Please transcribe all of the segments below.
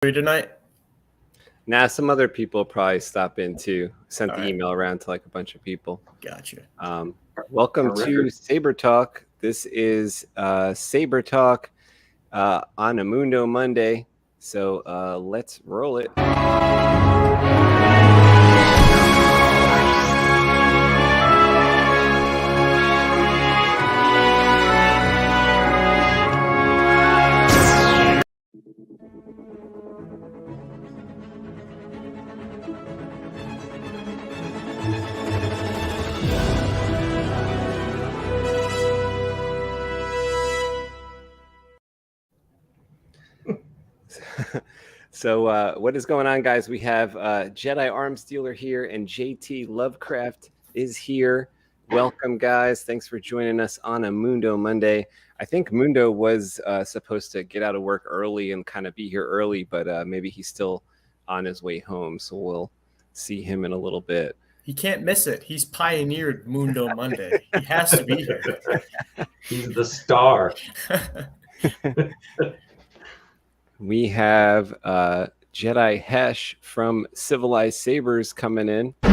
tonight? Nah, some other people probably stop in too. Sent All the right. email around to like a bunch of people. Gotcha. Welcome to Sabertalk. This is Sabertalk on a Mundo Monday. So let's roll it. So what is going on, guys? We have Jedi Arms Dealer here, and JT Lovecraft is here. Welcome, guys. Thanks for joining us on a Mundo Monday. I think Mundo was supposed to get out of work early and kind of be here early, but maybe he's still on his way home, so we'll see him in a little bit. He can't miss it. He's pioneered Mundo Monday. He has to be here. He's the star. We have Jedi Hesh from Civilized Sabers coming in. I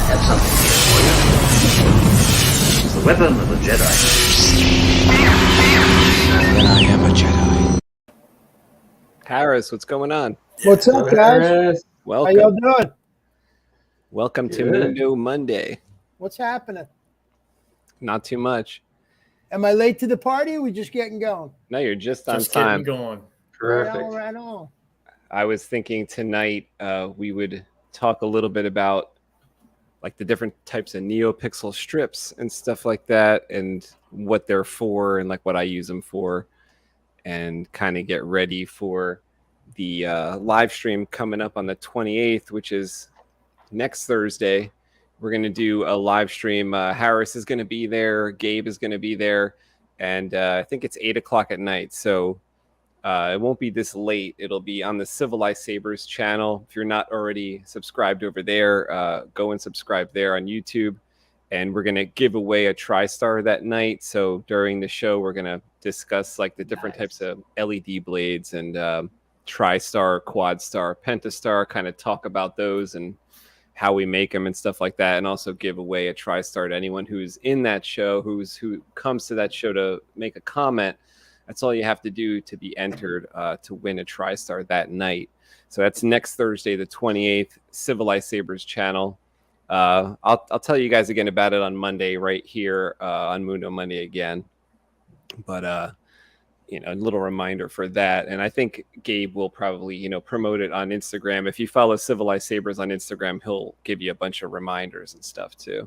have something here for you. It's the weapon of a Jedi. And I am a Jedi. Harris, what's going on? What's up, guys? Welcome. How y'all doing? Welcome to Mundo Monday. What's happening? Not too much. Am I late to the party, or are we just getting going? No, you're just on Just time. getting going. Perfect. Right on. I was thinking tonight we would talk a little bit about like the different types of Neopixel strips and stuff like that, and what they're for, and like what I use them for, and kind of get ready for the live stream coming up on the 28th, which is next Thursday. We're going to do a live stream. Harris is going to be there. Gabe is going to be there. And I think it's 8 o'clock at night. So it won't be this late. It'll be on the Civilized Sabers channel. If you're not already subscribed over there, go and subscribe there on YouTube. And we're going to give away a TriStar that night. So during the show, we're going to discuss like the different types of LED blades and TriStar, QuadStar, Pentastar, kind of talk about those and how we make them and stuff like that, and also give away a TriStar to anyone who's in that show, who comes to that show to make a comment. That's all you have to do to be entered to win a TriStar that night. So that's next Thursday, the 28th, Civilized Sabers channel. I'll tell you guys again about it on Monday right here on Mundo Monday again. But a little reminder for that. And I think Gabe will probably, promote it on Instagram. If you follow Civilized Sabers on Instagram, he'll give you a bunch of reminders and stuff too.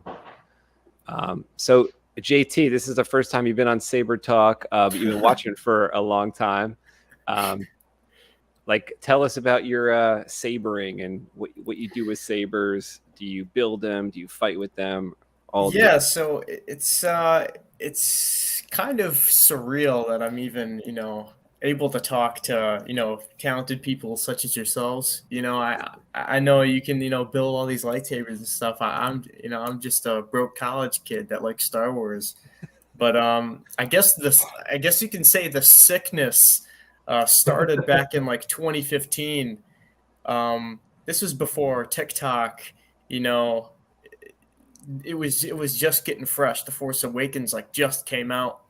So JT, this is the first time you've been on Saber Talk, but you've been watching for a long time. Tell us about your sabering and what you do with sabers. Do you build them? Do you fight with them? So it's kind of surreal that I'm even, able to talk to, talented people such as yourselves. I know you can, build all these lightsabers and stuff. I'm just a broke college kid that likes Star Wars. But I guess you can say the sickness started back in like 2015. This was before TikTok, it was just getting fresh. The Force Awakens just came out.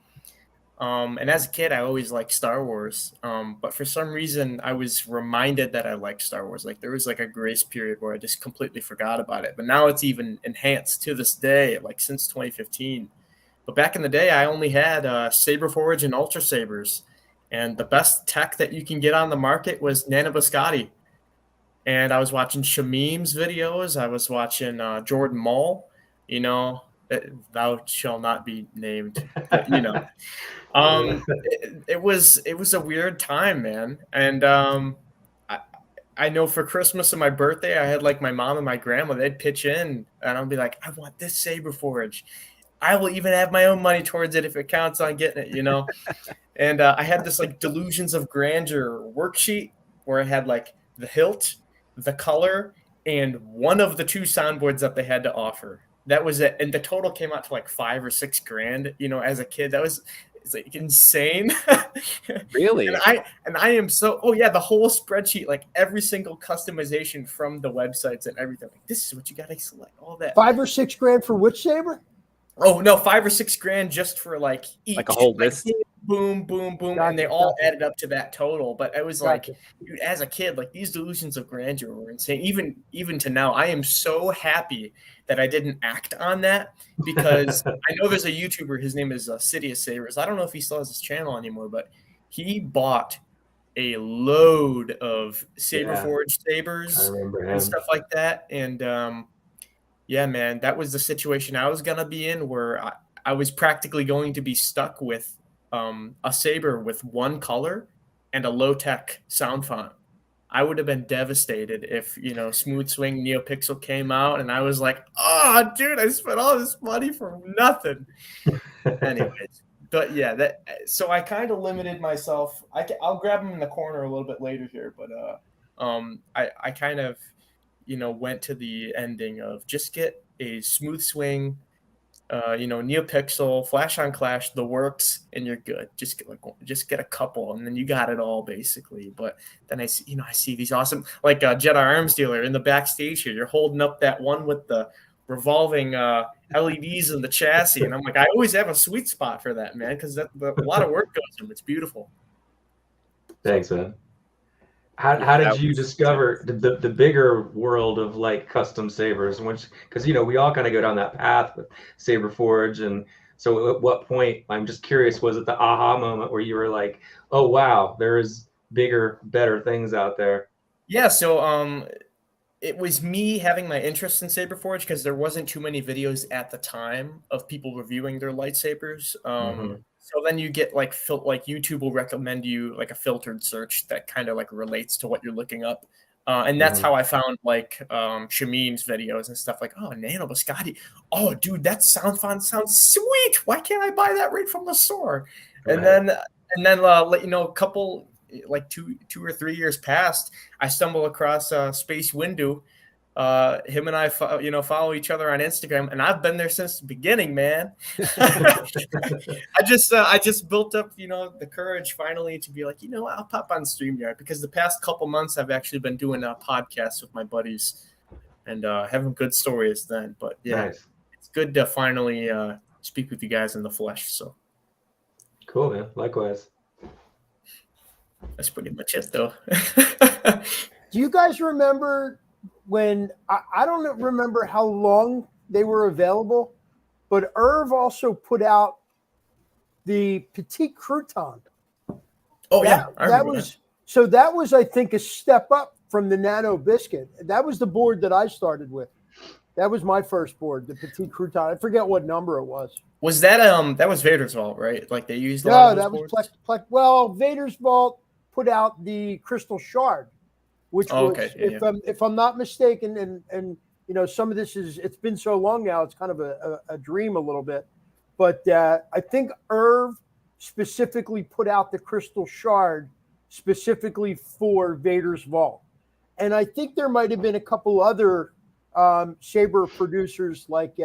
And as a kid, I always liked Star Wars. But for some reason, I was reminded that I liked Star Wars. There was a grace period where I just completely forgot about it. But now it's even enhanced to this day, since 2015. But back in the day, I only had Saber Forge and Ultra Sabers. And the best tech that you can get on the market was Nana Biscotti. And I was watching Shamim's videos. I was watching Jordan Mull. Thou shall not be named, but it was a weird time, man. And I know for Christmas and my birthday, I had my mom and my grandma, they'd pitch in, and I'll be like, I want this Saber Forge. I will even have my own money towards it if it counts on getting it, And I had this Delusions of Grandeur worksheet where I had the hilt, the color, and one of the two soundboards that they had to offer. that was it. And the total came out to like $5,000 or $6,000, you know, as a kid. It's like insane. Really? And I am so, oh yeah, the whole spreadsheet, like every single customization from the websites and everything. Like, this is what you got to select, all that. $5,000 or $6,000 for which saber? Oh no, $5,000 or $6,000 just for like each, Like a whole like, list. boom, boom, boom, Gotcha, and they all gotcha. added up to that total. But it was like, Gotcha. dude, as a kid, like these delusions of grandeur were insane. Even to now, I am so happy that I didn't act on that, because I know there's a YouTuber. His name is City of Sabers. I don't know if he still has his channel anymore, but he bought a load of Saber Forged sabers I remember him. and stuff like that. And yeah, man, that was the situation I was gonna be in, where I was practically going to be stuck with a saber with one color and a low-tech sound font. I would have been devastated if, you know, Smooth Swing Neopixel came out and I was like, oh, dude, I spent all this money for nothing. Anyways, but yeah, so I kind of limited myself. I'll grab them in the corner a little bit later here, but I kind of, you know, went to the ending of just get a Smooth Swing, you know, Neopixel, Flash on Clash, the works, and you're good. Just get a couple, and then you got it all basically. But then I see these awesome, like Jedi Arms Dealer in the backstage here. You're holding up that one with the revolving LEDs in the chassis, and I'm like, I always have a sweet spot for that, man, because a lot of work goes in. It's beautiful. Thanks, man. How did you discover the bigger world of like custom sabers? Because, you know, we all kind of go down that path with Saber Forge, and so at what point, I'm just curious, was it the aha moment where you were like, oh wow, there's bigger, better things out there? Yeah, so it was me having my interest in Saber Forge because there wasn't too many videos at the time of people reviewing their lightsabers. So then you get like YouTube will recommend you like a filtered search that kind of like relates to what you're looking up. And that's how I found like Shameen's videos and stuff like, oh, Nano Biscotti. Oh, dude, that sound font sounds sweet. Why can't I buy that right from the store? Right. And then you know, a couple like two or 3 years passed, I stumbled across Space Windu. Him and I, follow each other on Instagram, and I've been there since the beginning, man. I just built up, you know, the courage finally to be like, you know, I'll pop on StreamYard, because the past couple months I've actually been doing podcasts with my buddies and having good stories then. But yeah, Nice. It's good to finally speak with you guys in the flesh. So Cool, man. Likewise. that's pretty much it, though. Do you guys remember when I don't remember how long they were available, but Irv also put out the Petite Crouton. Oh yeah, that was I think a step up from the Nano Biscuit. That was the board that I started with. That was my first board, the Petite Crouton. I forget what number it was. Was that that was Vader's Vault, right? Like they used a lot of those boards? Well, Vader's Vault put out the Crystal Shard, which was, if I'm not mistaken, and you know, some of this it's been so long now, it's kind of a dream a little bit, but I think Irv specifically put out the Crystal Shard specifically for Vader's Vault, and I think there might have been a couple other saber producers like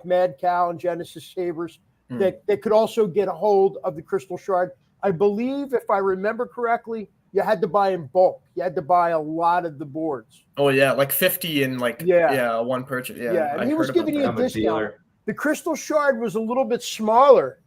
Mad Cow and Genesis Sabers that could also get a hold of the Crystal Shard. I believe, if I remember correctly, you had to buy in bulk. You had to buy a lot of the boards. Oh yeah, like 50 in like one purchase. Yeah, and he was giving you a discount. The Crystal Shard was a little bit smaller.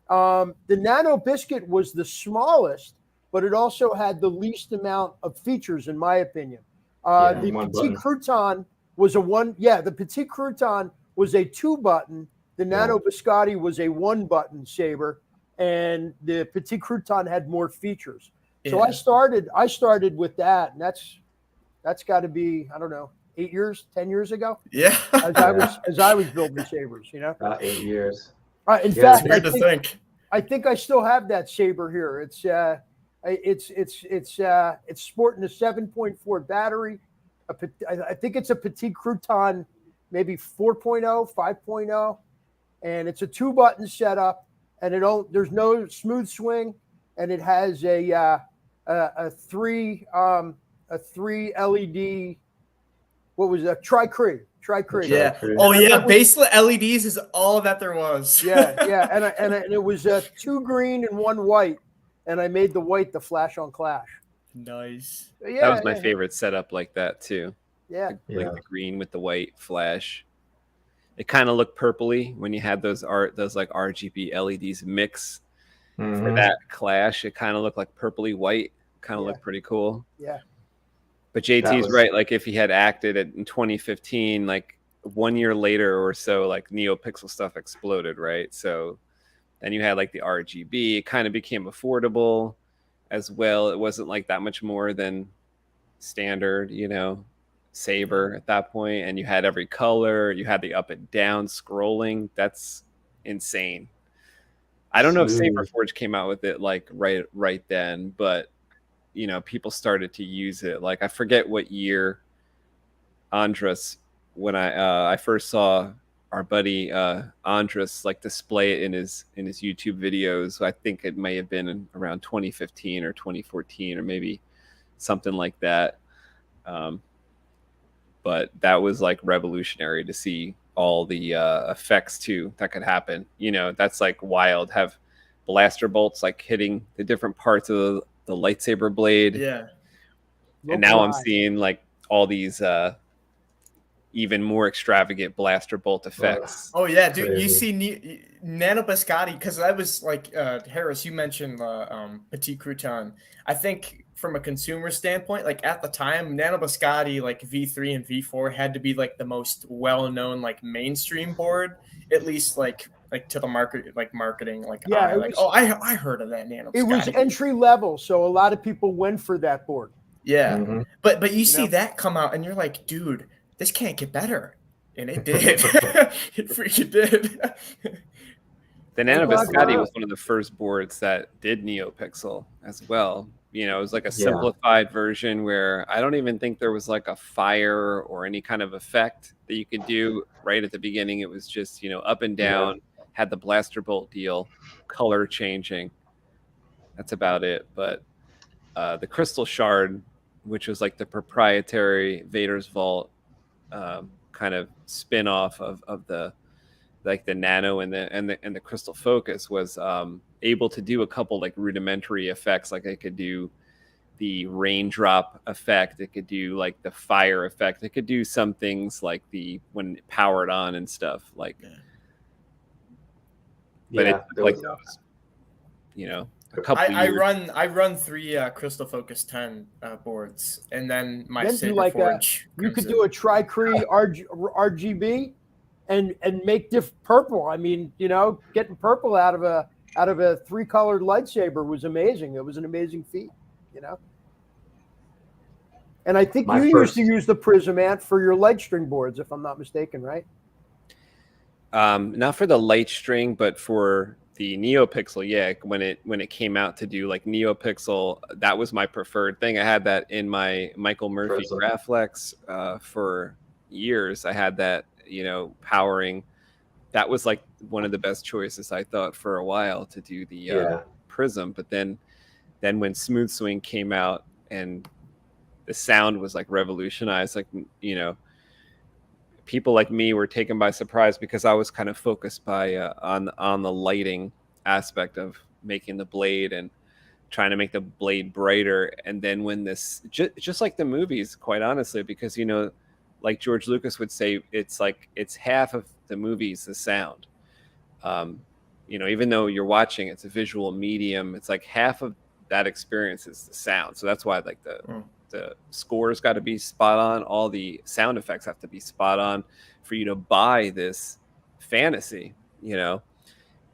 The Nano Biscuit was the smallest, but it also had the least amount of features, in my opinion. The Petite Crouton was a one. Yeah, the Petite Crouton was a 2-button. The Nano Biscotti was a 1-button saber, and the Petite Crouton had more features. So I started with that, and that's got to be, I don't know, 10 years ago. Yeah, as I was building sabers, you know, about 8 years. In fact, I think I still have that saber here. It's sporting a 7.4 battery. I think it's a Petite Crouton, maybe 4.0, 5.0, and it's a 2-button setup, and there's no smooth swing, and it has a 3 LED, what was that? Tri-Cree Tri-Cree. Yeah. Oh yeah, baselit LEDs is all that there was. Yeah, and it was 2 green and 1 white, and I made the white the flash on Clash. Nice. Yeah, that was my favorite setup like that too. Yeah. Like the green with the white flash. It kind of looked purpley when you had those like RGB LEDs mix for that Clash. It kind of looked like purpley white. Kind of looked pretty cool. Yeah. But JT's right. Like if he had acted in 2015, like 1 year later or so, like Neopixel stuff exploded, right? So then you had like the RGB. It kind of became affordable as well. It wasn't like that much more than standard, Saber at that point. And you had every color. You had the up and down scrolling. That's insane. I don't know if Saberforge came out with it like right then, but people started to use it. Like I forget what year Andres, when I first saw our buddy Andres like display it in his YouTube videos. I think it may have been around 2015 or 2014 or maybe something like that. But that was like revolutionary to see all the effects too that could happen. That's like wild. Have blaster bolts like hitting the different parts of the lightsaber blade. Yeah. And now I'm seeing like all these even more extravagant blaster bolt effects. Oh yeah, dude! You see Nano Biscotti, because I was like Harris. You mentioned Petit Crouton. I think from a consumer standpoint, like at the time, Nano Biscotti like V3 and V4 had to be like the most well-known like mainstream board, at least like to the market, like marketing, like I heard of that Nano Biscotti. It was entry level, so a lot of people went for that board. Yeah, but you see that come out, and you're like, dude, this can't get better, and it did. It freaking did. The Nano Biscotti was one of the first boards that did Neopixel as well. It was like a simplified version where I don't even think there was like a fire or any kind of effect that you could do right at the beginning. It was just, up and down, had the blaster bolt deal, color changing. That's about it. But the Crystal Shard, which was like the proprietary Vader's Vault kind of spin-off of the like the Nano and the Crystal Focus, was able to do a couple like rudimentary effects. Like it could do the raindrop effect, it could do like the fire effect, it could do some things like the when it powered on and stuff like but it like those, a couple I run 3 Crystal Focus 10 boards, and then my Saberforge. You could do a Tri-Cree RGB and make purple. I mean, getting purple out of a 3-colored lightsaber was amazing. It was an amazing feat, And I think used to use the Prism Ant for your light string boards, if I'm not mistaken, right? Not for the light string, but for the Neopixel, yeah. When it came out to do like Neopixel, that was my preferred thing. I had that in my Michael Murphy Graflex for years. I had that, powering. That was like one of the best choices, I thought, for a while to do the Prism. But then when Smooth Swing came out and the sound was like revolutionized, like people like me were taken by surprise because I was kind of focused by on the lighting aspect of making the blade and trying to make the blade brighter. And then when this just like the movies, quite honestly, because like George Lucas would say, it's half of the movies the sound. Even though you're watching, it's a visual medium, it's like half of that experience is the sound. So that's why like the score's got to be spot on, all the sound effects have to be spot on for you to buy this fantasy,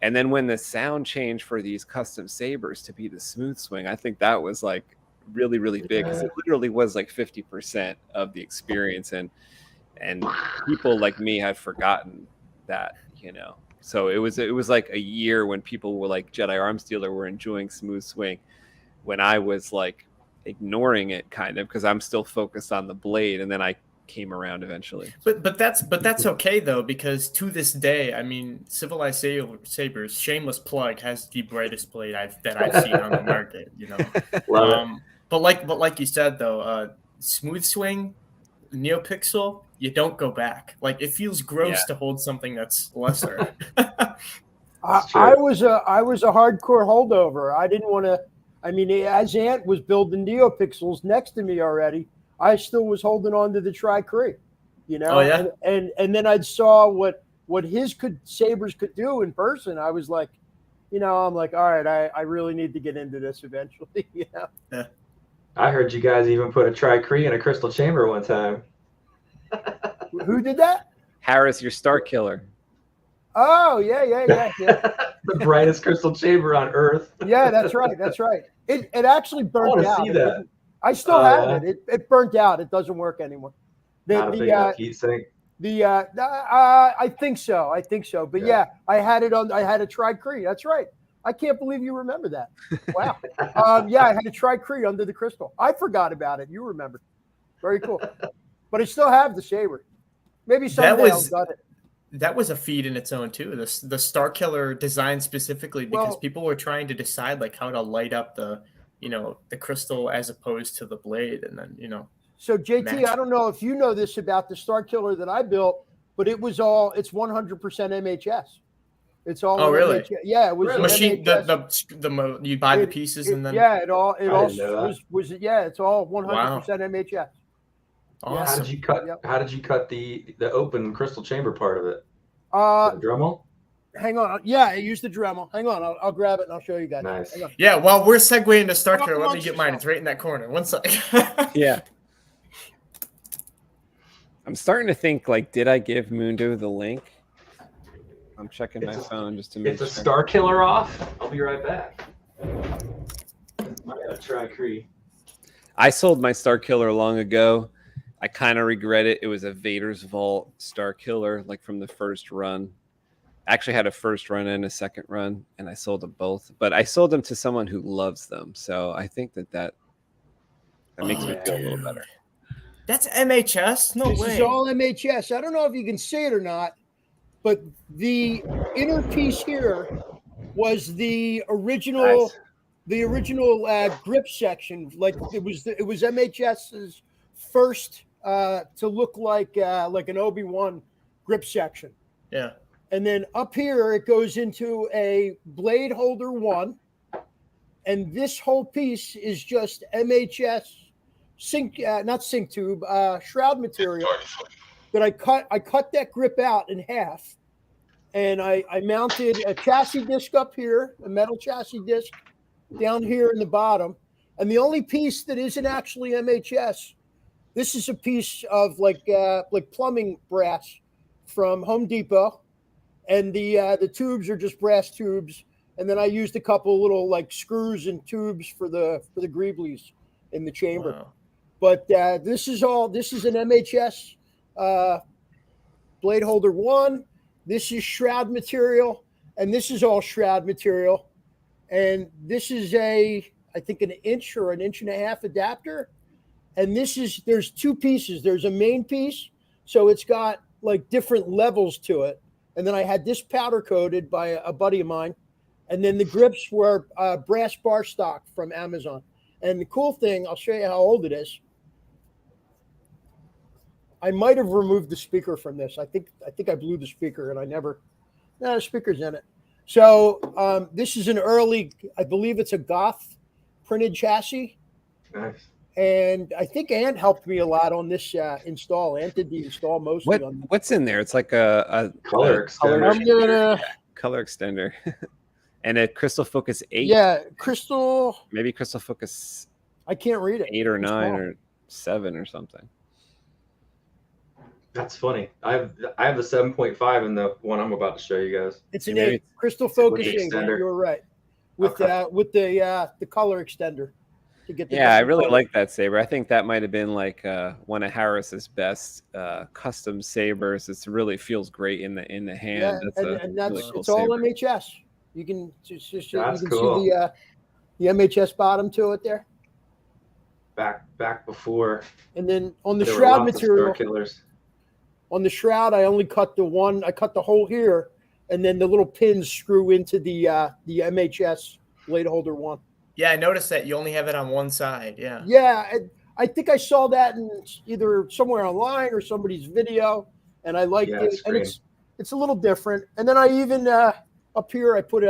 And then when the sound changed for these custom sabers to be the Smooth Swing, I think that was like really, really big, because it literally was like 50% of the experience, and people like me had forgotten that, So it was like a year when people were like Jedi Arms Dealer were enjoying Smooth Swing, when I was like ignoring it kind of because I'm still focused on the blade, and then I came around eventually. But that's okay though, because to this day, I mean, Civilized Sabers, shameless plug, has the brightest blade that I've seen on the market. But like you said though, Smooth Swing, Neopixel, you don't go back. Like it feels gross to hold something that's lesser. I was a hardcore holdover. I didn't want to. I mean, as Ant was building Neopixels next to me already, I still was holding on to the Tri-Cree, you know. Oh, yeah? And then I saw what his Sabers could do in person. I was like, you know, I'm like, all right, I really need to get into this eventually. You know. Yeah. I heard you guys even put a Tri-Cree in a crystal chamber one time. Who did that? Harris, your Star Killer. Oh, yeah. The brightest crystal chamber on Earth. Yeah, that's right. It actually burnt out. See that. I still have it. It burnt out. It doesn't work anymore. Not a big enough heat sink. I think so. But yeah, I had a Tri-Cree. That's right. I can't believe you remember that. Wow. Yeah, I had a Tri-Cree under the crystal. I forgot about it. You remember. Very cool. But I still have the Saber. Maybe someday I'll got it. That was a feat in its own too. The Star Killer design specifically because people were trying to decide like how to light up the crystal as opposed to the blade, and then So JT, I don't know if you know this about the Star Killer that I built, but it's 100% MHS. It's all. Oh really? MHS. Yeah, it was machine. The you buy the pieces and then it all was it's all 100% MHS. Awesome. How did you cut? Yep. How did you cut the open crystal chamber part of it? The Dremel. Hang on. Yeah, I used the Dremel. Hang on. I'll grab it and I'll show you guys. Nice. Yeah. While we're segueing to Star Killer, let me get mine. It's right in that corner. One sec. Yeah. I'm starting to think like, did I give Mundo the link? I'm checking my phone just to make sure. It's a Star Killer off. I'll be right back. I gotta try Cree. I sold my Star Killer long ago. I kind of regret it. It was a Vader's Vault Star Killer, like from the first run. I actually had a first run and a second run, and I sold them both. But I sold them to someone who loves them, so I think that makes me feel a little better. That's MHS? No way. This is all MHS. I don't know if you can see it or not, but the inner piece here was the original, Nice. the original grip section. Like it was MHS's first to look like an Obi-Wan grip section. Yeah. And then up here it goes into a blade holder 1, and this whole piece is just MHS shroud material that I cut that grip out in half, and I mounted a chassis disc up here, a metal chassis disc down here in the bottom, and the only piece that isn't actually MHS, this is a piece of like plumbing brass from Home Depot, and the tubes are just brass tubes, and then I used a couple little like screws and tubes for the greeblies in the chamber. Wow. But this is an MHS blade holder 1. This is shroud material, and this is all shroud material. And this is I think an inch or an inch and a half adapter. And there's 2 pieces. There's a main piece, so it's got like different levels to it. And then I had this powder coated by a buddy of mine. And then the grips were brass bar stock from Amazon. And the cool thing, I'll show you how old it is. I might have removed the speaker from this. I think I blew the speaker, and the speaker's in it. So this is an early, I believe it's a Goth printed chassis. Nice. And I think Ant helped me a lot on this install. Ant did the install mostly. What's in there? It's like a color extender. Color extender. And a Crystal Focus 8. Yeah, Crystal. Maybe Crystal Focus. I can't read it. 8 or 9 or 7 or something. That's funny. I have the 7.5 in the one I'm about to show you guys. It's an 8 Crystal Focusing. You're right. With the color extender to get. I really like that saber. I think that might have been like one of Harris's best custom sabers. It really feels great in the hand. Yeah, that's really cool saber. All MHS. You can just That's you can cool. see the MHS bottom to it there. Back before. And then on the shroud material. Killers. On the shroud, I only cut I cut the hole here, and then the little pins screw into the MHS blade holder 1. Yeah, I noticed that you only have it on one side. Yeah. Yeah, I think I saw that in either somewhere online or somebody's video, and I liked it. And it's a little different. And then I even up here I put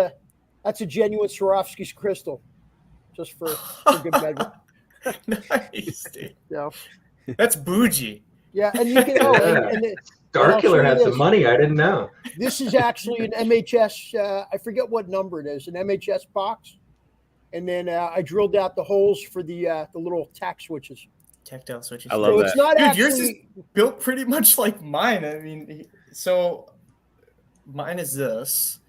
that's a genuine Swarovski's crystal, just for good measure. Nice, dude. Yeah, that's bougie. Yeah, and you can. Star Killer had some money. I didn't know. This is actually an MHS. I forget what number it is. An MHS box. And then I drilled out the holes for the little tactile switches. I love that. It's not Dude, actually... yours is built pretty much like mine. I mean, so mine is this.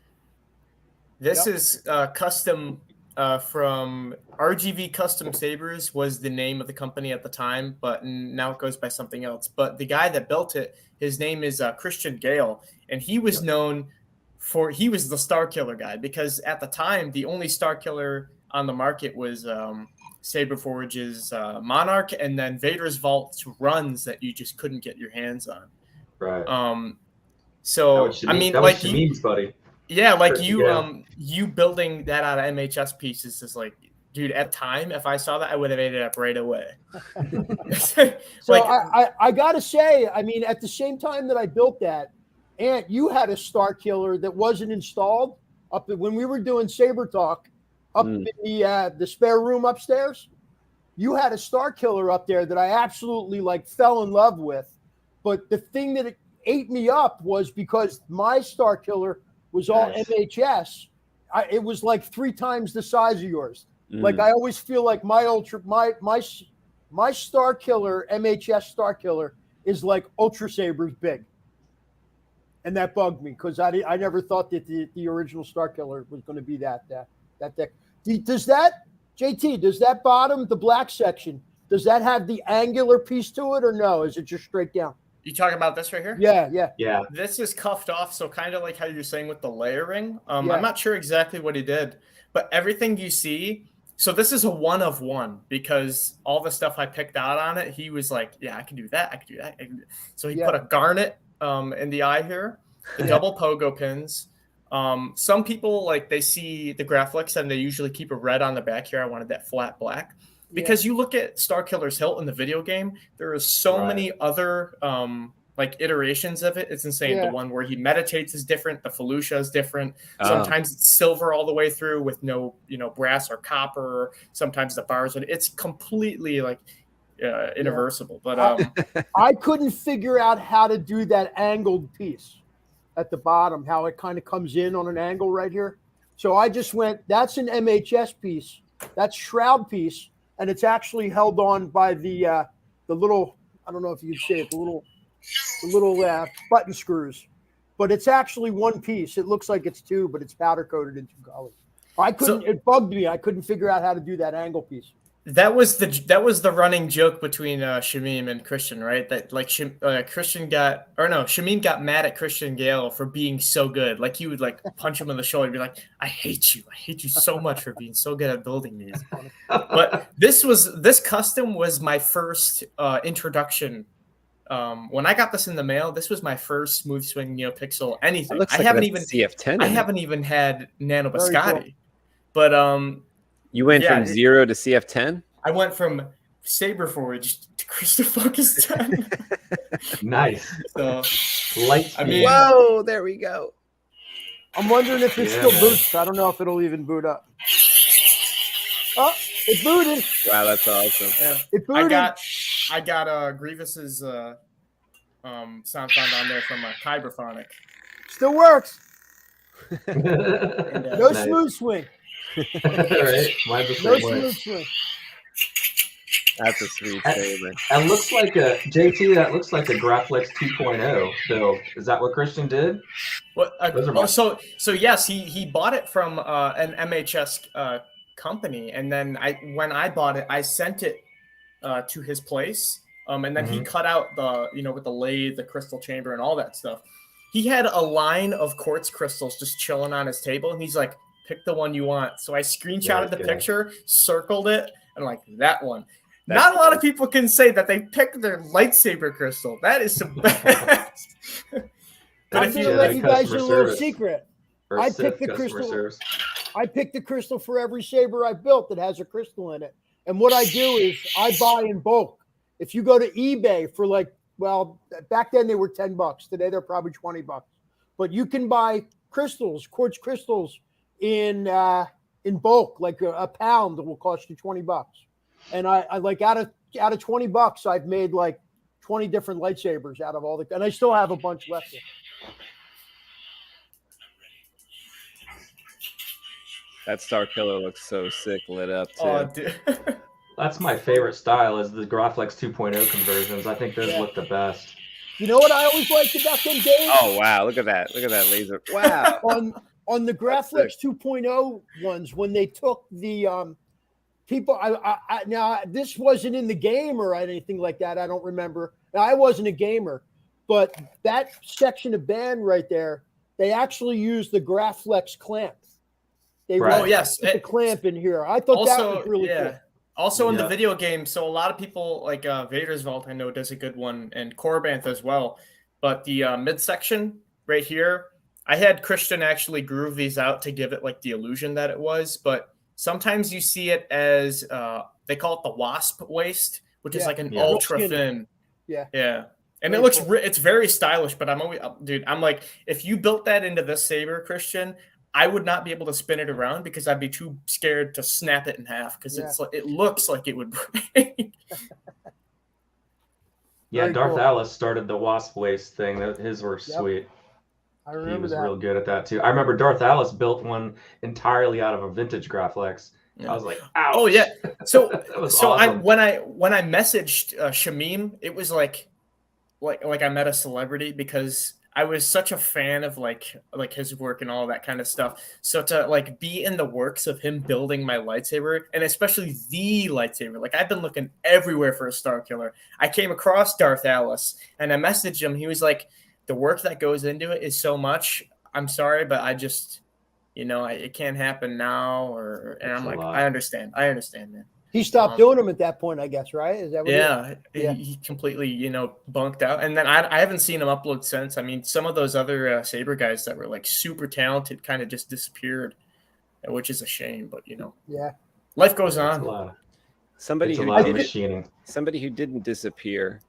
This is custom from RGV Custom Sabers was the name of the company at the time, but now it goes by something else. But the guy that built it, his name is Christian Gale, and he was known he was the Star Killer guy, because at the time the only Star Killer on the market was Saberforge's Monarch, and then Vader's Vault's runs that you just couldn't get your hands on. Right. So I mean, that like was Shamim's buddy. Yeah, like you building that out of MHS pieces is like, dude, at time, if I saw that, I would have ate it up right away. So I gotta say, I mean, at the same time that I built that, Ant, you had a Star Killer that wasn't installed when we were doing Sabertalk up in the spare room upstairs. You had a Star Killer up there that I absolutely fell in love with. But the thing that it ate me up was because my Star Killer was all MHS. It was like 3 times the size of yours. Like I always feel like my Star Killer, MHS Star Killer, is like Ultra Saber's big. And that bugged me because I never thought that the original Star Killer was going to be that thick. Does that bottom, the black section, does that have the angular piece to it or no? Is it just straight down? You talking about this right here? Yeah. This is cuffed off, so kind of like how you're saying with the layering. I'm not sure exactly what he did, but everything you see. So this is a 1 of 1 because all the stuff I picked out on it, he was like, yeah, I can do that. I can do that. So he put a garnet in the eye here, the double pogo pins. Some people, they see the Graphics and they usually keep a red on the back here. I wanted that flat black. Because you look at Star Killer's hilt in the video game, there are so many other iterations of it. It's insane. The one where he meditates is different. The Felucia is different. Sometimes it's silver all the way through with no, brass or copper. Sometimes the bars. It's completely irreversible. But I couldn't figure out how to do that angled piece at the bottom, how it kind of comes in on an angle right here. So I just went, that's an MHS piece. That's shroud piece. And it's actually held on by the little, I don't know if you can say it, the little button screws. But it's actually one piece. It looks like it's 2, but it's powder coated in 2 colors. It bugged me. I couldn't figure out how to do that angle piece. That was the running joke between Shamim and Christian, right? That Shamim got mad at Christian Gale for being so good. Like he would punch him in the shoulder and be like, I hate you so much for being so good at building these. But this custom was my first introduction. When I got this in the mail, this was my first smooth swing Neopixel anything. I haven't even CF10. I haven't even had Nano Biscotti. Cool. But you went from 0 to CF10? I went from Saberforge to Crystal Focus 10. Nice. So, Lightstrip. Whoa, there we go. I'm wondering if it still boots. I don't know if it'll even boot up. Oh, it booted. Wow, that's awesome. Yeah. It booted. I got Grievous's sound font on there from Kyberphonic. Still works. And, no smooth swing. Right. Mine's the same way. Swing. That's a sweet saber. That looks like a JT. That looks like a Graphics 2.0 build. Is that what Christian did? What? So yes, he bought it from an MHS company, and then when I bought it, I sent it to his place, and then he cut out with the lathe, the crystal chamber, and all that stuff. He had a line of quartz crystals just chilling on his table, and he's like, pick the one you want. So I screenshotted the picture, circled it, and that one. Not a lot of people can say that they picked their lightsaber crystal. That is the best. But I'm going to let you guys know a little secret. I picked the crystal. I picked the crystal for every saber I built that has a crystal in it. And what I do is I buy in bulk. If you go to eBay for back then they were $10. Today they're probably $20. But you can buy quartz crystals in bulk, like a pound that will cost you $20. And I like out of $20, I've made like 20 different lightsabers out of all and I still have a bunch left. That Star Killer looks so sick lit up too. Oh, dude. That's my favorite style is the Graflex 2.0 conversions. I think those look the best. You know what I always liked about them, Dave? Oh wow, look at that laser. Wow. on the Graflex 2.0 ones, when they took the people, now this wasn't in the game or anything like that. I don't remember. Now, I wasn't a gamer, but that section of band right there, they actually used the Graflex clamp. They put the clamp in here. I thought that was really cool. Also in the video game, so a lot of people like Vader's Vault, I know, does a good one, and Korbanth as well. But the midsection right here, I had Christian actually groove these out to give it like the illusion that it was. But sometimes you see it as they call it the wasp waist, which is like an ultra thin. Yeah. And it looks it's very stylish. But I'm like, if you built that into this saber, Christian, I would not be able to spin it around because I'd be too scared to snap it in half because it looks like it would break. Yeah, Darth Alice started the wasp waist thing. His were sweet. I remember he was real good at that too. I remember Darth Alice built one entirely out of a vintage Graflex. I was like, ouch. Oh yeah. So awesome. when I messaged Shamim, it was like I met a celebrity because I was such a fan of like his work and all that kind of stuff. So to like be in the works of him building my lightsaber, and especially the lightsaber, like I've been looking everywhere for a Star Killer. I came across Darth Alice and I messaged him. He was like, the work that goes into it is so much. I'm sorry, but I just, it can't happen now. And I'm like, I understand, man. He stopped doing them at that point, I guess, right? Is that what he completely, bunked out. And then I haven't seen him upload since. I mean, some of those other Saber guys that were like super talented kind of just disappeared, which is a shame. But life goes on. Somebody who didn't disappear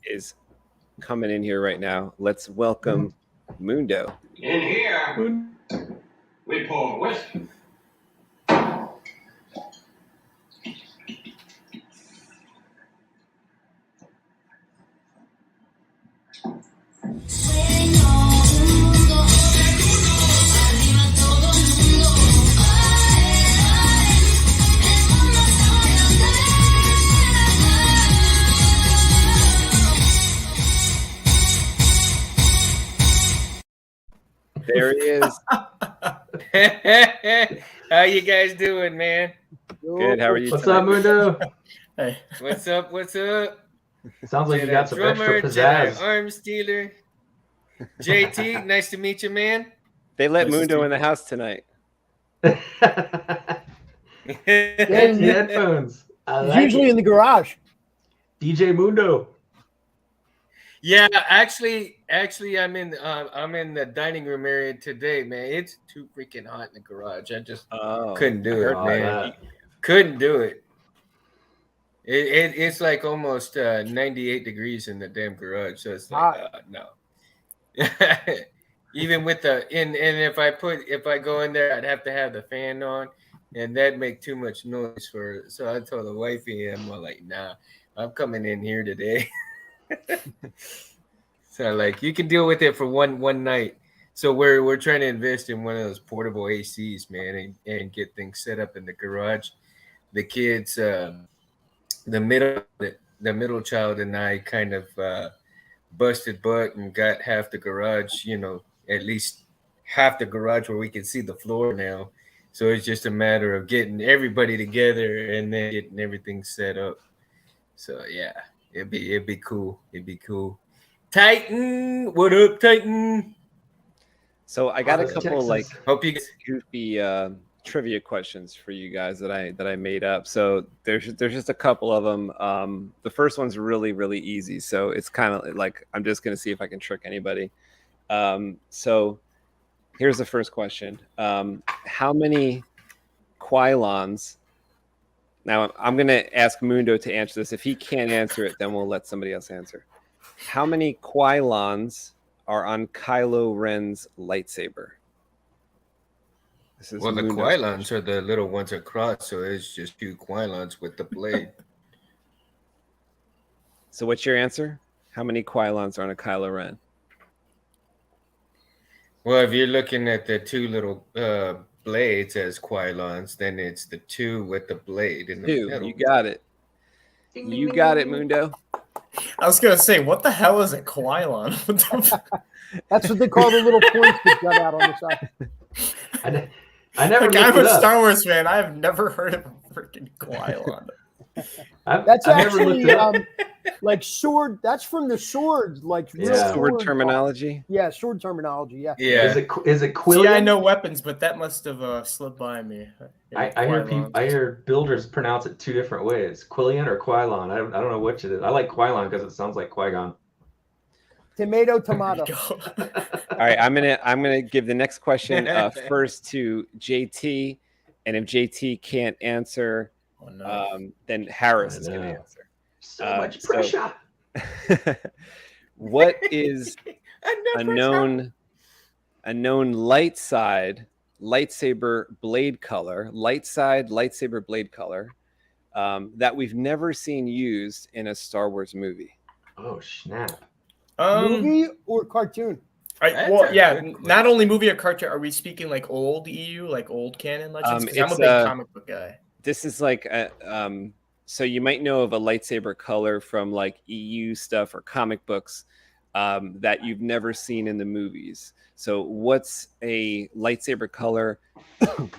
is coming in here right now. Let's welcome Mundo. In here, we pour whiskey. There he is. How you guys doing, man? Good. How are you? What's up, Mundo? Hey. What's up? Sounds like you got some extra pizzazz. Jedi arms dealer. JT, nice to meet you, man. They let Mundo in the house tonight. Fancy headphones. Usually in the garage. DJ Mundo. Yeah, actually, I'm in the dining room area today, man. It's too freaking hot in the garage. I just couldn't do it, man. Couldn't do it. It's like almost 98 degrees in the damn garage. So it's like no. Even with and if I go in there, I'd have to have the fan on, and that'd make too much noise for it. So I told the wifey, I'm like, nah, I'm coming in here today. So like you can deal with it for one night. So we're trying to invest in one of those portable ACs, man, and get things set up in the garage. The kids, the middle child and I kind of busted butt and got half the garage, at least half the garage where we can see the floor now. So it's just a matter of getting everybody together and then getting everything set up. So yeah, it'd be cool. Titan, what up, Titan? So I got a couple hope you guys goofy trivia questions for you guys that I made up. So there's just a couple of them. The first one's really, really easy. So it's kind of like I'm just gonna see if I can trick anybody. So here's the first question. How many Quylons Now, I'm going to ask Mundo to answer this. If he can't answer it, then we'll let somebody else answer. How many Quylons are on Kylo Ren's lightsaber? Well, the Quylons are the little ones across, so it's just 2 Quylons with the blade. So what's your answer? How many Quylons are on a Kylo Ren? Well, if you're looking at the 2 little blades as Quylons, then it's the 2 with the blade in the middle. You got it. You got it, Mundo. I was gonna say, what the hell is a Quylon? That's what they call the little points that cut out on the side. I never. Like, I'm a Star Wars fan. I have never heard of a freaking Quylon. That's actually like sword. That's from the sword, like sword terminology. Yeah, sword terminology. Yeah. Yeah. Is it Quillian? See, I know weapons, but that must have slipped by me. I hear builders pronounce it 2 different ways: Quillian or Quylon. I don't know which it is. I like Quylon because it sounds like Qui-Gon. Tomato. All right, I'm gonna give the next question first to JT, and if JT can't answer, then Harris is gonna answer. So much pressure. What is a known lightsaber blade color that we've never seen used in a Star Wars movie? Oh snap! Movie or cartoon? Not only movie or cartoon. Are we speaking like old EU, like old canon legends? Because I'm a big comic book guy. This is like so you might know of a lightsaber color from like EU stuff or comic books that you've never seen in the movies. So what's a lightsaber color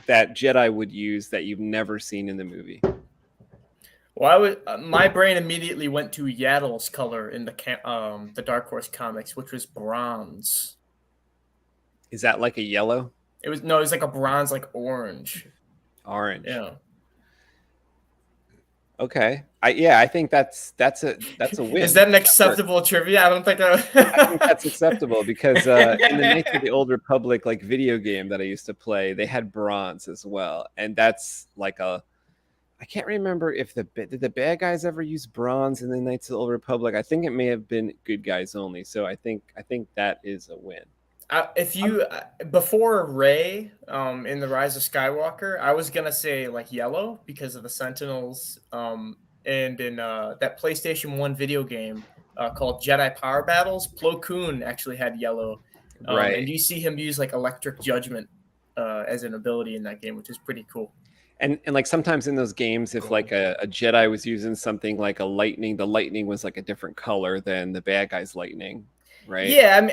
that Jedi would use that you've never seen in the movie? Well, my brain immediately went to Yaddle's color in the Dark Horse comics, which was bronze. Is that like a yellow? It was like a bronze, like orange. Orange. Yeah. Okay. I think that's a win. Is that an acceptable trivia? I don't think I think that's acceptable because in the Knights of the Old Republic like video game that I used to play, they had bronze as well, and that's like I can't remember if did the bad guys ever use bronze in the Knights of the Old Republic. I think it may have been good guys only. So I think that is a win. If you before Rey in the Rise of Skywalker, I was gonna say like yellow because of the Sentinels, and in that PlayStation 1 video game called Jedi Power Battles, Plo Koon actually had yellow, right? And you see him use like Electric Judgment as an ability in that game, which is pretty cool. And like sometimes in those games, if like a Jedi was using something like a lightning, the lightning was like a different color than the bad guy's lightning. Right. Yeah,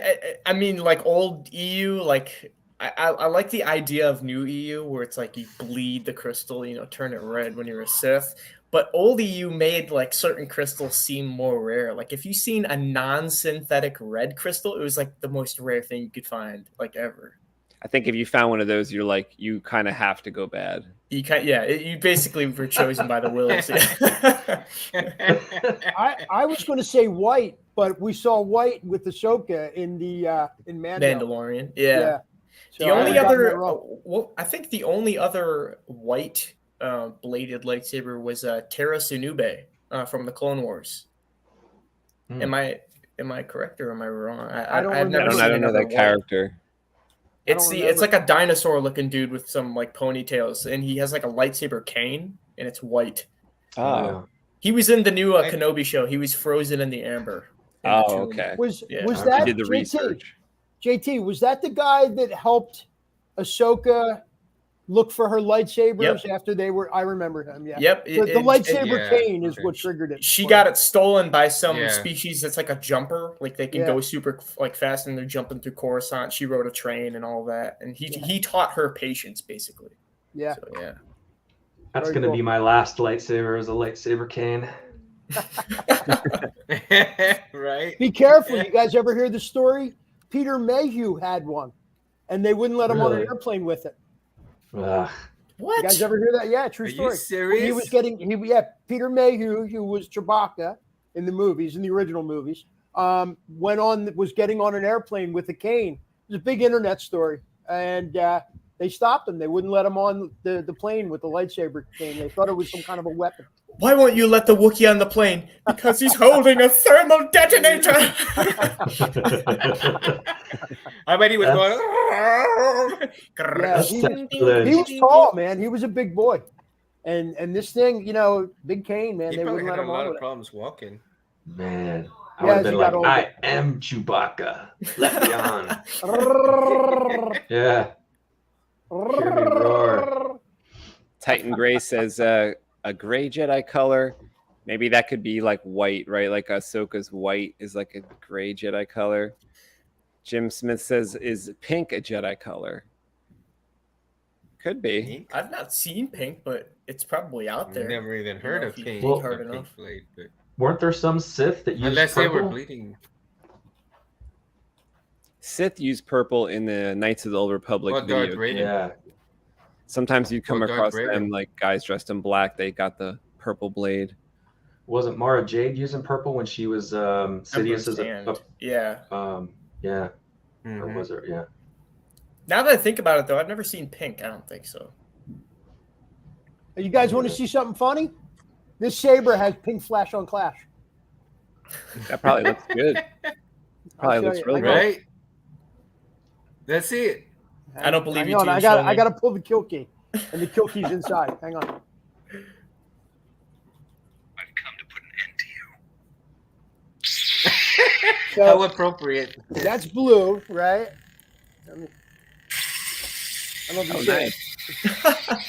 I mean, like old EU, like I like the idea of new EU where it's like you bleed the crystal, turn it red when you're a Sith. But old EU made like certain crystals seem more rare. Like if you've seen a non-synthetic red crystal, it was like the most rare thing you could find like ever. I think if you found one of those, you're like you kind of have to go bad. You basically were chosen by the Willis. I was going to say white, but we saw white with Ahsoka in the in Mandalorian. Yeah. So the only other, I think the only other white bladed lightsaber was Tara Sunube from the Clone Wars. Am I correct or am I wrong? I don't know that character. It's like a dinosaur looking dude with some like ponytails, and he has like a lightsaber cane, and it's white. Oh, he was in the new Kenobi show. He was frozen in the amber. Oh, okay. Was that I did the research? JT, was that the guy that helped Ahsoka look for her lightsabers after they were? I remember him. Yeah. Yep. The lightsaber cane is what triggered it. She got it stolen by some species that's like a jumper. Like they can go super like fast, and they're jumping through Coruscant. She rode a train and all that, and he taught her patience basically. Yeah. So, yeah. That's going to be my last lightsaber, is a lightsaber cane. Right. Be careful. You guys ever hear the story? Peter Mayhew had one, and they wouldn't let him on an airplane with it. What? You guys ever hear that? Yeah, true story. Are you serious? He was Peter Mayhew, who was Chewbacca in the movies, in the original movies, was getting on an airplane with a cane. It was a big internet story, and They stopped him. They wouldn't let him on the plane with the lightsaber thing. They thought it was some kind of a weapon. Why won't you let the Wookiee on the plane? Because he's holding a thermal detonator. I bet he was going. Yeah, he was tall, man. He was a big boy. And this thing, you know, Big Cane, man, He they probably wouldn't had let him a lot on of with it. problems walking. Man, I Yeah, would have as been he like, got older. I am Chewbacca. Let me on. Yeah. Hear me roar. Titan Gray says a gray Jedi color. Maybe that could be like white, right? Like Ahsoka's white is like a gray Jedi color. Jim Smith says, is pink a Jedi color? Could be. Pink? I've not seen pink, but it's probably out there. Never even heard of if you pink. dig Well, hard or pink enough. blade, but Weren't there some Sith that used unless they purple? were bleeding. Sith use purple in the Knights of the Old Republic Well, Darth video Vader. game. Yeah. Sometimes you come Well, Darth across Vader. them like guys dressed in black. They got the purple blade. Wasn't Mara Jade using purple when she was Sidious as Emperor's yeah. yeah. Or Mhm. was it? Yeah. Now that I think about it, though, I've never seen pink. I don't think so. You guys want to see something funny? This saber has pink flash on clash. That probably looks good. Probably I'll show looks you. really I got- good. Right? That's it. I don't believe Hang you. on, till I you got show me. to pull the kill key, and the kill key's inside. Hang on. I've come to put an end to you. How So appropriate. that's blue, right? I don't know if you Oh, see it. nice.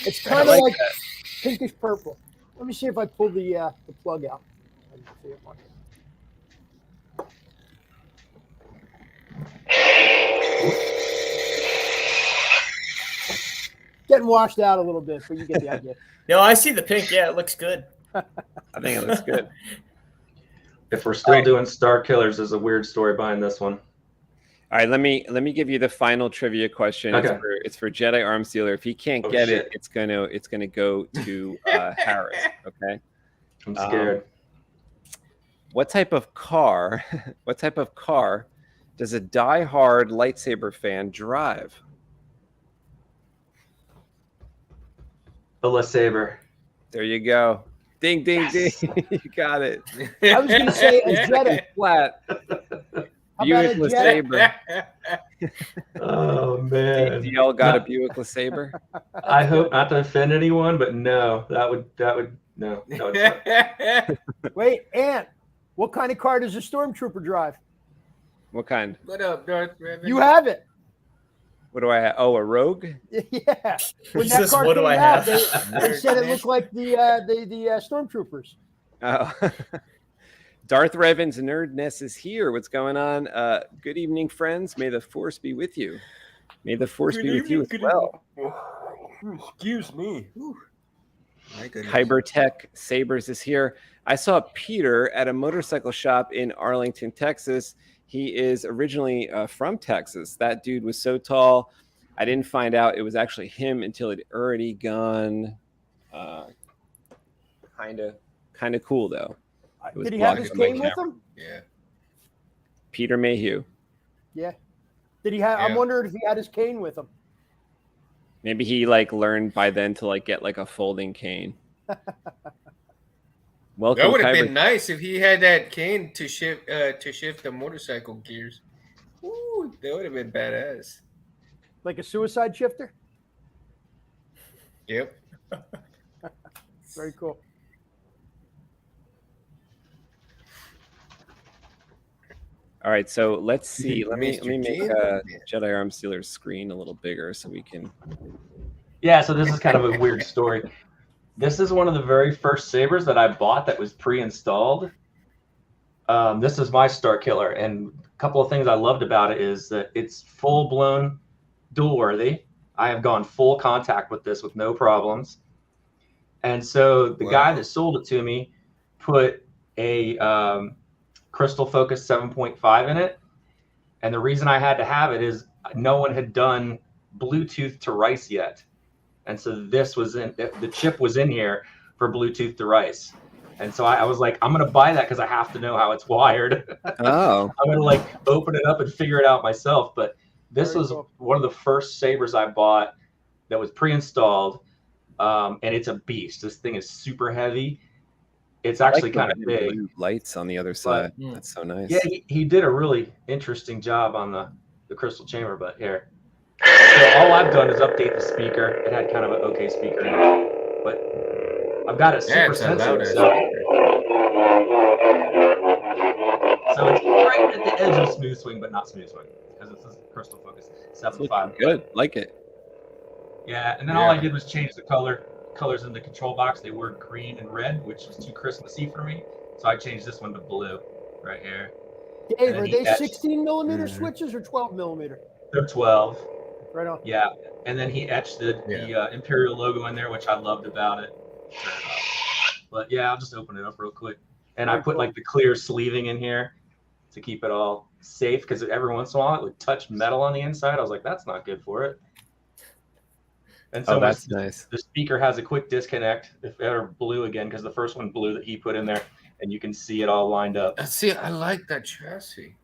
It's I kind of like like that. pinkish purple. Let me see if I pull the plug out. I can see it more. Getting washed out a little bit, but you get the idea. No, I see the pink. Yeah, it looks good. I think it looks good. If we're still Alright. doing Star Killers, there's a weird story behind this one. All right, let me give you the final trivia question. Okay. It's for Jedi Arms Dealer. If he can't Oh, get shit. it, it's gonna go to Harris. Okay. I'm scared. What type of car? What type of car does a die-hard lightsaber fan drive? A Lightsaber. There you go. Ding, ding, ding. You got it. I was going to say a Jedi. Flat. How about a Buick Jedi? LeSabre. Oh man. Do y'all got a Buick LeSabre? I hope not to offend anyone, but no, that would no. That would Wait, Ant, what kind of car does a stormtrooper drive? What kind? What up, Darth Revan? You have it. What do I have? Oh, a Rogue? Yeah. When He that says, car "What do came I out, have?" they said it looked like the stormtroopers. Oh. Darth Revan's Nerdness is here. What's going on? Good evening, friends. May the Force be with you. May the Force be with you as well. Excuse me. Whew. My goodness. Kybertech Sabers is here. I saw Peter at a motorcycle shop in Arlington, Texas. He is originally from Texas. That dude was so tall. I didn't find out it was actually him until it already gone. Kind of cool though. It was Did he have his blocking my cane with camera. him? Yeah. Peter Mayhew. Yeah. Did he have? I'm Yeah. wondering if he had his cane with him. Maybe he like learned by then to like get like a folding cane. Welcome, That would have Kyber. been nice if he had that cane to shift the motorcycle gears. Ooh, that would have been badass. Like a suicide shifter? Yep. Very cool. All right, so let's see. Let me Mr. make Jim? Jedi Arms Dealer's screen a little bigger so we can. Yeah, so this is kind of a weird story. This is one of the very first sabers that I bought that was pre-installed. This is my Star Killer, and a couple of things I loved about it is that it's full-blown dual-worthy. I have gone full contact with this with no problems. And so the guy that sold it to me put a Crystal Focus 7.5 in it. And the reason I had to have it is no one had done Bluetooth to Rice yet. And so this was in, the chip was in here for Bluetooth to Rice. And so I was like, I'm going to buy that because I have to know how it's wired. Oh, I'm going to like open it up and figure it out myself. But this Very was cool. one of the first sabers I bought that was pre-installed, and it's a beast. This thing is super heavy. It's actually kind of big. Blue lights on the other side. That's so nice. Yeah, he did a really interesting job on the crystal chamber. But here, so all I've done is update the speaker. It had kind of an okay speaker, but I've got it super sensitive. So it's right at the edge of smooth swing, but not smooth swing because it's a crystal focus 7.5. Good, like it. Yeah, and then all I did was change the colors in the control box. They were green and red, which was too Christmassy for me. So I changed this one to blue right here. Dave, are they 16 millimeter switches or 12 millimeter? They're 12. Right on. Yeah, and then he etched the Imperial logo in there, which I loved about it. But yeah, I'll just open it up real quick. And I put like the clear sleeving in here to keep it all safe, because every once in a while it would touch metal on the inside. I was like, that's not good for it. And so that's nice. The speaker has a quick disconnect if it ever blew again, because the first one blew that he put in there, and you can see it all lined up. See, I like that chassis.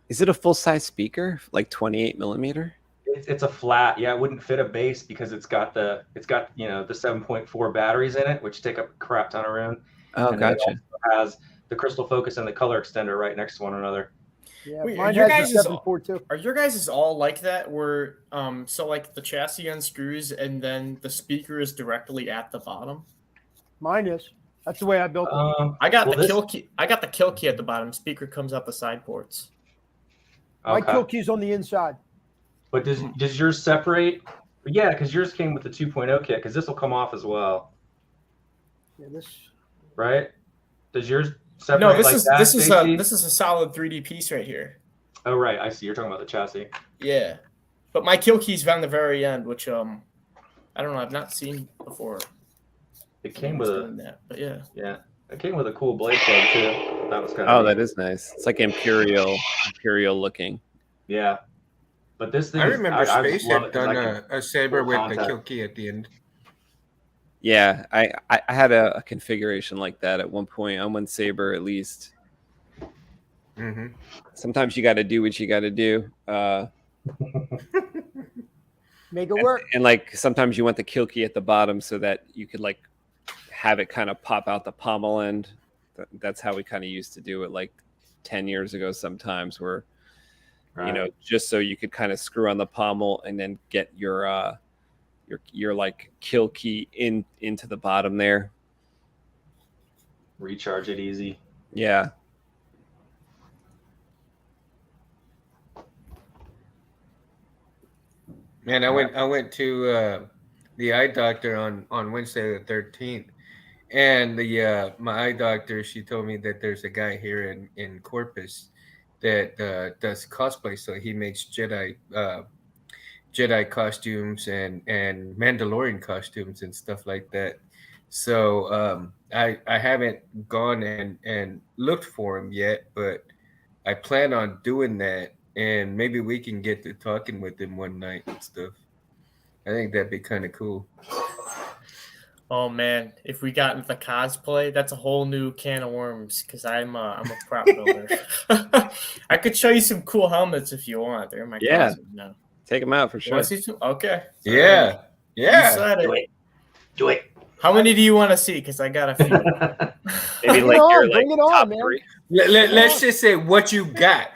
Is it a full-size speaker, like 28 millimeter? It's a flat. Yeah, it wouldn't fit a bass because it's got the 7.4 batteries in it, which take up a crap ton of room. Oh, gotcha. It also has the crystal focus and the color extender right next to one another. Yeah, wait, mine has the 7.42. Are your guys all like that? Where so like the chassis unscrews and then the speaker is directly at the bottom? Mine is. That's the way I built it. I got the kill key. I got the kill key at the bottom. Speaker comes out the side ports. My kill key's on the inside. But does yours separate? Yeah, because yours came with the 2.0 kit. Because this will come off as well. Yeah, this. Right? Does yours separate? No, this like this is a solid 3D piece right here. Oh right, I see. You're talking about the chassis. Yeah, but my kill key's found the very end, which I don't know. I've not seen before. It came with a but yeah. It came with a cool blade plug too. That was kind of that is nice. It's like imperial looking. Yeah, but this thing. I remember Space had done a saber with the kill key at the end. Yeah, I had a configuration like that at one point on one saber at least. Mm-hmm. Sometimes you got to do what you got to do. Make it work. And like sometimes you want the kill key at the bottom so that you could like have it kind of pop out the pommel end. That's how we kind of used to do it like 10 years ago sometimes, where just so you could kind of screw on the pommel and then get your like kill key into the bottom there. Recharge it easy. Yeah. Man, I went to the eye doctor on Wednesday the 13th, and my eye doctor, she told me that there's a guy here in Corpus that does cosplay, so he makes Jedi costumes and Mandalorian costumes and stuff like that. So I haven't gone and looked for him yet, but I plan on doing that, and maybe we can get to talking with him one night and stuff. I think that'd be kind of cool. Oh man, if we got into the cosplay, that's a whole new can of worms. Because I'm a prop builder. I could show you some cool helmets if you want. They're in my closet now. Take them out for sure. Want to see some? Okay. Yeah. You said it. Do it. How many do you want to see? Because I got a few. Maybe like your like top three. Let's just say what you got.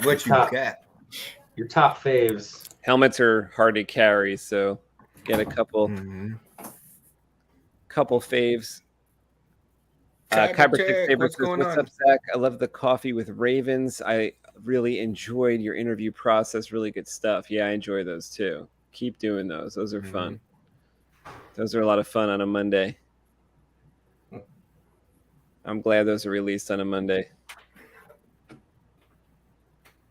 What you got. Your top faves. Helmets are hard to carry, so get a couple. Couple faves. Kyber 6 Saber says, what's up, Zach? I love the coffee with Ravens. I really enjoyed your interview process. Really good stuff. Yeah, I enjoy those too. Keep doing those. Those are fun. Those are a lot of fun on a Monday. I'm glad those are released on a Monday.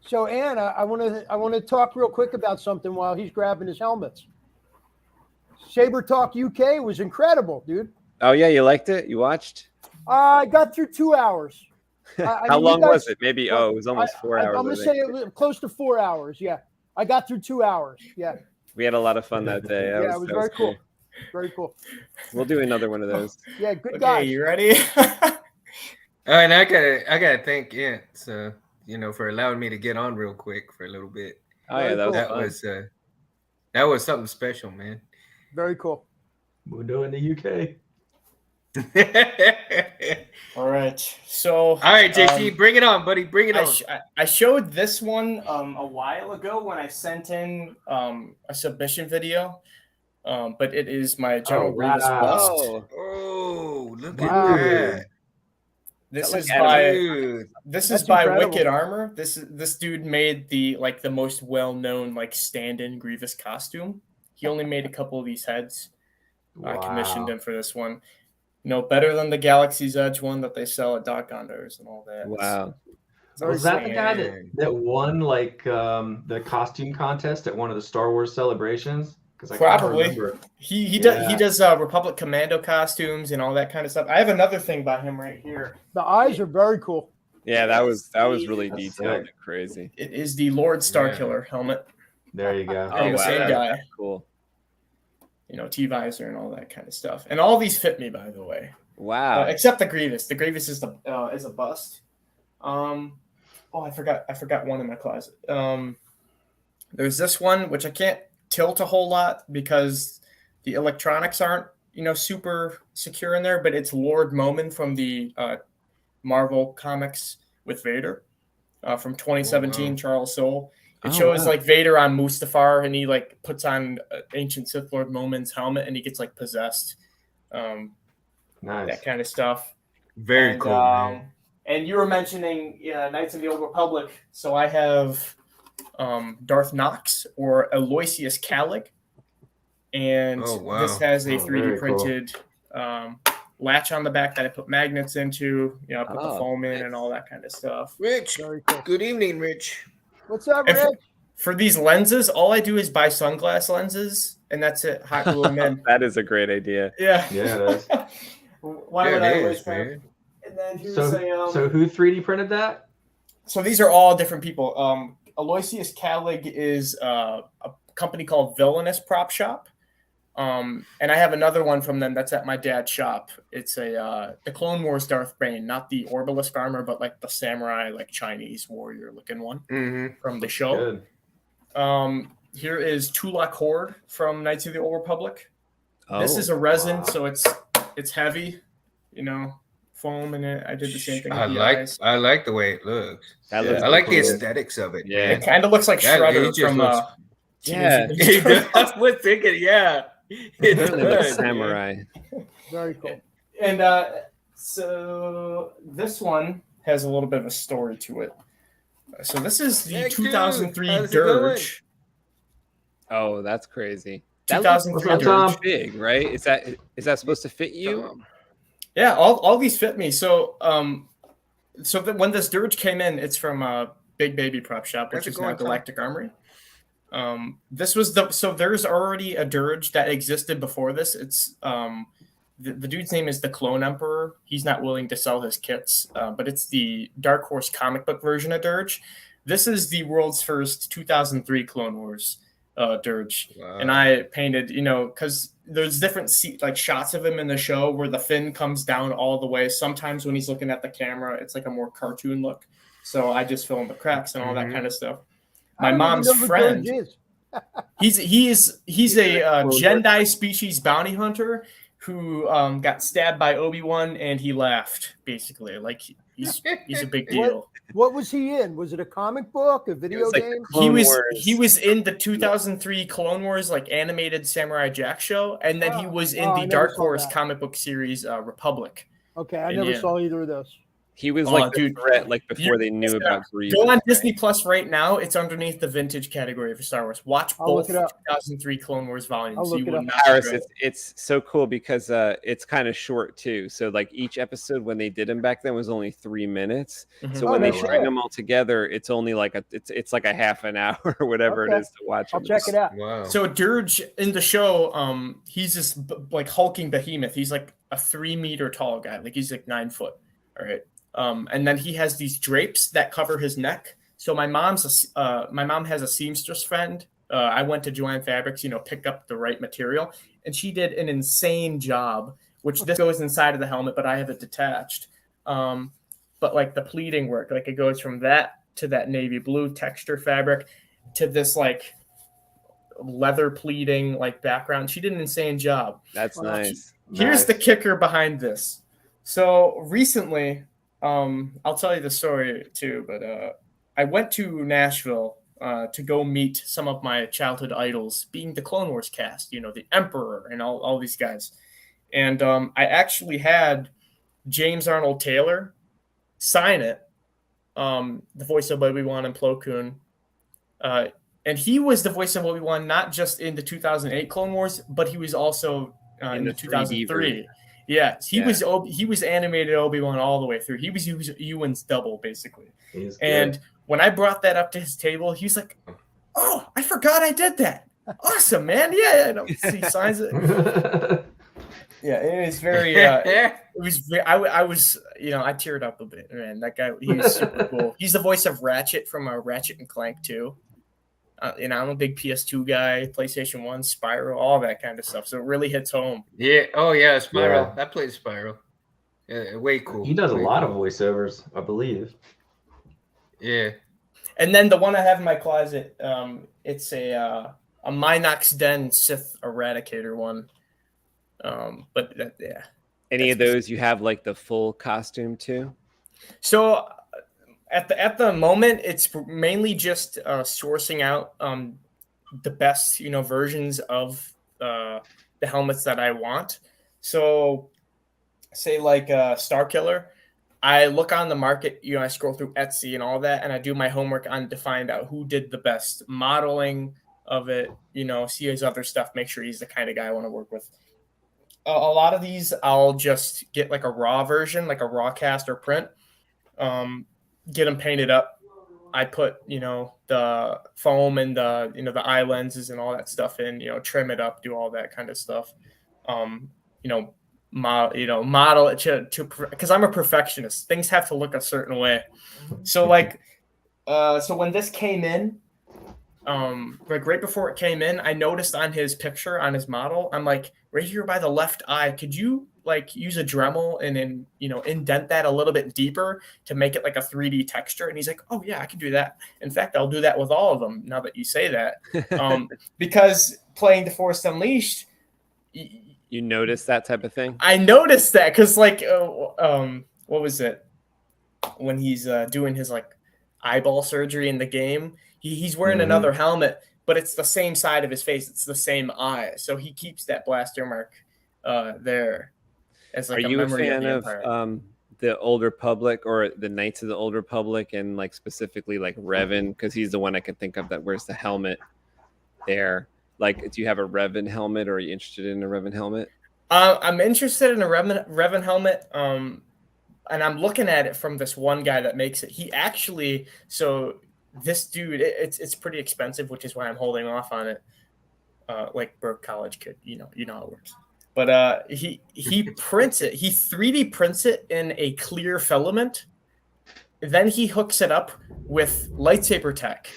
So, Anna, I want to talk real quick about something while he's grabbing his helmets. Sabertalk UK was incredible, dude. Oh yeah, you liked it? You watched? I got through 2 hours. How long was it? Maybe it was almost 4 hours. I'm gonna say it was close to 4 hours. Yeah, I got through 2 hours. Yeah. We had a lot of fun that day. It was very cool. Very cool. We'll do another one of those. Yeah, good guy. You ready? And I gotta thank Ant, for allowing me to get on real quick for a little bit. Oh yeah, that was That was something special, man. Very cool. Mundo in the UK. All right. So, all right, JC, bring it on, buddy. Bring it on. I showed this one a while ago when I sent in a submission video, but it is my General Grievous bust. Oh, look Wow. at that. This That is looks by Dude. this That's is by incredible. Wicked Armor. This dude made the most well-known stand-in Grievous costume. He only made a couple of these heads. I commissioned him for this one. Better than the Galaxy's Edge one that they sell at Dot Gondors and all that. Wow. Was that the guy that won the costume contest at one of the Star Wars celebrations? Because I can't Probably. remember. He does Republic Commando costumes and all that kind of stuff. I have another thing by him right here. The eyes are very cool. Yeah, that was really That's detailed sick. and crazy. It is the Lord Starkiller helmet. There you go. Oh, wow. Same guy. Cool. T-visor and all that kind of stuff. And all these fit me, by the way. Wow. Except the Grievous. The Grievous is a bust. I forgot one in my closet. There's this one which I can't tilt a whole lot because the electronics aren't super secure in there, but it's Lord Momin from the Marvel comics with Vader from 2017. Wow. Charles Soule. It shows Vader on Mustafar, and he puts on ancient Sith Lord Momin's helmet, and he gets possessed. Nice. That kind of stuff. Very cool. Man. And you were mentioning Knights of the Old Republic, so I have Darth Nox or Aloysius Calig, and this has a 3D printed latch on the back that I put magnets into. I put the foam in and all that kind of stuff. Rich, good evening, Rich. What's up, Rich? For these lenses, all I do is buy sunglass lenses, and that's it. Hot glue them in. That is a great idea. Yeah. Yeah, it is. Why would I always man? And then here's so who 3D printed that? So these are all different people. Aloysius Calig is a company called Villainous Prop Shop. And I have another one from them that's at my dad's shop. It's the Clone Wars Darth Bane, not the Orbalisk armor, but the samurai, Chinese warrior looking one from the show. Good. Here is Tulak Horde from Knights of the Old Republic. This is a resin, so it's heavy, foam in it. I did the same thing. I like the way it looks. I like the aesthetics of it. Yeah, it kind of looks like Shredder from. I was thinking, It looks samurai. Very cool. And so this one has a little bit of a story to it. So this is the 2003 Dirge. Oh, that's crazy. 2003 Dirge big, right? Is that supposed to fit you? Yeah, all these fit me. So when this Dirge came in, it's from Big Baby Prop Shop, which is now Galactic Armory. There's already a Dirge that existed before this. It's the dude's name is the Clone Emperor. He's not willing to sell his kits, but it's the Dark Horse comic book version of Dirge. This is the world's first 2003 Clone Wars Dirge. Wow. And I painted, because there's different shots of him in the show where the fin comes down all the way. Sometimes when he's looking at the camera, it's a more cartoon look. So I just fill in the cracks and all that kind of stuff. My mom's friend. he's a Jedi species bounty hunter who got stabbed by Obi-Wan and he laughed, basically. He's a big deal. What was he in? Was it a comic book, a video game? He was in the 2003 Clone Wars animated Samurai Jack show, and then he was in the Dark Horse comic book series Republic. Okay, I never saw either of those. He was the threat before they knew about Grievous. Go on Disney Plus right now. It's underneath the vintage category for Star Wars. Watch both 2003 Clone Wars volumes. Harris, it's so cool because it's kind of short too. So each episode when they did them back then was only 3 minutes. Mm-hmm. So when they string them all together, it's only it's like a half an hour or whatever it is to watch. I'll check it out. Wow. So Dirge in the show, he's this hulking behemoth. He's a 3 meter tall guy. He's 9 foot. All right. And then he has these drapes that cover his neck. So my mom has a seamstress friend. I went to Joanne Fabrics, pick up the right material, and she did an insane job. Which this goes inside of the helmet, but I have it detached. But the pleating work, it goes from that to that navy blue texture fabric to this leather pleating like background. She did an insane job. That's nice. Here's the kicker behind this. So recently, I'll tell you the story too, but I went to Nashville to go meet some of my childhood idols, being the Clone Wars cast, the Emperor and all these guys. And I actually had James Arnold Taylor sign it, the voice of Obi-Wan and Plo Koon. And he was the voice of Obi-Wan not just in the 2008 Clone Wars, but he was also in the 2003. Yeah, he was animated Obi-Wan all the way through. He was Ewan's double, basically. And when I brought that up to his table, he was like, "Oh, I forgot I did that. Awesome, man. Yeah." No, he signs it. Yeah, it was very. It was. I was. I teared up a bit, man. That guy, he was super cool. He's the voice of Ratchet from Ratchet and Clank 2. I'm a big PS2 guy, PlayStation 1, Spyro, all that kind of stuff. So it really hits home. Yeah. Oh yeah, Spyro. I played Spyro. Yeah, way cool. He does a lot of voiceovers, I believe. Yeah. And then the one I have in my closet, it's a Minox Den Sith Eradicator one. Yeah. Any of those you have like the full costume too? So at the moment, it's mainly just sourcing out the best versions of the helmets that I want. So say like Starkiller, I look on the market, I scroll through Etsy and all that, and I do my homework on to find out who did the best modeling of it, see his other stuff, make sure he's the kind of guy I want to work with. A lot of these I'll just get like a raw version, like a raw cast or print, get them painted up. I put, the foam and the eye lenses and all that stuff in, trim it up, do all that kind of stuff. Model it to because I'm a perfectionist. Things have to look a certain way. So so when this came in, right before it came in, I noticed on his picture, on his model, I'm like, right here by the left eye, could you use a Dremel and then, indent that a little bit deeper to make it like a 3D texture? And he's like, "Oh yeah, I can do that. In fact, I'll do that with all of them now that you say that." Because playing The Force Unleashed, you notice that type of thing? I noticed that because what was it? When he's doing his eyeball surgery in the game, he's wearing another helmet, but it's the same side of his face. It's the same eye. So he keeps that blaster mark there as Are you a fan of the Old Republic or the Knights of the Old Republic and specifically Revan? Because he's the one I can think of that wears the helmet there. Do you have a Revan helmet, or are you interested in a Revan helmet? I'm interested in a Revan helmet. And I'm looking at it from this one guy that makes it. He actually, this dude, it's pretty expensive, which is why I'm holding off on it. Broke college kid, you know how it works. But he prints it. He 3D prints it in a clear filament. Then he hooks it up with lightsaber tech.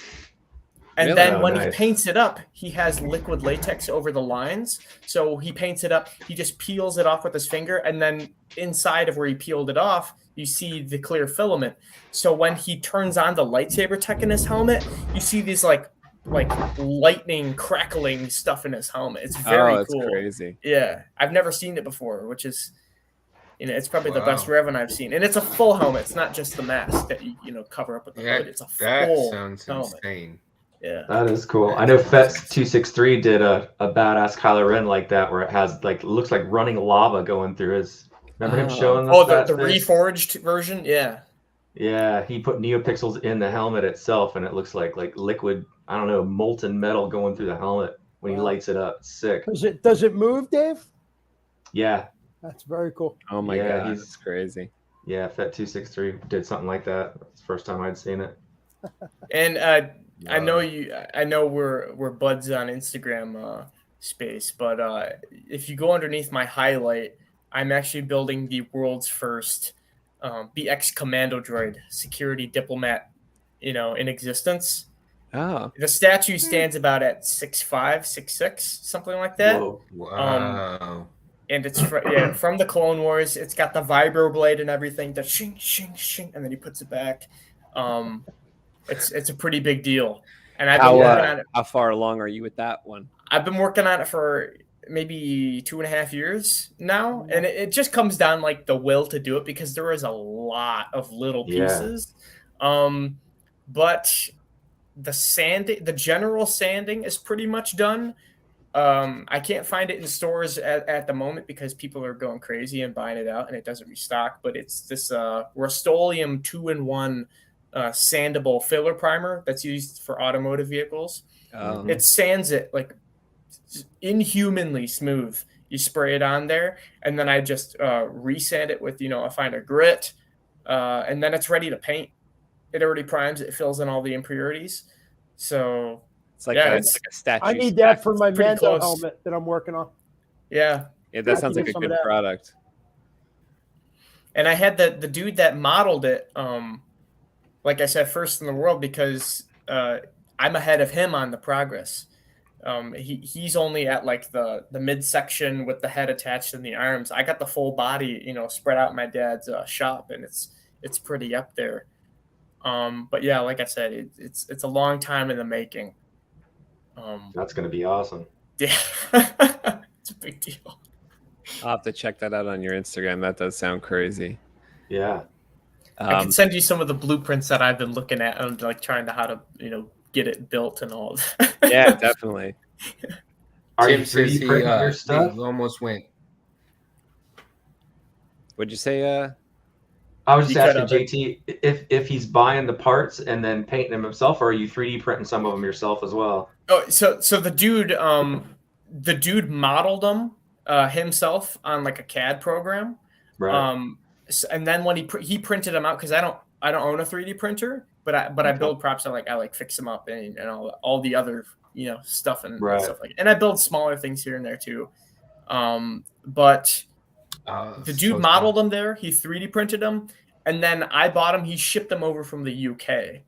And then when he paints it up, he has liquid latex over the lines. So he paints it up. He just peels it off with his finger. And then inside of where he peeled it off, you see the clear filament. So when he turns on the lightsaber tech in his helmet, you see these lightning crackling stuff in his helmet. It's very cool. That's crazy. Yeah. I've never seen it before, which is, it's probably the best Revan I've seen. And it's a full helmet. It's not just the mask that you cover up with the hood. It's a full helmet. Insane. Yeah, that is cool. I know Fett263 did a badass Kylo Ren like that, where it has looks like running lava going through his. Remember him showing us? The reforged version. Yeah. Yeah, he put Neopixels in the helmet itself, and it looks like liquid. I don't know, molten metal going through the helmet when he lights it up. It's sick. Does it move, Dave? Yeah. That's very cool. Oh my god, that's crazy. Yeah, Fett263 did something like that. It's the first time I'd seen it. And I know we're buds on Instagram space, but if you go underneath my highlight, I'm actually building the world's first BX commando droid security diplomat, in existence. Oh. The statue stands about at 6'5", 6'6", something like that. Whoa. Wow. And it's from the Clone Wars. It's got the vibro blade and everything. The shing, shing, shing, and then he puts it back. It's a pretty big deal. And I've been working on it. How far along are you with that one? I've been working on it for maybe 2.5 years now, and it just comes down like the will to do it, because there is a lot of little pieces. But the general sanding is pretty much done. I can't find it in stores at the moment because people are going crazy and buying it out and it doesn't restock. But it's this Rust-Oleum 2-in-1 sandable filler primer that's used for automotive vehicles. It sands it like inhumanly smooth. You spray it on there, and then I just resand it with a finer grit, and then it's ready to paint. It already primes it, fills in all the impurities. So it's like a statue. I need that for my Mando helmet that I'm working on. Yeah, that sounds like a good product. And I had the dude that modeled it, like I said, first in the world, because I'm ahead of him on the progress. He's only at like the midsection with the head attached and the arms. I got the full body, spread out in my dad's shop, and it's pretty up there. But yeah, like I said, it's a long time in the making. That's gonna be awesome. Yeah, it's a big deal. I'll have to check that out on your Instagram. That does sound crazy. Yeah. I can send you some of the blueprints that I've been looking at and like trying to how to get it built and all. Yeah, definitely. Are you 3D printing your stuff? He almost went. What'd you say? I was just asking JT if he's buying the parts and then painting them himself, or are you 3D printing some of them yourself as well? Oh, so the dude modeled them himself on like a CAD program, right? And then when he printed them out, because I don't own a 3D printer, but I build props. I like fix them up and all the other stuff and stuff like. And I build smaller things here and there too, but. The dude modeled them there. He 3D printed them, and then I bought them. He shipped them over from the UK.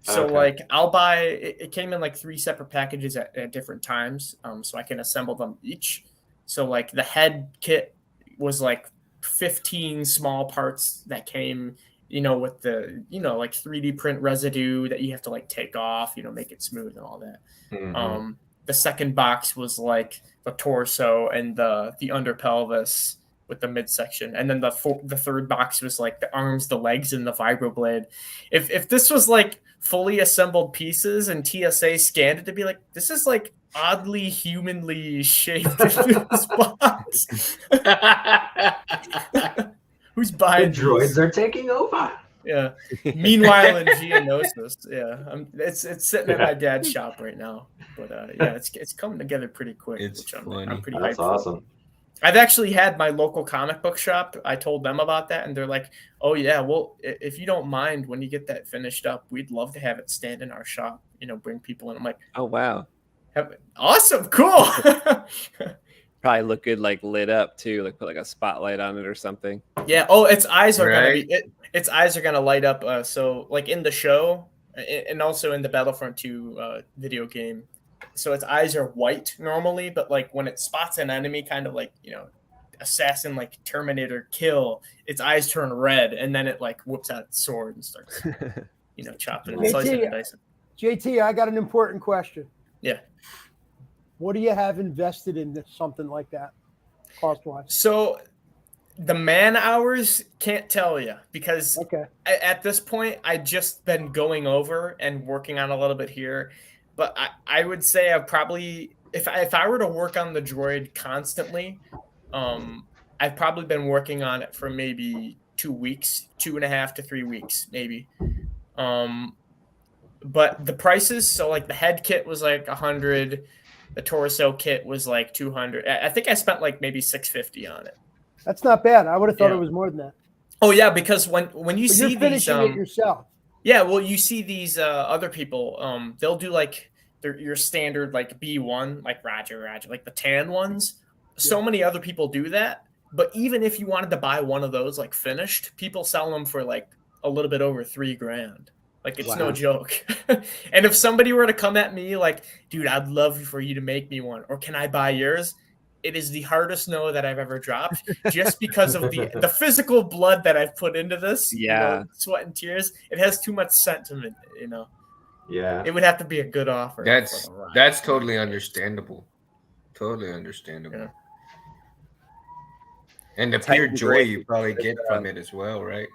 So like I'll buy. It came in like 3 separate packages at different times, so I can assemble them each. So like the head kit was like 15 small parts that came, with the like 3D print residue that you have to like take off, make it smooth and all that. Mm-hmm. The second box was like the torso and the under pelvis with the midsection, and then the third box was like the arms, the legs, and the vibroblade. If this was like fully assembled pieces and TSA scanned it, to be like, this is like oddly humanly shaped in this box. Who's buying the droids are taking over. Yeah. Meanwhile, in Geonosis, it's sitting at my dad's shop right now. But it's coming together pretty quick. I'm pretty hyped. That's awesome. I've actually had my local comic book shop. I told them about that, and they're like, "Oh yeah, well, if you don't mind, when you get that finished up, we'd love to have it stand in our shop. Bring people in." I'm like, "Oh wow, awesome, cool." Probably look good, like lit up too, like put like a spotlight on it or something. Yeah. Oh, its eyes are its eyes are gonna light up. So like in the show, and also in the Battlefront 2 video game. So its eyes are white normally, but like when it spots an enemy, kind of like assassin, like Terminator kill, its eyes turn red, and then it like whips out its sword and starts chopping and slicing and dicing. JT, I got an important question. Yeah. What do you have invested in something like that, cost-wise? So the man hours, can't tell you, because at this point I just been going over and working on a little bit here. But I would say I've probably, if I were to work on the droid constantly, I've probably been working on it for maybe 2 weeks, 2.5 to 3 weeks, maybe. But the prices, so like the head kit was like 100, the torso kit was like 200. I think I spent like maybe 650 on it. That's not bad. I would have thought it was more than that. Oh yeah, because when you see you're finishing these, it yourself. Yeah, well, you see these other people, they'll do like your standard like B1, like Roger, like the tan ones. So many other people do that. But even if you wanted to buy one of those like finished, people sell them for like a little bit over $3,000. Like it's no joke. And if somebody were to come at me like, dude, I'd love for you to make me one, or can I buy yours? It is the hardest no that I've ever dropped, just because of the physical blood that I've put into this. Yeah, sweat and tears. It has too much sentiment, Yeah. It would have to be a good offer. That's totally understandable. Totally understandable. Yeah. And the pure joy you probably get from it as well, right?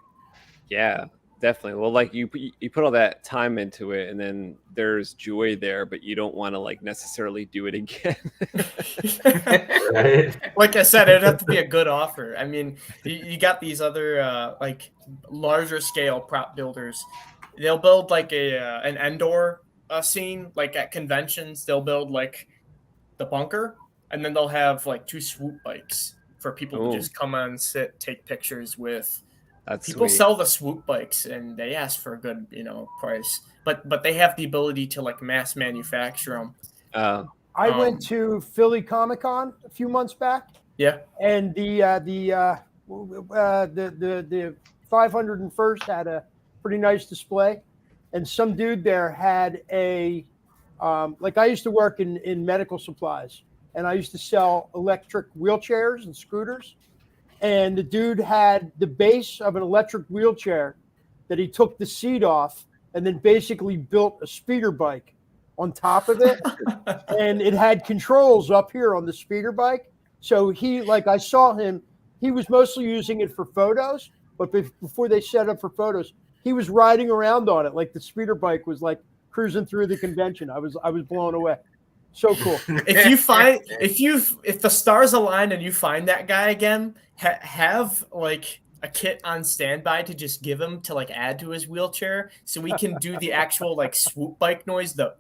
Yeah, definitely. Well, like you put all that time into it, and then there's joy there, but you don't want to like necessarily do it again. Right. Like I said, it'd have to be a good offer. I mean, you got these other like larger scale prop builders. They'll build like an Endor scene, like at conventions. They'll build like the bunker, and then they'll have like 2 swoop bikes for people to just come on, sit, take pictures with. That's people sweet. sell the swoop bikes, and they ask for a good, price. But they have the ability to like mass manufacture them. I went to Philly Comic Con a few months back. Yeah, and the 501st had a pretty nice display, and some dude there had a like I used to work in medical supplies, and I used to sell electric wheelchairs and scooters, and the dude had the base of an electric wheelchair that he took the seat off and then basically built a speeder bike on top of it, and it had controls up here on the speeder bike. So I saw him, he was mostly using it for photos, but before they set up for photos, he was riding around on it like the speeder bike was like cruising through the convention. I was blown away. So cool. If the stars align and you find that guy again, have like a kit on standby to just give him to like add to his wheelchair, so we can do the actual like swoop bike noise, the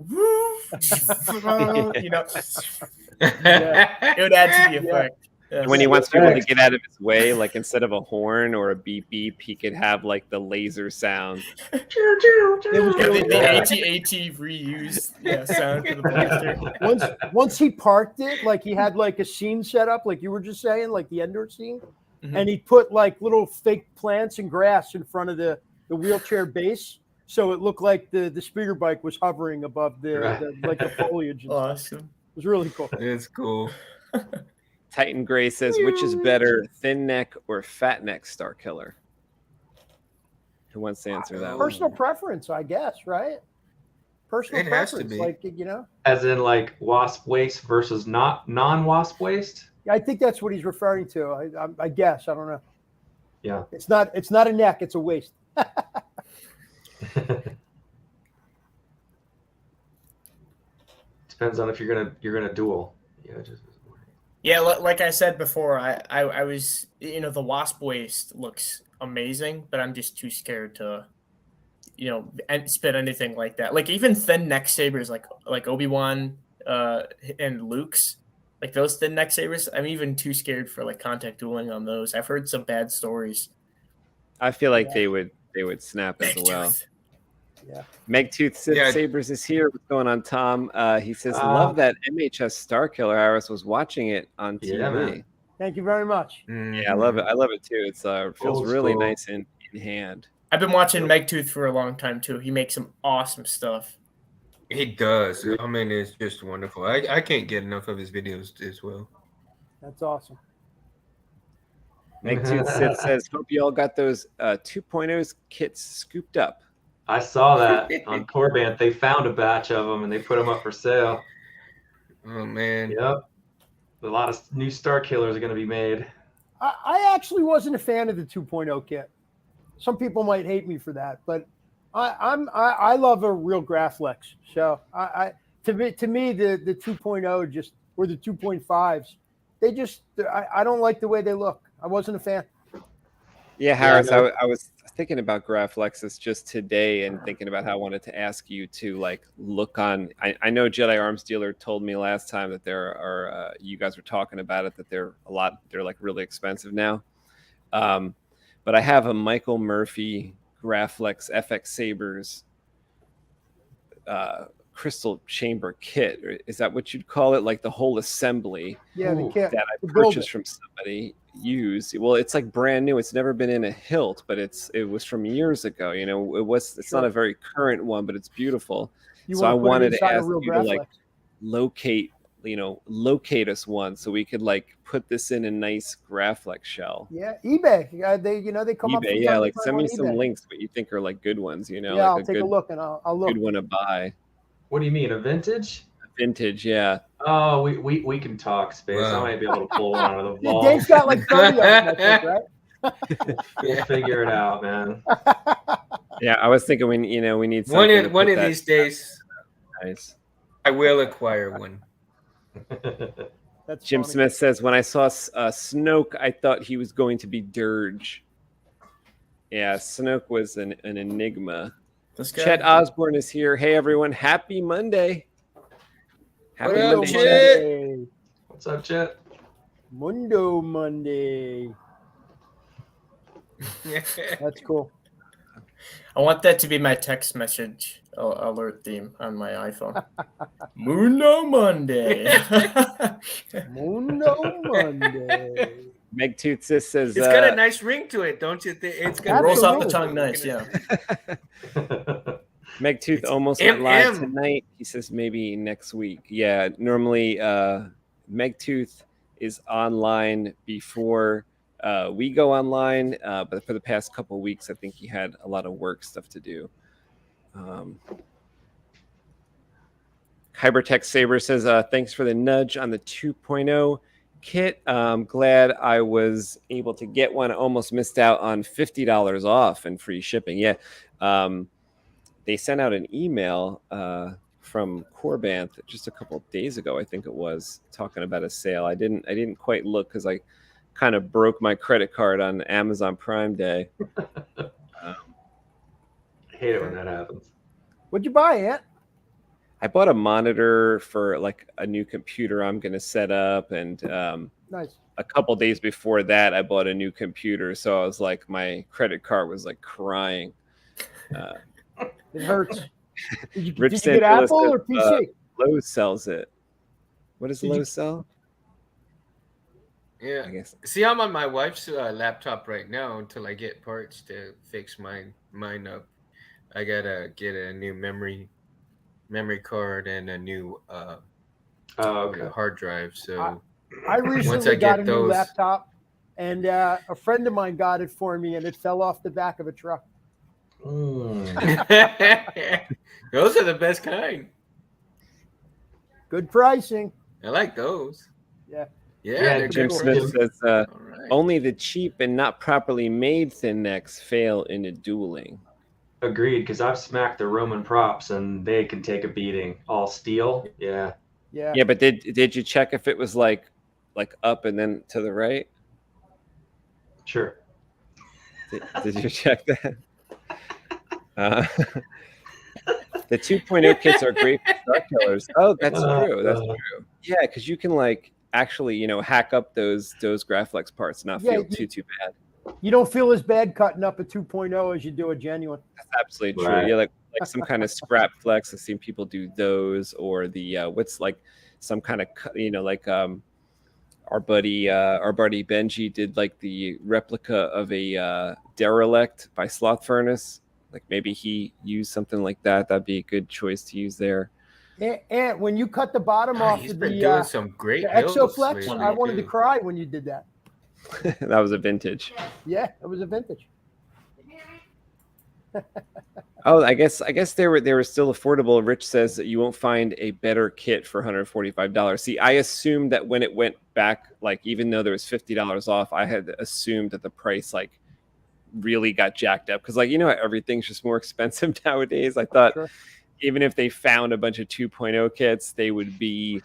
it would add to the effect. Yeah. When he wants people to get out of his way, like instead of a horn or a beep beep, he could have like the laser sound. The AT reused sound for the blaster. Once he parked it, like he had like a scene set up, like you were just saying, like the Endor scene, and he put like little fake plants and grass in front of the wheelchair base, so it looked like the speeder bike was hovering above the foliage. And awesome. Stuff. It was really cool. It's cool. Titan Gray says, which is better, thin neck or fat neck Star Killer? Who wants to answer that? Personal preference, I guess, right? Personal preference, has to be. Like as in like wasp waist versus non-wasp waist. I think that's what he's referring to. I guess I don't know. Yeah, it's not a neck; it's a waist. Depends on if you're gonna duel. Yeah, like I said before, I was, the wasp waist looks amazing, but I'm just too scared to, spit anything like that. Like even thin neck sabers, like Obi-Wan and Luke's, like those thin neck sabers, I'm even too scared for like contact dueling on those. I've heard some bad stories. I feel like they would snap as well. Yeah. Megtooth Sabers is here. What's going on, Tom? He says, love that MHS Star Killer. Iris was watching it on TV. Man. Thank you very much. Yeah, I love it. I love it too. It's feels really nice in hand. I've been watching Megtooth for a long time too. He makes some awesome stuff. He does. I mean, it's just wonderful. I can't get enough of his videos as well. That's awesome. Megtooth says, hope you all got those 2.0 kits scooped up. I saw that on Corband. They found a batch of them and they put them up for sale. Oh, man. Yep. A lot of new Star Killers are going to be made. I actually wasn't a fan of the 2.0 kit. Some people might hate me for that, but I love a real Graflex. So to me the 2.0 just or the 2.5s, I don't like the way they look. I wasn't a fan. Yeah, Harris, I was thinking about Graflexus just today and thinking about how I wanted to ask you to like look on. I know Jedi Arms Dealer told me last time that there are you guys were talking about it, that they're like really expensive now. But I have a Michael Murphy Graflex FX Sabers crystal chamber kit. Is that what you'd call it? Like the whole assembly the kit that I purchased from somebody used. Well, it's like brand new. It's never been in a hilt, but it was from years ago. It's not a very current one, but it's beautiful. I wanted to ask you to like locate locate us one so we could like put this in a nice Graflex shell. Yeah, eBay. They come up. eBay, yeah, like send me some links, what you think are like good ones, Yeah, like I'll take a look and I'll look. Good one to buy. What do you mean, a vintage? Vintage, yeah. Oh, we can talk, Space. I might be able to pull one out of the vault. Dave's got like 30 of them, I think, right? We'll figure it out, man. Yeah, I was thinking we need something one of these days. Nice. I will acquire one. That's Jim funny. Smith says, when I saw Snoke, I thought he was going to be Dirge. Yeah, Snoke was an enigma. Chet Osborne is here. Hey, everyone. Happy Monday. Happy Monday. What's up, Chet? Mundo Monday. That's cool. I want that to be my text message alert theme on my iPhone. Mundo Monday. Mundo Monday. Meg Tootsis says it's got a nice ring to it, don't you think? It's got rolls off the tongue nice, yeah. Meg Tooth almost went live tonight. He says maybe next week. Yeah, normally Meg Tooth is online before we go online, but for the past couple of weeks, I think he had a lot of work stuff to do. Hypertech Saber says, thanks for the nudge on the 2.0 kit. Glad I was able to get one. I almost missed out on $50 off and free shipping. Yeah. They sent out an email from Corbanth just a couple of days ago, I think it was, talking about a sale. I didn't quite look because I kind of broke my credit card on Amazon Prime Day. I hate it when that happens. What'd you buy, Ant? I bought a monitor for like a new computer I'm going to set up. And nice. A couple days before that, I bought a new computer. So I was like, my credit card was like crying. It hurts. Did you Rich get Apple or PC? Lowe's sells it. What does Lowe's sell? Yeah. I guess. See, I'm on my wife's laptop right now until I get parts to fix mine up. I gotta get a new memory card and a new hard drive. So I recently got a new laptop, and a friend of mine got it for me, and it fell off the back of a truck. Those are the best kind. Good pricing. I like those. Yeah. Yeah. Jim Smith says, only the cheap and not properly made thin necks fail in a dueling. Agreed, because I've smacked the Roman props and they can take a beating. All steel. Yeah. Yeah. Yeah, but did you check if it was like up and then to the right? Sure. Did you check that? The 2.0 kits are great for Star Killers. Oh, that's true. That's true. Yeah, because you can like actually, hack up those Graflex parts, not feel too bad. You don't feel as bad cutting up a 2.0 as you do a genuine. That's absolutely true. Yeah, like some kind of scrap flex. I've seen people do those, or the what's like some kind of like our buddy Benji did like the replica of a derelict by Sloth Furnace. Like maybe he used something like that. That'd be a good choice to use there. And when you cut the bottom off he's of been the doing some great Exoflex, I wanted to cry when you did that. That was a vintage. Yeah, it was a vintage. Oh, I guess they were still affordable. Rich says that you won't find a better kit for $145. See, I assumed that when it went back, like even though there was $50 off, I had assumed that the price like really got jacked up because like everything's just more expensive nowadays. I thought even if they found a bunch of 2.0 kits, they would be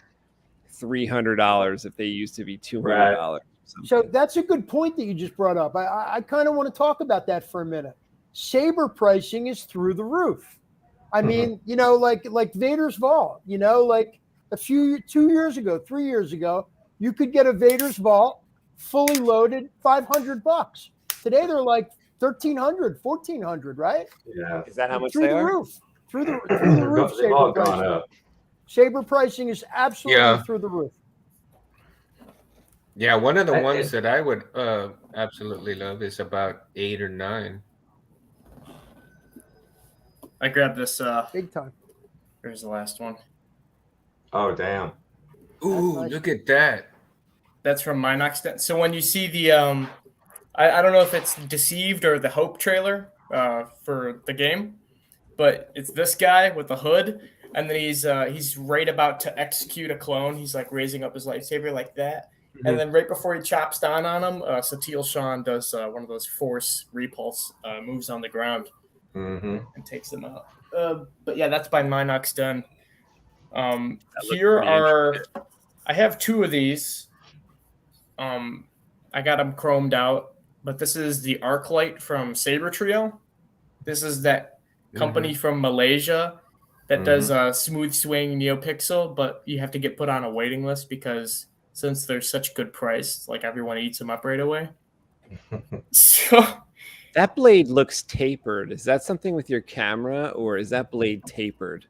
$300 if they used to be $200. Right. So that's a good point that you just brought up. I kind of want to talk about that for a minute. Saber pricing is through the roof. I mean, like Vader's Vault, like 3 years ago, you could get a Vader's Vault fully loaded, $500. Today they're like $1,300, $1,400, right? Yeah. Is that how much through they the are? roof? Through the roof. Saber pricing. Saber pricing is absolutely through the roof. Yeah, one of the ones that I would absolutely love is about 8 or 9. I grabbed this. Big time. Here's the last one. Oh, damn. Ooh, nice. look at that. That's from Minox. So when you see the I don't know if it's Deceived or the Hope trailer for the game, but it's this guy with the hood, and then he's right about to execute a clone. He's like raising up his lightsaber like that, and then right before he chops down on him, Satele Shan does one of those force repulse moves on the ground and takes him out. But yeah, that's by Minox done. Here are I have 2 of these. I got them chromed out, but this is the arc light from Saber Trio. This is that company from Malaysia that does smooth swing Neopixel, but you have to get put on a waiting list because since they're such a good price, like everyone eats them up right away. So that blade looks tapered. Is that something with your camera, or is that blade tapered?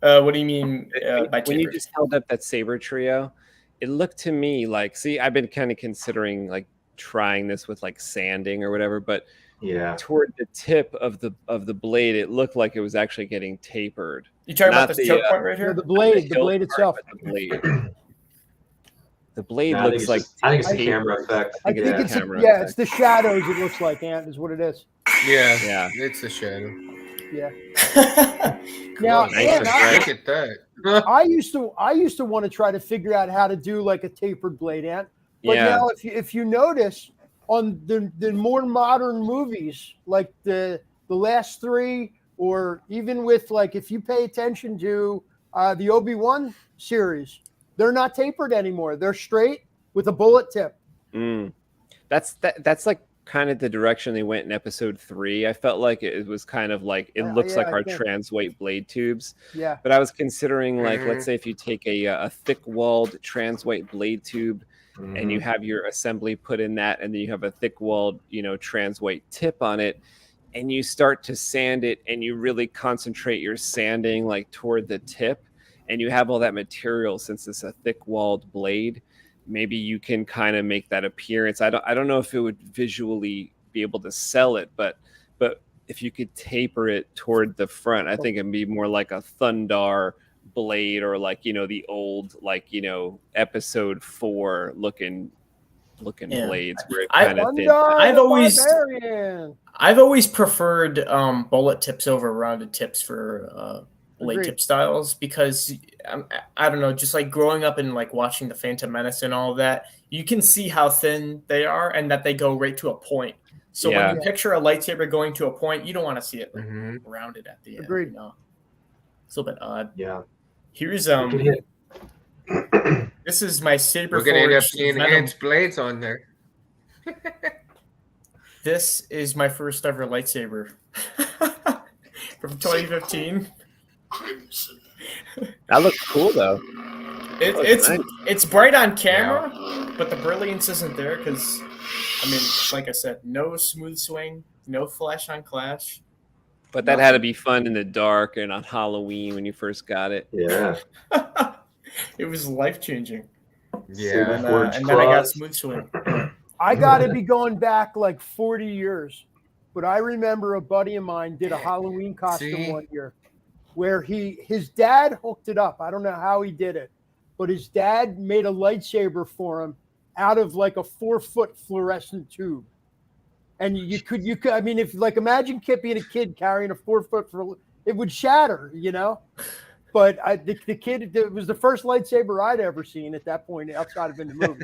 What do you mean by tapered? When you just held up that Saber Trio, it looked to me like, see, I've been kind of considering like trying this with like sanding or whatever, but yeah, toward the tip of the blade, it looked like it was actually getting tapered. You talking about this choke point right here? The blade itself. The blade No, looks like I think it's the camera effect. I think it's camera it's the shadows. It looks like, Ant, is what it is. Yeah, it's a shadow. Yeah. Now, Ant, look at that. I used to want to try to figure out how to do like a tapered blade, Ant. But now, if you notice on the more modern movies, like the last 3, or even with like if you pay attention to the Obi-Wan series, they're not tapered anymore. They're straight with a bullet tip. That's like kind of the direction they went in episode 3. I felt like it was kind of like it looks like our trans weight blade tubes. Yeah. But I was considering like let's say if you take a thick walled trans weight blade tube and you have your assembly put in that, and then you have a thick walled, trans weight tip on it, and you start to sand it, and you really concentrate your sanding like toward the tip, and you have all that material since it's a thick walled blade. Maybe you can kind of make that appearance. I don't know if it would visually be able to sell it, but if you could taper it toward the front, I think it'd be more like a Thundar blade, or like the old episode 4 looking blades where it kind of fits. I've always preferred bullet tips over rounded tips for blade tip styles, because I don't know, just like growing up and like watching the Phantom Menace and all of that, you can see how thin they are and that they go right to a point. So when you picture a lightsaber going to a point, you don't want to see it like rounded at the end. Agreed. It's a little bit odd. Yeah. Here's this is my Saber. We're gonna end up seeing Ant's blades on there. This is my first ever lightsaber from 2015. That looks cool though. It's bright on camera, but the brilliance isn't there because, I mean, like I said, no smooth swing, no flash on clash. But that had to be fun in the dark and on Halloween when you first got it. Yeah. It was life-changing. Yeah. And then I got smooth swing. I got to be going back like 40 years. But I remember a buddy of mine did a Halloween costume one year where his dad hooked it up. I don't know how he did it, but his dad made a lightsaber for him out of like a 4-foot fluorescent tube. And you could, I mean, if like, imagine being a kid carrying a 4-foot, it would shatter, But the kid, it was the first lightsaber I'd ever seen at that point outside of in the movie.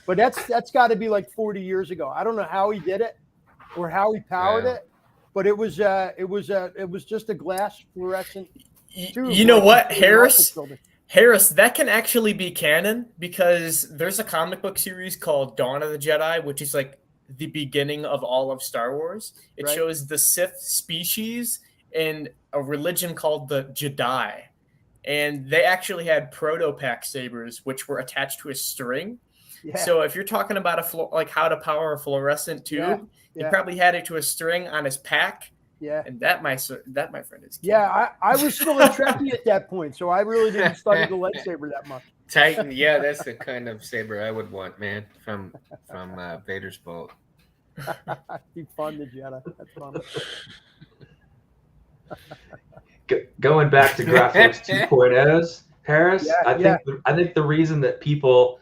But that's got to be like 40 years ago. I don't know how he did it or how he powered it, but it was just a glass fluorescent tube. You know what, Harris? Harris, that can actually be canon because there's a comic book series called Dawn of the Jedi, which is like the beginning of all of Star Wars. It shows the Sith species and a religion called the Jedi. And they actually had proto-pack sabers, which were attached to a string. Yeah. So if you're talking about like how to power a fluorescent tube, he probably had it to a string on his pack. Yeah. And that my friend is. Yeah, I was still in Trekkie at that point, so I really didn't study the lightsaber that much. Titan, yeah, that's the kind of saber I would want, man, from Vader's bolt. Be fun, the Jedi. That's fun. Going back to graphics 2.0s, Harris. Yeah, I think the reason that people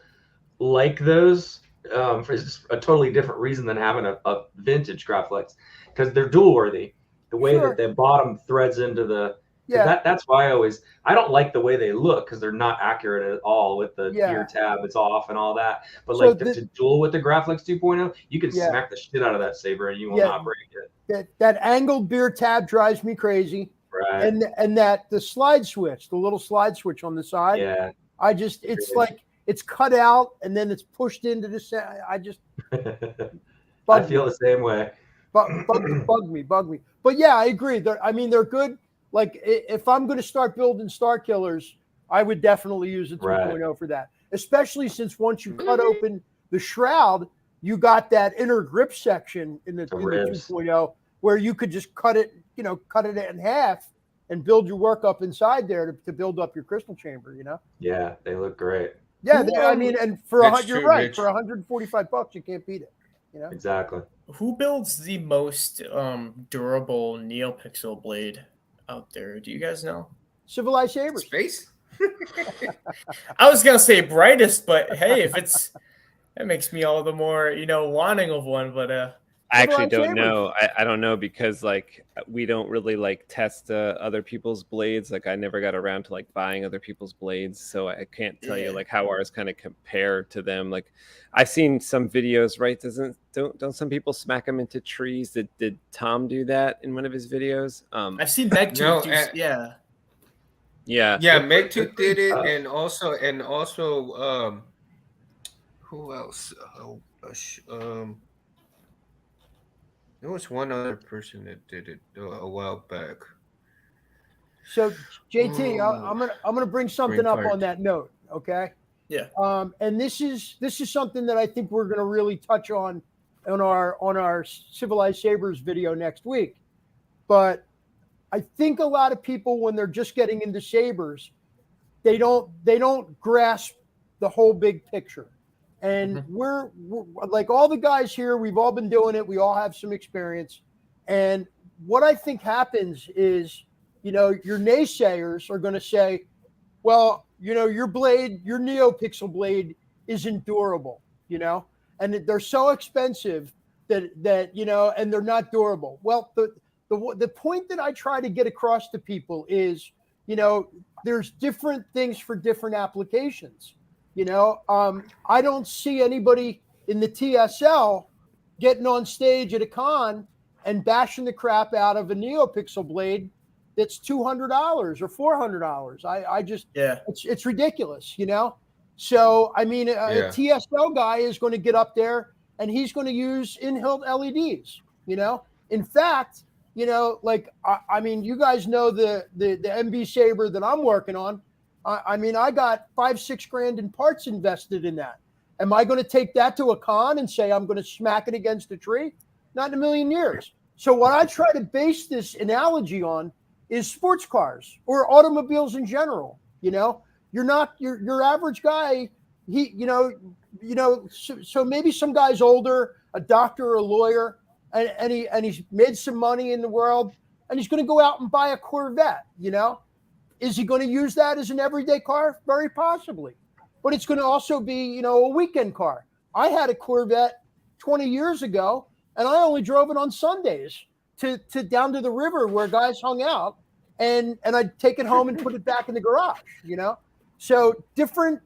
like those for a totally different reason than having a vintage Graflex, because they're dual worthy. The way that the bottom threads into the that's why I don't like the way they look, because they're not accurate at all with the gear tab. It's off and all that. But so like to dual with the Graflex 2.0, you can smack the shit out of that saber and you will not break it. That angled beer tab drives me crazy. Right. And that the slide switch, the little slide switch on the side. Yeah. It's like it's cut out and then it's pushed into the center. I just I feel the same way. Bug me. But yeah, I agree. They're good. Like if I'm going to start building Star Killers, I would definitely use a 2.0 for that. Especially since once you cut open the shroud, you got that inner grip section in the 2.0 where you could just cut it in half and build your work up inside there to build up your crystal chamber, Yeah, they look great. Yeah, and for you're right, Rich. For $145, you can't beat it. Exactly. Who builds the most durable Neopixel blade out there? Do you guys know? Civilized Sabers. Space? I was gonna say brightest, but hey, if that makes me all the more, wanting of one. But I actually don't know. I don't know, because like we don't really like test other people's blades. Like I never got around to like buying other people's blades, so I can't tell you like how ours kind of compare to them. Like I've seen some videos, right? Don't some people smack them into trees? Did Tom do that in one of his videos? I've seen Meg do, yeah. Megtooth did it, and also who else? There was one other person that did it a while back. So JT, I'm gonna bring something up on that note, okay? Yeah. And this is something that I think we're gonna really touch on our Civilized Sabers video next week. But I think a lot of people, when they're just getting into sabers, they don't grasp the whole big picture. And we're like all the guys here, we've all been doing it. We all have some experience. And what I think happens is, your naysayers are going to say, well, your blade, your Neopixel blade isn't durable, and they're so expensive that and they're not durable. Well, the point that I try to get across to people is, there's different things for different applications. I don't see anybody in the TSL getting on stage at a con and bashing the crap out of a Neopixel blade that's $200 or $400. I just, it's ridiculous, So, a TSL guy is going to get up there and he's going to use in-hilt LEDs, In fact, you guys know the MB Saber that I'm working on. I got $5-6 grand in parts invested in that. Am I going to take that to a con and say I'm going to smack it against a tree? Not in a million years. So what I try to base this analogy on is sports cars or automobiles in general. You're not your average guy. So maybe some guy's older, a doctor or a lawyer, and he's made some money in the world, and he's going to go out and buy a Corvette. Is he going to use that as an everyday car? Very possibly. But it's going to also be, a weekend car. I had a Corvette 20 years ago, and I only drove it on Sundays to down to the river where guys hung out, and I'd take it home and put it back in the garage, So different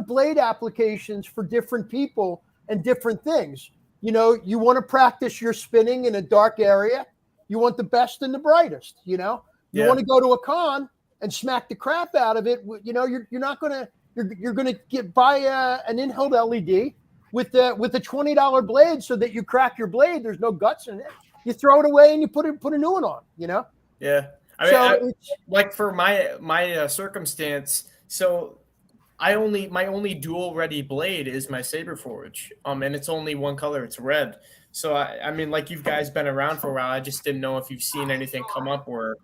blade applications for different people and different things. You want to practice your spinning in a dark area. You want the best and the brightest, You want to go to a con and smack the crap out of it. You're not gonna you're gonna buy an in-hilt LED with a $20 blade so that you crack your blade. There's no guts in it. You throw it away and you put a new one on. Yeah. Like for my circumstance, so my only dual ready blade is my Saber Forge. And it's only one color, it's red. So like you guys been around for a while, I just didn't know if you've seen anything come up where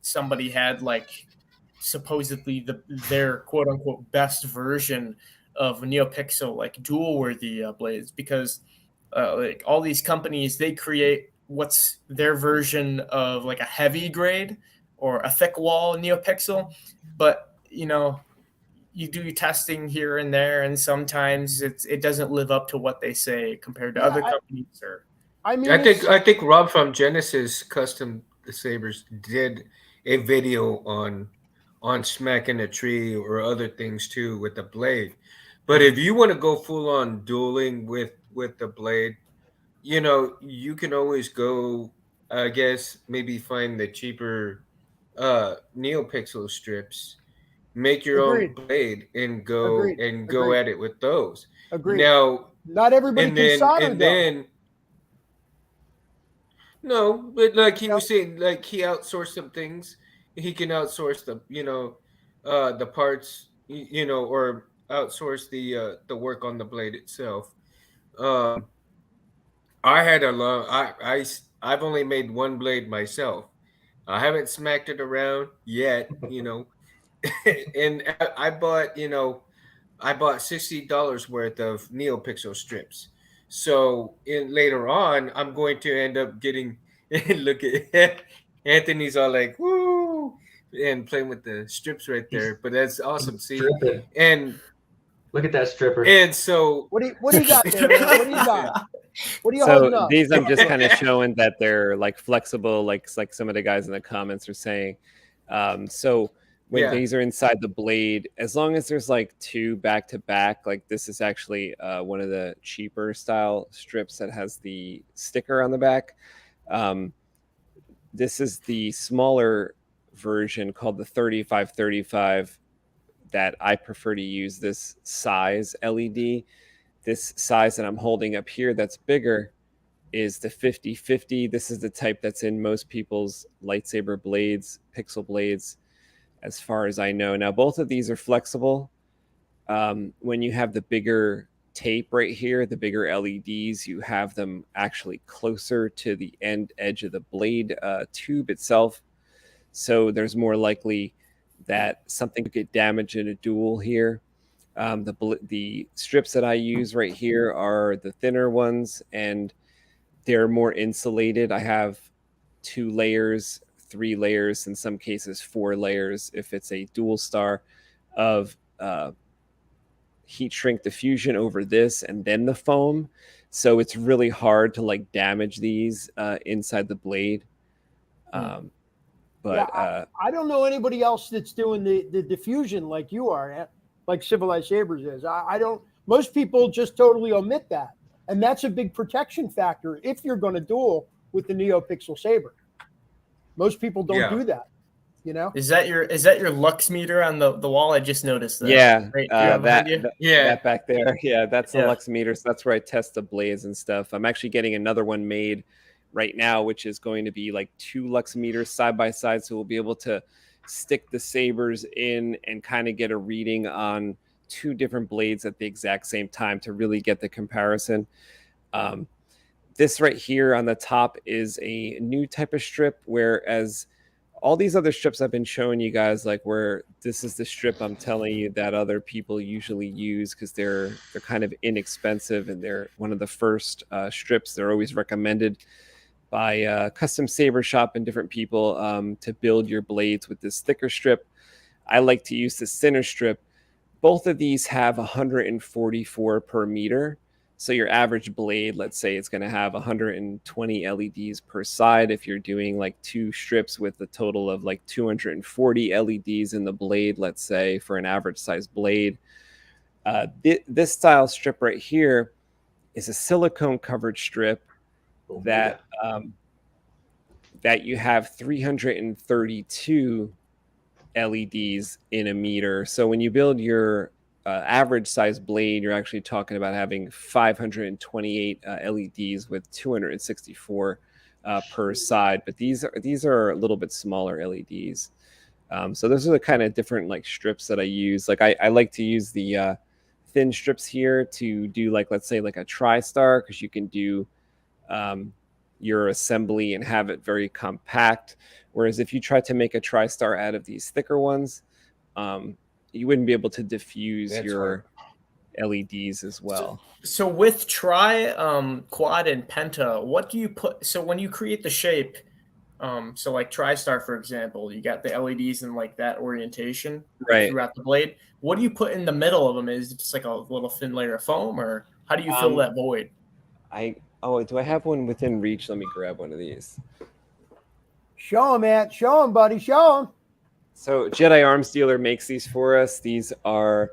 somebody had like supposedly their quote unquote best version of Neopixel, like dual worthy blades, because like all these companies, they create what's their version of like a heavy grade or a thick wall Neopixel, but you know, you do testing here and there, and sometimes it doesn't live up to what they say compared to other companies. Or I mean, I think Rob from Genesis Custom Sabers did a video on smacking a tree or other things too with the blade. But if you want to go full on dueling with the blade, you know, you can always go, I guess, maybe find the cheaper Neopixel strips, make your own agreed. blade and go Agreed. at it with those. Agreed. Now, Not everybody can solder though. then no, but like he was saying, like he outsourced some things. He can outsource the, the parts, or outsource the work on the blade itself. I had a long, I've only made one blade myself. I haven't smacked it around yet, and I bought, I bought $60 worth of Neopixel strips. So later on, I'm going to end up getting look at Anthony's all like woo and playing with the strips right there. But that's awesome. See, and look at that stripper. And so what do you got there, man? What do you got? What are you holding up? These I'm just kind of showing that they're like flexible, like some of the guys in the comments are saying. So when these are inside the blade, as long as there's like two back to back, like this is actually one of the cheaper style strips that has the sticker on the back. This is the smaller version called the 3535 that I prefer to use this size LED. This size that I'm holding up here that's bigger is the 5050. This is the type that's in most people's lightsaber blades, pixel blades, as far as I know. Now, both of these are flexible. When you have the bigger tape right here, the bigger LEDs, you have them actually closer to the end edge of the blade tube itself. So there's more likely that something could get damaged in a duel here. The strips that I use right here are the thinner ones, and they're more insulated. I have 2 layers, 3 layers, in some cases 4 layers if it's a dual star of heat shrink diffusion over this and then the foam. So it's really hard to like damage these inside the blade. But I don't know anybody else that's doing the diffusion like you are, like Civilized Sabers is. I don't. Most people just totally omit that, and that's a big protection factor if you're going to duel with the Neopixel Saber. Most people don't do that. You know, is that your lux meter on the wall? I just noticed that. Yeah, right, that back there. Yeah, that's the lux meter. So that's where I test the blades and stuff. I'm actually getting another one made right now, which is going to be like 2 lux meters side by side. So we'll be able to stick the sabers in and kind of get a reading on 2 different blades at the exact same time to really get the comparison. This right here on the top is a new type of strip, whereas all these other strips I've been showing you guys, like where this is the strip I'm telling you that other people usually use because they're kind of inexpensive and they're one of the first strips. They're always recommended by custom saber shop and different people to build your blades with this thicker strip. I like to use this thinner strip. Both of these have 144 per meter. So your average blade, let's say it's going to have 120 LEDs per side. If you're doing like 2 strips with a total of like 240 LEDs in the blade, let's say for an average size blade. This style strip right here is a silicone covered strip that you have 332 LEDs in a meter. So when you build your average size blade, you're actually talking about having 528 LEDs with 264 per side. But these are a little bit smaller LEDs. So those are the kind of different like strips that I use. Like I like to use the thin strips here to do like, let's say like a tri-star, because you can do your assembly and have it very compact. Whereas if you try to make a tri-star out of these thicker ones, you wouldn't be able to diffuse your LEDs as well. So with tri, quad, and penta, what do you put? So when you create the shape, So like TriStar, for example, you got the LEDs in like that orientation Right. throughout the blade. What do you put in the middle of them? Is it just like a little thin layer of foam, or how do you fill that void? Do I have one within reach? Let me grab one of these. Show him, Matt. Show him, buddy. Show him. So Jedi Arms Dealer makes these for us. These are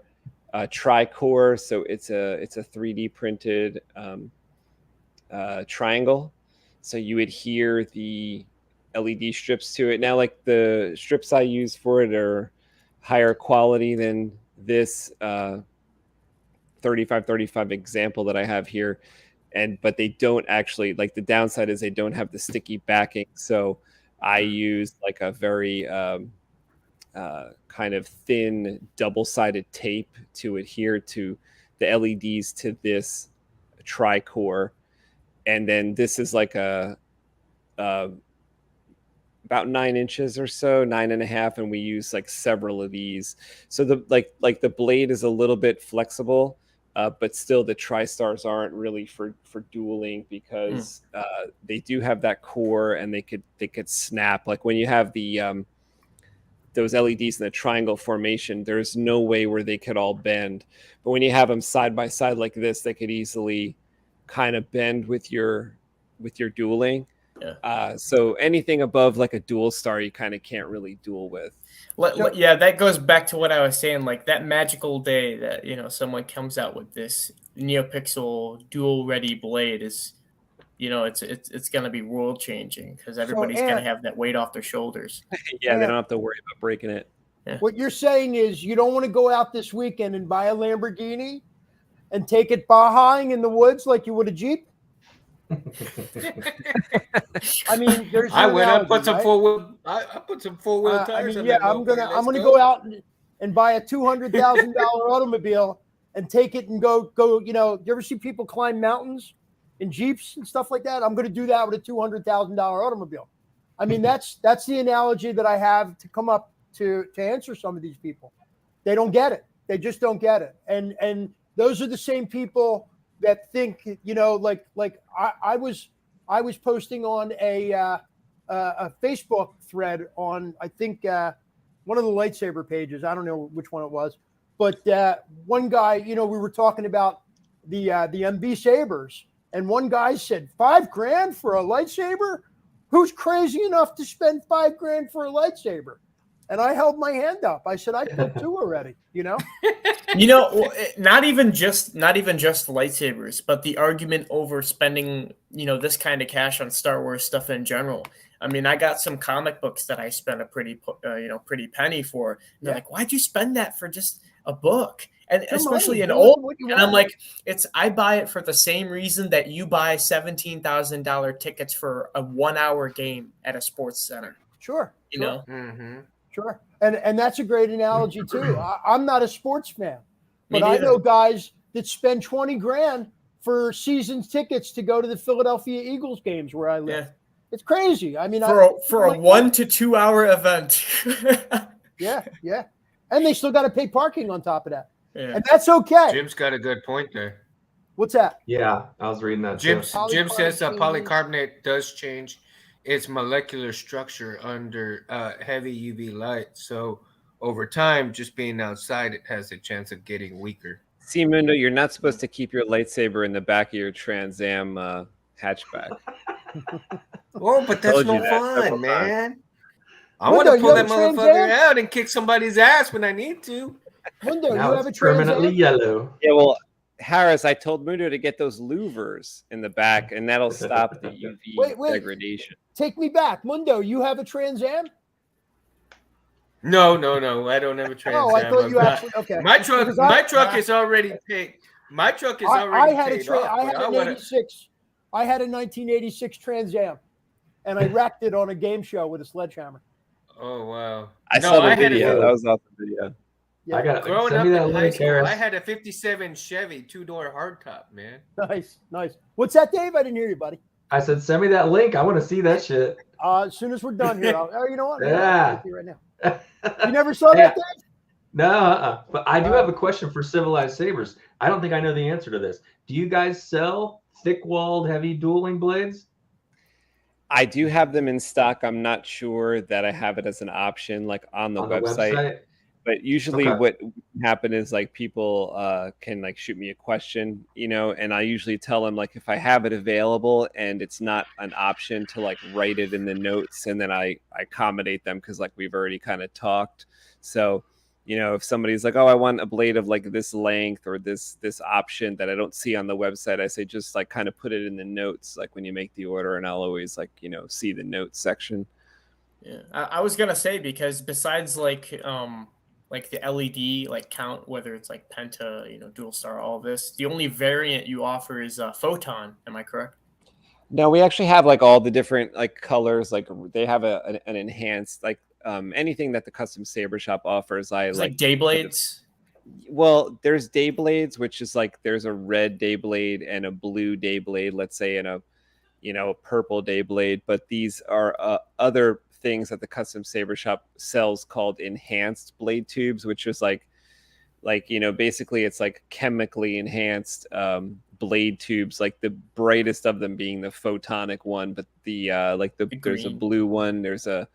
tri-core, so it's a 3D printed triangle. So you adhere the LED strips to it. Now, like the strips I use for it are higher quality than this 3535 example that I have here, but they don't actually, like, the downside is they don't have the sticky backing. So I use like a very kind of thin double-sided tape to adhere to the LEDs to this tri-core. And then this is like about 9 inches or so, 9.5, and we use like several of these. So the like the blade is a little bit flexible, but still the TriStars aren't really for dueling, because they do have that core, and they could snap. Like when you have the those LEDs in the triangle formation, there's no way where they could all bend. But when you have them side by side like this, they could easily kind of bend with your dueling. Yeah. So anything above like a dual star, you kind of can't really duel with. Yeah, that goes back to what I was saying. Like that magical day that, you know, someone comes out with this Neopixel dual ready blade is, you know, it's going to be world changing, because everybody's going to have that weight off their shoulders. Yeah, they don't have to worry about breaking it. Yeah. What you're saying is you don't want to go out this weekend and buy a Lamborghini and take it Bajaing in the woods like you would a Jeep? I mean, there's. I went up, put some four wheel. I put some 4-wheel tires. I'm gonna go out and buy a $200,000 automobile and take it and go. You know, you ever see people climb mountains in Jeeps and stuff like that? I'm gonna do that with a $200,000 automobile. I mean, that's the analogy that I have to come up to answer some of these people. They don't get it. They just don't get it. And those are the same people that think, you know, like I was posting on a Facebook thread on, I think, one of the Lightsaber pages. I don't know which one it was, but one guy, you know, we were talking about the MB Sabers, and one guy said, $5,000 for a lightsaber? Who's crazy enough to spend $5,000 for a lightsaber? And I held my hand up. I said, I killed 2 already, you know? You know, not even just lightsabers, but the argument over spending, you know, this kind of cash on Star Wars stuff in general. I mean, I got some comic books that I spent a pretty penny for. And they're like, why'd you spend that for just a book? And especially an old one. And I'm like, I buy it for the same reason that you buy $17,000 tickets for a 1-hour game at a sports center. Sure. You know? Mm-hmm. Sure. And that's a great analogy too. I'm not a sports fan, but I know guys that spend $20,000 for season tickets to go to the Philadelphia Eagles games where I live. Yeah. It's crazy. I mean, for a 1 to 2 hour event. Yeah. And they still got to pay parking on top of that. Yeah. And that's okay. Jim's got a good point there. What's that? Yeah, I was reading that. Jim says polycarbonate does change its molecular structure under heavy UV light. So over time, just being outside, it has a chance of getting weaker. See, Mundo, you're not supposed to keep your lightsaber in the back of your Trans Am hatchback. Oh, but that's no fun, man. I want to pull that motherfucker out and kick somebody's ass when I need to. Mundo, you have a permanently yellow. Yeah, well, Harris, I told Mundo to get those louvers in the back, and that'll stop the UV degradation. Take me back. Mundo, you have a Trans Am? No. I don't have a Trans Am. Oh, I thought you actually, okay. My truck is already paid. My truck is already paid off. I had a 1986 Trans Am, and I wrecked it on a game show with a sledgehammer. Oh, wow. I saw the video. That was awesome video. Yeah. Growing up in high school, I had a 57 Chevy 2-door hardtop, man. Nice. What's that, Dave? I didn't hear you, buddy. I said, send me that link. I want to see that shit. As soon as we're done here, you know what? Yeah. Right now. You never saw that, Dave? No, but I do have a question for Civilized Sabers. I don't think I know the answer to this. Do you guys sell thick-walled, heavy dueling blades? I do have them in stock. I'm not sure that I have it as an option like on the website. But usually what happen is like people can like shoot me a question, you know, and I usually tell them like if I have it available and it's not an option to like write it in the notes, and then I accommodate them because like we've already kind of talked. So, you know, if somebody's like, oh, I want a blade of like this length or this option that I don't see on the website, I say just like kind of put it in the notes like when you make the order, and I'll always like, you know, see the notes section. Yeah, I was gonna say, because besides like the LED like count, whether it's like Penta, you know, Dual Star, all this, the only variant you offer is Photon. Am I correct? No, we actually have like all the different like colors. Like they have an enhanced like anything that the custom saber shop offers. It's like day blades. Well, there's day blades, which is like there's a red day blade and a blue day blade, let's say, and a, you know, a purple day blade. But these are other things that the custom saber shop sells called enhanced blade tubes, which is like you know, basically it's like chemically enhanced blade tubes, like the brightest of them being the photonic one, but the there's a blue one, there's a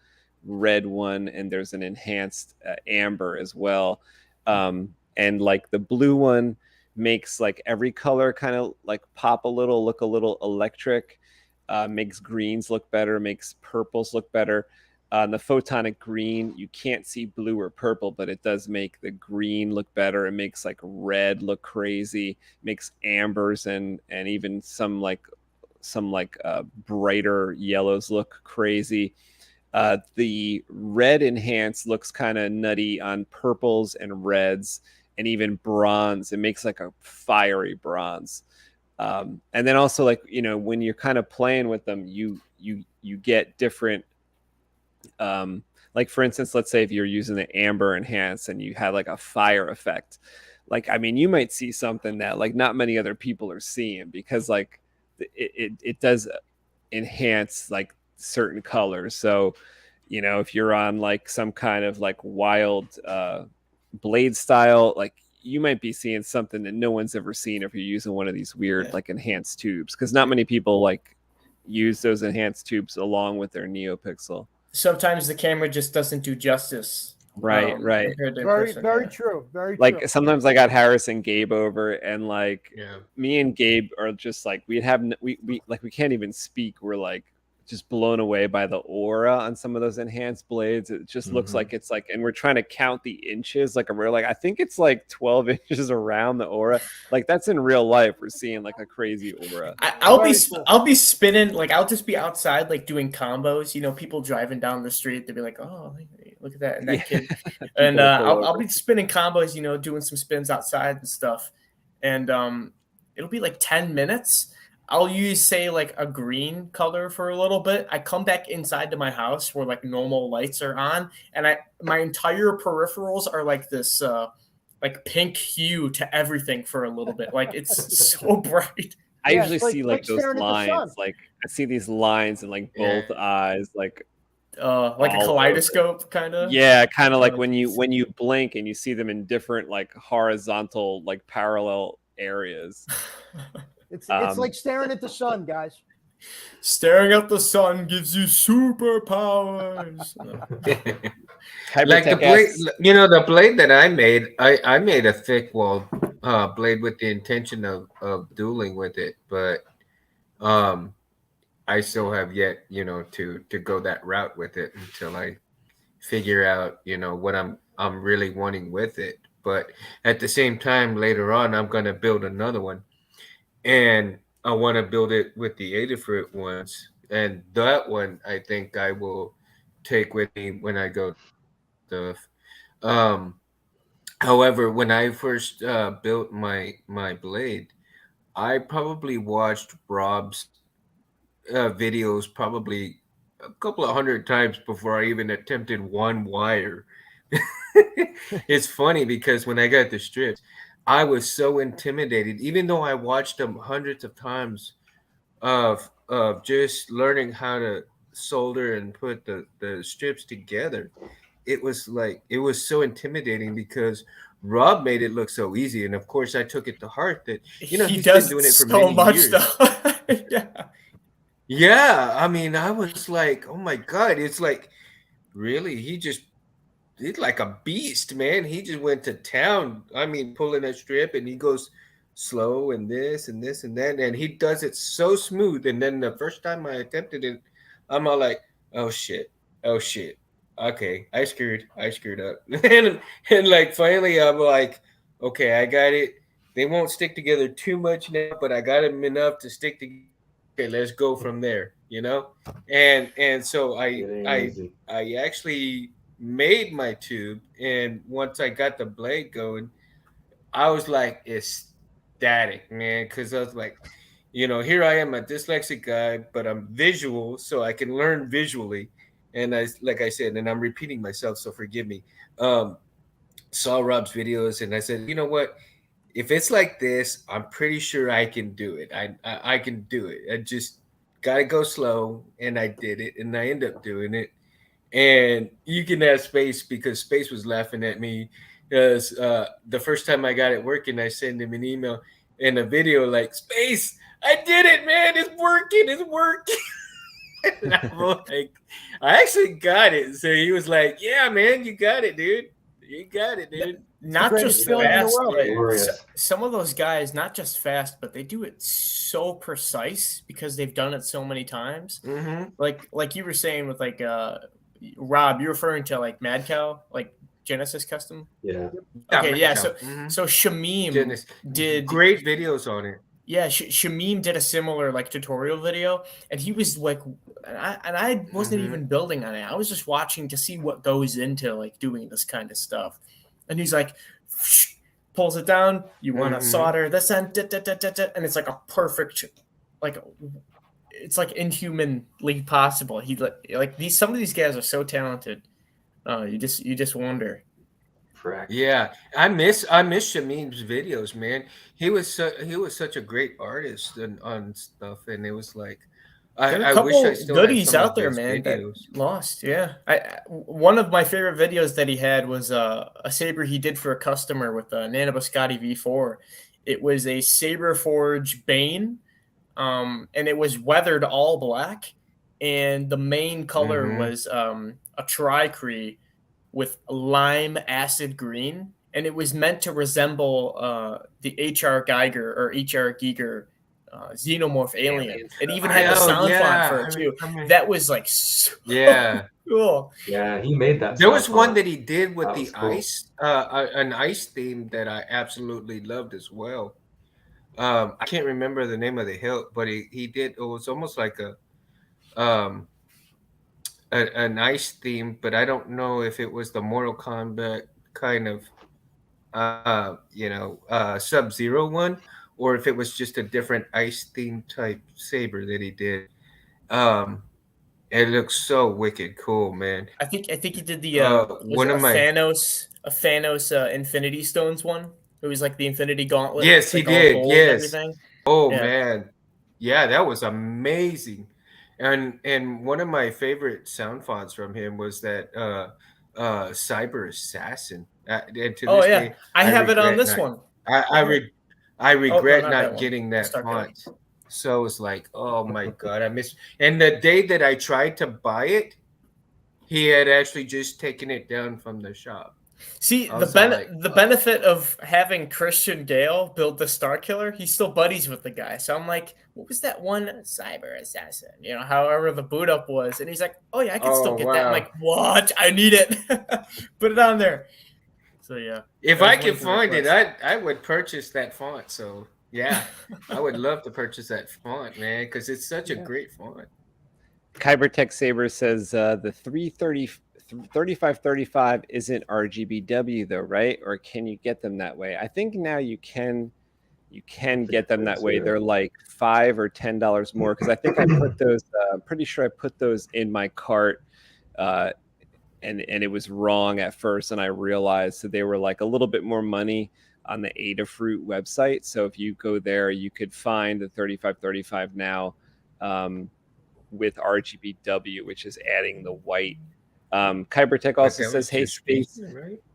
red one, and there's an enhanced amber as well. And like the blue one makes like every color kind of like pop a little, look a little electric, makes greens look better, makes purples look better. On the photonic green, you can't see blue or purple, but it does make the green look better. It makes like red look crazy, makes ambers and even some brighter yellows look crazy. The red enhanced looks kind of nutty on purples and reds, and even bronze. It makes like a fiery bronze. And then also, like, you know, when you're kind of playing with them, you get different. Like for instance, let's say if you're using the amber enhance and you had like a fire effect, like, I mean, you might see something that like not many other people are seeing, because like it does enhance like certain colors. So, you know, if you're on like some kind of like wild blade style, like you might be seeing something that no one's ever seen if you're using one of these weird like enhanced tubes, because not many people like use those enhanced tubes along with their Neopixel. Sometimes the camera just doesn't do justice. Right. Very true. Very like true. Sometimes I got Harris and Gabe over, and like me and Gabe are just like we can't even speak. We're like just blown away by the aura on some of those enhanced blades. It just looks like it's like, and we're trying to count the inches. Like we're like, I think it's like 12 inches around the aura. Like that's in real life. We're seeing like a crazy aura. I'll be spinning, like I'll just be outside like doing combos. You know, people driving down the street, they'll be like, oh, look at that, and that kid. And I'll be spinning combos, you know, doing some spins outside and stuff. And it'll be like 10 minutes. I'll use, say, like a green color for a little bit. I come back inside to my house where like normal lights are on, and my entire peripherals are like this like pink hue to everything for a little bit. Like it's so bright. I usually see like those lines. Like I see these lines in like both eyes, like a kaleidoscope kind of. Yeah, kind of like when you blink and you see them in different like horizontal, like parallel areas. It's like staring at the sun, guys. Staring at the sun gives you superpowers. Like the blade, you know, the blade that I made a thick wall blade with the intention of dueling with it, but I still have yet, you know, to go that route with it until I figure out, you know, what I'm really wanting with it. But at the same time, later on, I'm gonna build another one. And I want to build it with the Adafruit ones. And that one, I think I will take with me when I go to stuff. However, when I first built my blade, I probably watched Rob's videos probably a couple of hundred times before I even attempted one wire. It's funny because when I got the strips, I was so intimidated, even though I watched them hundreds of times of just learning how to solder and put the strips together. It was so intimidating because Rob made it look so easy. And of course I took it to heart that, you know, he's been doing it for many years. Yeah. Yeah, I mean, I was like, oh my God, it's like, really? He's like a beast, man. He just went to town. I mean, pulling that strip, and he goes slow and this and this and that, and he does it so smooth. And then the first time I attempted it, I'm all like, oh shit, oh shit. Okay, I screwed up. And like finally I'm like, okay, I got it. They won't stick together too much now, but I got them enough to stick together. Okay, let's go from there, you know? And so I actually made my tube, and once I got the blade going, I was like ecstatic, man, because I was like, here I am, a dyslexic guy, but I'm visual, so I can learn visually. And like I said, and I'm repeating myself, so forgive me. Saw Rob's videos, and I said, you know what? If it's like this, I'm pretty sure I can do it. I can do it. I just gotta go slow, and I did it, and I ended up doing it. And you can ask Space, because Space was laughing at me because the first time I got it working, I sent him an email and a video like, Space, I did it, man. It's working. It's working. And I'm like, I actually got it. So he was like, yeah, man, you got it, dude. You got it, dude. Not just feeling in the fast, world. but some of those guys, not just fast, but they do it so precise because they've done it so many times. Mm-hmm. Like you were saying with like Rob, you're referring to like Mad Cow, like Genesis Custom. Yeah. Okay, yeah. Cow. So Shamim did great videos on it. Yeah, Shamim did a similar like tutorial video, and he was like, and I wasn't even building on it. I was just watching to see what goes into like doing this kind of stuff. And he's like, pulls it down. You want to solder this end, and it's like a perfect, like it's like inhumanly possible. He like these. Some of these guys are so talented. You just wonder. Correct. Yeah, I miss Shamim's videos, man. He was such a great artist on stuff, and it was like I wish I still goodies had some out of there, his man. videos. That lost, yeah. One of my favorite videos that he had was a saber he did for a customer with a Nanobiscotti V4. It was a Saber Forge Bane, and it was weathered all black, and the main color was a tricree with lime acid green, and it was meant to resemble the H.R. Geiger or H.R. Giger xenomorph alien. It even had the sound font for it too. That was like so cool. Yeah, he made that. There was one that he did with the cool. ice, an ice theme that I absolutely loved as well. I can't remember the name of the hilt, but he did. It was almost like an ice theme, but I don't know if it was the Mortal Kombat kind of Sub-Zero one, or if it was just a different ice theme type saber that he did. It looks so wicked cool, man. I think he did the Thanos Infinity Stones one. It was like the Infinity Gauntlet. Yes, he did. Yes. Oh yeah. Man, yeah, that was amazing. And one of my favorite sound fonts from him was that Cyber Assassin. And to this day, I have it on this one. I regret not getting that font. So it's like, oh my God, I miss. And the day that I tried to buy it, he had actually just taken it down from the shop. See, the benefit of having Christian Gale build the Star Killer, he's still buddies with the guy. So I'm like, what was that one Cyber Assassin? However the boot up was. And he's like, oh yeah, I can still get that. I'm like, what? I need it. Put it on there. So yeah. If I could find it, I would purchase that font. So yeah, I would love to purchase that font, man, because it's such a great font. Kybertech Saber says the 3535 isn't RGBW though, right? Or can you get them that way? I think now you can get them that way. They're like $5 or $10 more, because I think I put those. I'm pretty sure I put those in my cart, and it was wrong at first, and I realized that they were like a little bit more money on the Adafruit website. So if you go there, you could find the 3535 now with RGBW, which is adding the white. Kybertech also says, hey, Space,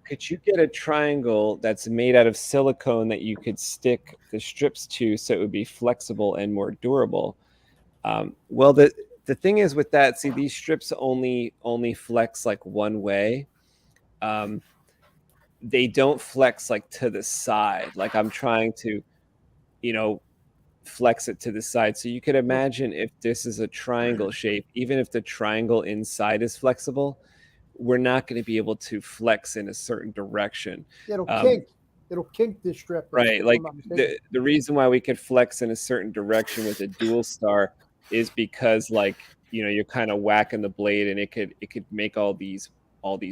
could you get a triangle that's made out of silicone that you could stick the strips to so it would be flexible and more durable? Well, the thing is with that, see, these strips only flex like one way. They don't flex like to the side. Like I'm trying to, flex it to the side. So you could imagine if this is a triangle shape, even if the triangle inside is flexible, we're not going to be able to flex in a certain direction. It'll kink. It'll kink this strip. Right. Like the reason why we could flex in a certain direction with a dual star is because like, you're kind of whacking the blade and it could make all these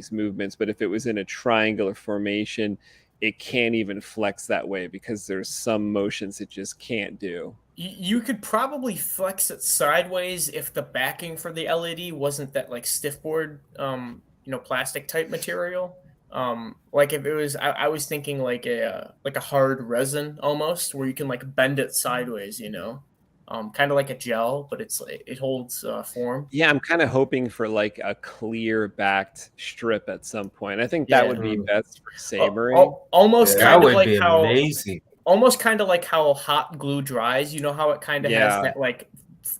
movements. But if it was in a triangular formation, it can't even flex that way because there's some motions it just can't do. You could probably flex it sideways if the backing for the LED wasn't that like stiff board, plastic type material. Like if it was, I was thinking like a hard resin almost, where you can like bend it sideways, kind of like a gel, but it holds form. Yeah, I'm kind of hoping for like a clear backed strip at some point. I think that would be best for sabering. Almost kind of like how amazing. Almost kind of like how hot glue dries. You know how it kind of has that like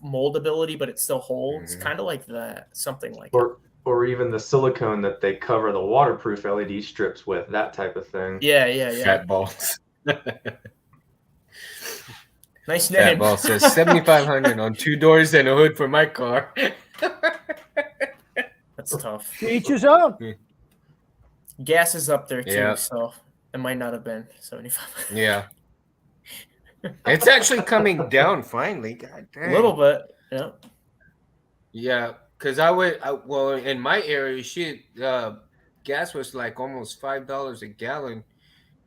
moldability, but it still holds. Kind of like that, something like that. Or even the silicone that they cover the waterproof LED strips with, that type of thing. Yeah. Fat balls. Nice name. Fat ball says 7,500 on 2 doors and a hood for my car. That's tough. To each his own. Gas is up there too, so it might not have been 75. Yeah. It's actually coming down finally. God dang. A little bit, yeah. Yeah, because well, in my area, gas was like almost $5 a gallon.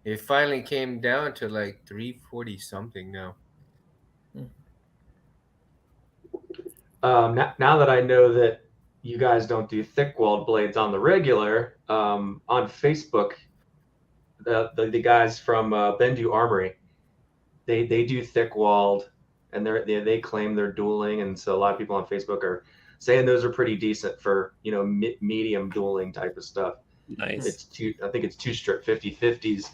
It finally came down to like $3.40 something now. Now that I know that you guys don't do thick walled blades on the regular, on Facebook, the guys from Bendu Armory, they do thick walled, and they claim they're dueling, and so a lot of people on Facebook are saying those are pretty decent for medium dueling type of stuff. Nice. I think it's 2-strip 50/50s,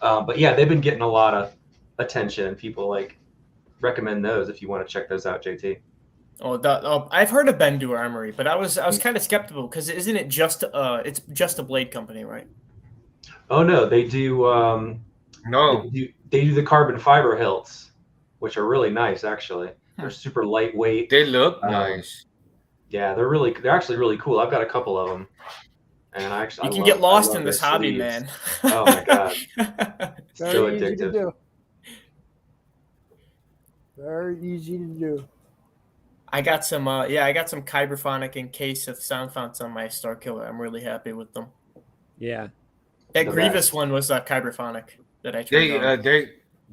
but yeah, they've been getting a lot of attention, and people like recommend those if you want to check those out, JT. I've heard of Bendu Armory, but I was kind of skeptical because isn't it just it's just a blade company, right? Oh no, they do. No, they do the carbon fiber hilts, which are really nice. Actually, they're super lightweight. they look nice. Yeah, they're actually really cool. I've got a couple of them, and you can get lost in this hobby, sleeves. man. Oh my god, so Very easy to addictive. do. Very easy to do. I got some Kyberphonic and case of sound founts on my Star Killer. I'm really happy with them. Yeah. That Grievous one was Kyberphonic that I tried.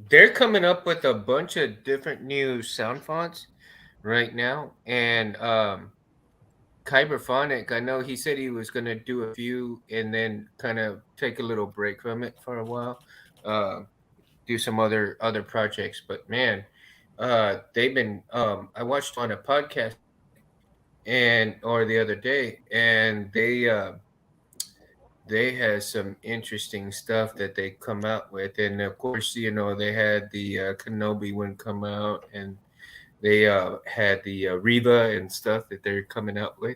They're coming up with a bunch of different new sound fonts right now, and Kyberphonic, I know he said he was going to do a few and then kind of take a little break from it for a while, do some other projects. But man, they've been I watched on a podcast or the other day, and they had some interesting stuff that they come out with. And of course, they had the Kenobi one come out, and they had the Reva and stuff that they're coming out with.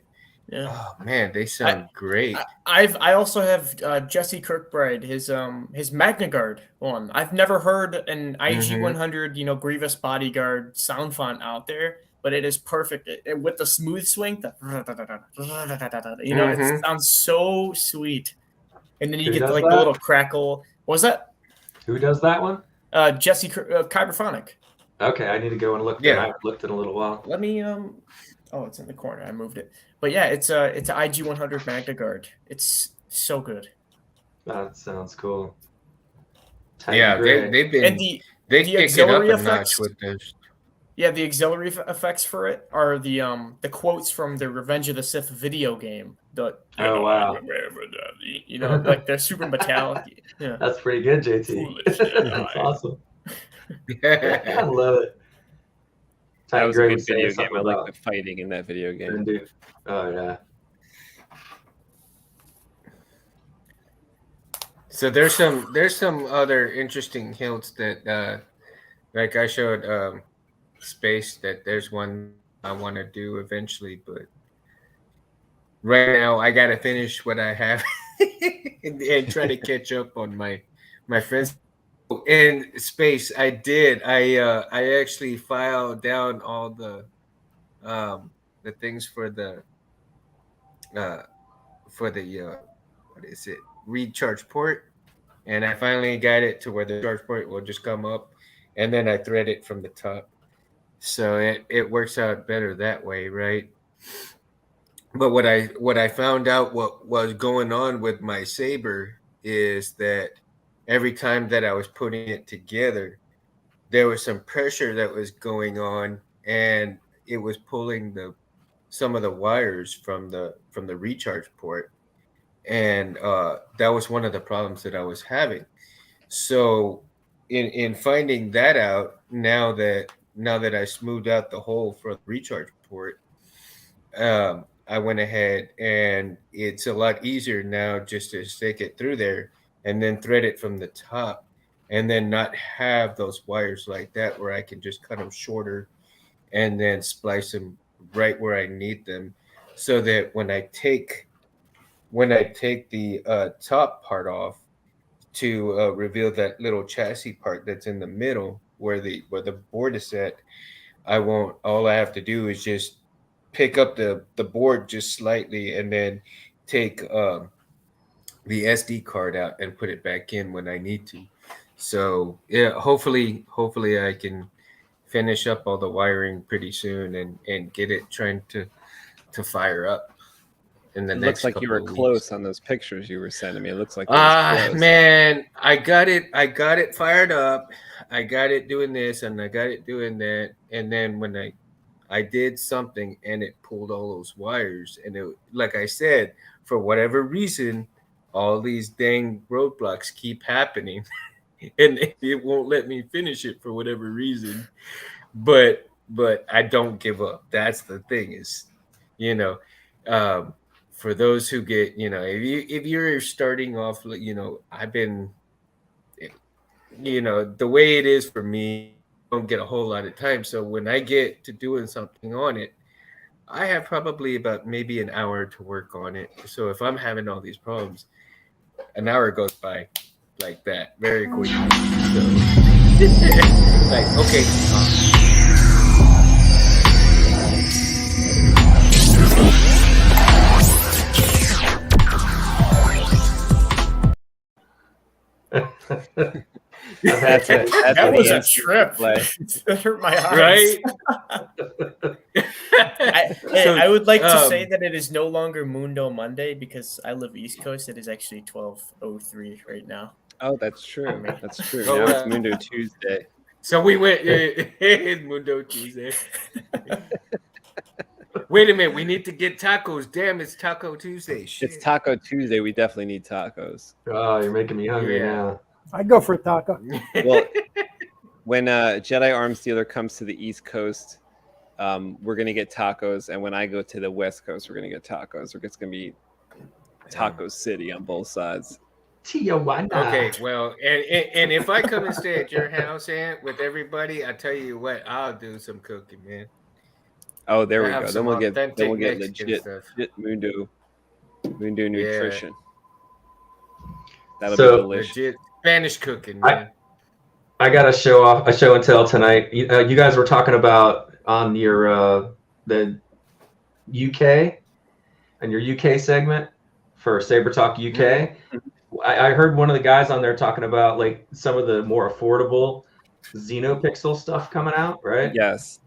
Yeah. Oh man, they sound great. I also have Jesse Kirkbride, his Magna Guard one. I've never heard an IG 100 Grievous Bodyguard sound font out there, but it is perfect with the smooth swing. It sounds so sweet, and then you get like the little crackle. What was that? Who does that one? Jesse Kyberphonic. Okay, I need to go and look. Yeah, I haven't looked in a little while. Let me Oh, it's in the corner. I moved it. But yeah, it's an IG 100 Magna Guard. It's so good. That sounds cool. Yeah, they've been they pick it up a notch with this. Yeah, the auxiliary effects for it are the quotes from the Revenge of the Sith video game. Wow. Like they're super metallic. Yeah. That's pretty good, JT. That's awesome. I love it. That was a good video game. I like the fighting in that video game. Oh yeah. So there's some other interesting hilts that like I showed Space that there's one I want to do eventually, but right now I got to finish what I have and try to catch up on my friends. In space, I did. I actually filed down all the things uh for the what is it, recharge port, and I finally got it to where the charge port will just come up, and then I thread it from the top, so it works out better that way, right? But what I found out what was going on with my saber is that every time that I was putting it together, there was some pressure that was going on, and it was pulling the some of the wires from the recharge port, and that was one of the problems that I was having. So in finding that out, now that I smoothed out the hole for the recharge port, I went ahead and it's a lot easier now just to stick it through there and then thread it from the top, and then not have those wires like that, where I can just cut them shorter and then splice them right where I need them, so that when I take the top part off to reveal that little chassis part that's in the middle where the board is set, I won't. All I have to do is just pick up the board just slightly, and then take the SD card out and put it back in when I need to. So yeah, hopefully I can finish up all the wiring pretty soon and get it trying to fire up in the It next looks like you couple were of weeks. close on those pictures you were sending me. It looks like it was close. Man, I got it fired up. I got it doing this and I got it doing that. And then when I did something and it pulled all those wires, and it, like I said, for whatever reason, all these dang roadblocks keep happening and it won't let me finish it for whatever reason. But I don't give up. That's the thing, is, you know, um, for those who get, if you're starting off, I've been, the way it is for me, I don't get a whole lot of time. So when I get to doing something on it, I have probably about maybe an hour to work on it. So if I'm having all these problems, an hour goes by like that, very quickly. So like, okay. That's it. That's That an was a answer trip. play. It hurt my eyes. Right? I would like to say that it is no longer Mundo Monday, because I live East Coast. It is actually 12:03 right now. Oh, that's true. That's true. Oh, Now it's Mundo Tuesday. So we went Mundo Tuesday. Wait a minute, we need to get tacos. Damn, it's Taco Tuesday. Shit. It's Taco Tuesday. We definitely need tacos. Oh, you're making me hungry now. I'd go for a taco. Well, when Jedi Arms Dealer comes to the East Coast, we're gonna get tacos, and when I go to the West Coast, we're gonna get tacos. It's gonna be Taco City on both sides. Tijuana. Okay, well, and if I come and stay at your house, Aunt, with everybody, I tell you what, I'll do some cooking, man. Oh, there we I have go. Then some we'll get authentic Mexican legit Mundo nutrition. That'll So- be delicious. Legit Spanish cooking, man. I got a show and tell tonight. You guys were talking about on your the UK and your UK segment for Sabertalk UK. I heard one of the guys on there talking about like some of the more affordable Neopixel stuff coming out, right? Yes.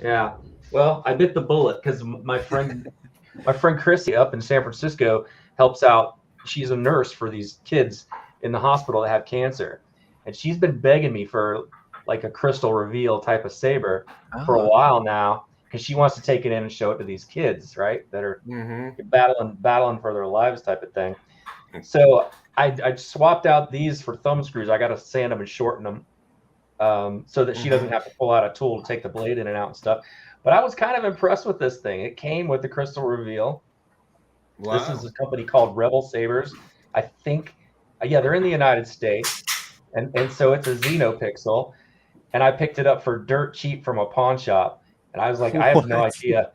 Yeah. Well, I bit the bullet because my friend Chrissy up in San Francisco helps out. She's a nurse for these kids in the hospital that have cancer, and she's been begging me for like a crystal reveal type of saber for a while now, because she wants to take it in and show it to these kids, right, that are battling for their lives type of thing. So I swapped out these for thumb screws. I got to sand them and shorten them so that she doesn't have to pull out a tool to take the blade in and out and stuff. But I was kind of impressed with this thing. It came with the crystal reveal. Wow. This is a company called Rebel Sabers. I think, they're in the United States. And so it's a Neopixel. And I picked it up for dirt cheap from a pawn shop. And I was like, I have no What? idea.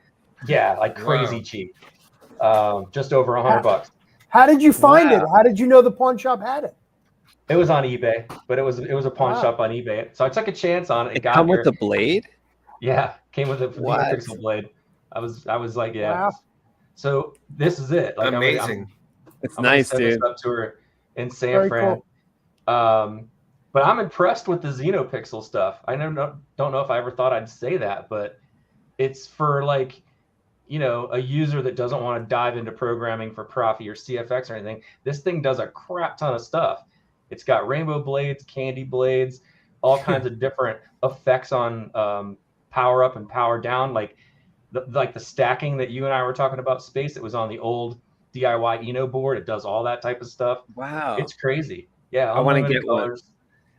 Yeah, like crazy Wow. cheap. Just over $100. How did you find it? Wow. How did you know the pawn shop had it? It was on eBay, but it was a pawn Wow. shop on eBay. So I took a chance on it. It got come here. with the blade? Yeah, came with a What? Neopixel blade. I was like, yeah. Wow. So this is it. Like Amazing. It's I'm gonna nice, send this dude. up to her in San Very Fran. cool. But I'm impressed with the Xenopixel stuff. I don't know if I ever thought I'd say that, but it's for like, a user that doesn't want to dive into programming for Profi or CFX or anything. This thing does a crap ton of stuff. It's got rainbow blades, candy blades, all kinds of different effects on power up and power down, like the stacking that you and I were talking about, Space. It was on the old DIY Eno board. It does all that type of stuff. Wow. It's crazy. Yeah, I want to unlimited get one. colors.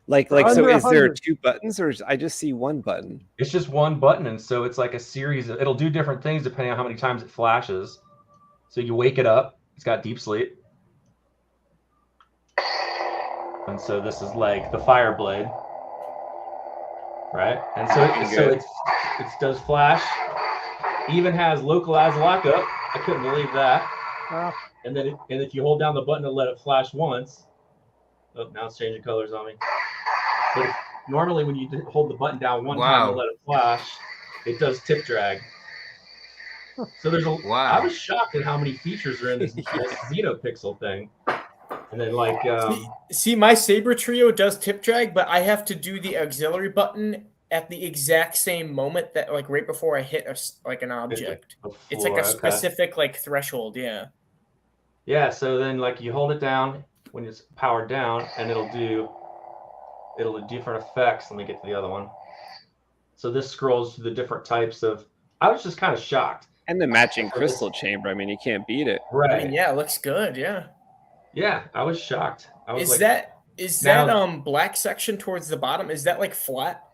Like, so Under is there 100. 2 buttons, or I just see 1 button? It's just one button, and so it's like a series of, it'll do different things depending on how many times it flashes. So you wake it up, it's got deep sleep. And so this is like the fire blade. Right? And so it does flash. Even has localized lockup. I couldn't believe that. Wow. And then and if you hold down the button to let it flash once, oh, now it's changing colors on me. But normally when you hold the button down one time to let it flash, it does tip drag. So there's I was shocked at how many features are in this Xenopixel thing. And then like see, my Saber Trio does tip drag, but I have to do the auxiliary button at the exact same moment that like right before I hit an object. It's like a specific like threshold, yeah. Yeah, so then like you hold it down when it's powered down, and it'll do different effects. Let me get to the other one. So this scrolls through the different types of. I was just kind of shocked. And the matching crystal chamber. I mean, you can't beat it. Right. I mean, yeah, it looks good. Yeah. Yeah, I was shocked. I was is that black section towards the bottom? Is that like flat,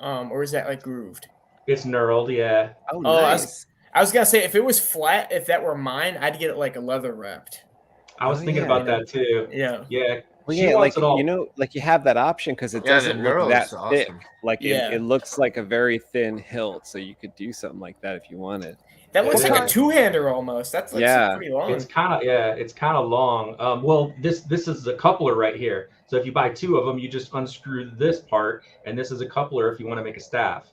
or is that like grooved? It's knurled, yeah. Oh, nice. I was gonna say if it was flat, if that were mine, I'd get it like a leather wrapped. I was thinking about that too. Yeah. Yeah. Well, yeah, like like you have that option because it doesn't look that thick. Awesome. Like it looks like a very thin hilt, so you could do something like that if you wanted. That looks like a two-hander almost. That's like pretty long. It's kind of long. Well, this is a coupler right here. So if you buy 2 of them, you just unscrew this part, and this is a coupler if you want to make a staff.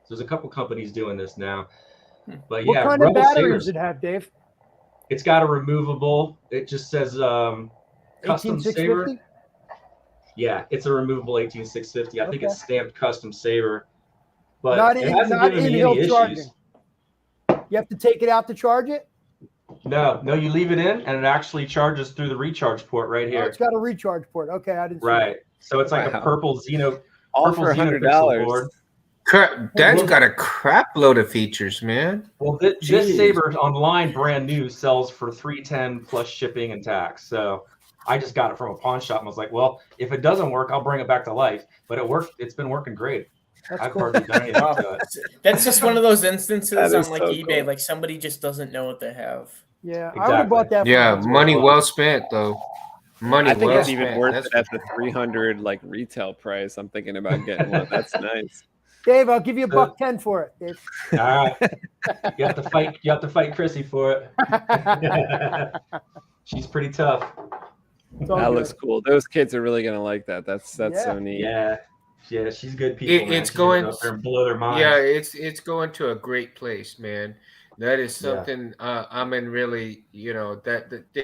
So there's a couple companies doing this now. But what kind of battery does it have, Dave? It's got a removable. It just says custom saber. Yeah, it's a removable 18650. I think it's stamped custom saber. But not it hasn't given me any issues. You have to take it out to charge it? No, you leave it in, and it actually charges through the recharge port right here. Oh, it's got a recharge port. Okay, I didn't see Right. So it's like a purple all for $100. board. That's got a crap load of features, man. Well, this Saber online brand new sells for $310 plus shipping and tax. So I just got it from a pawn shop and was like, well, if it doesn't work, I'll bring it back to life. But it worked. It's been working great. I've hardly done anything to it. That's just one of those instances on like so eBay, cool. like somebody just doesn't know what they have. Yeah, Exactly. I would have bought that. Yeah, money well spent though. I think it's even worth it at the $300 like retail price. I'm thinking about getting one. That's nice. Dave, I'll give you $110 for it, Dave. All right. You have to fight Chrissy for it. She's pretty tough. That looks cool. Those kids are really gonna like that. That's so neat. Yeah, she's good people. It's going up there and blow their minds. Yeah, it's going to a great place, man. That is something I'm in really, that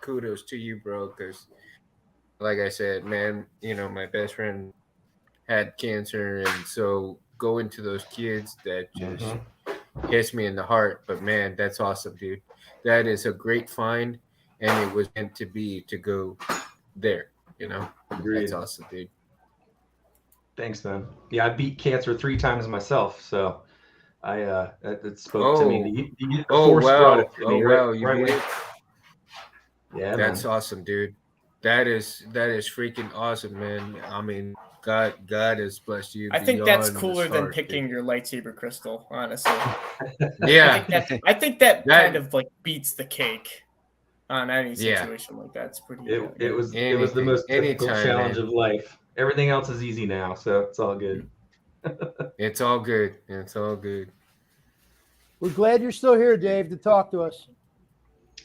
kudos to you, bro, because like I said, man, my best friend had cancer, and so going to those kids, that just hits me in the heart. But man, that's awesome, dude. That is a great find, and it was meant to be to go there. Agreed. That's awesome, dude. Thanks, man. Yeah, I beat cancer 3 times myself, so it spoke to me. The force brought it to me, right? Yeah, that's awesome, dude. That is freaking awesome, man. I mean, God has blessed you. I think that's cooler than picking your lightsaber crystal, honestly. Yeah, I think that kind of like beats the cake on any situation like that. It's pretty. It was the most difficult challenge of life. Everything else is easy now, so it's all good. It's all good. It's all good. We're glad you're still here, Dave, to talk to us.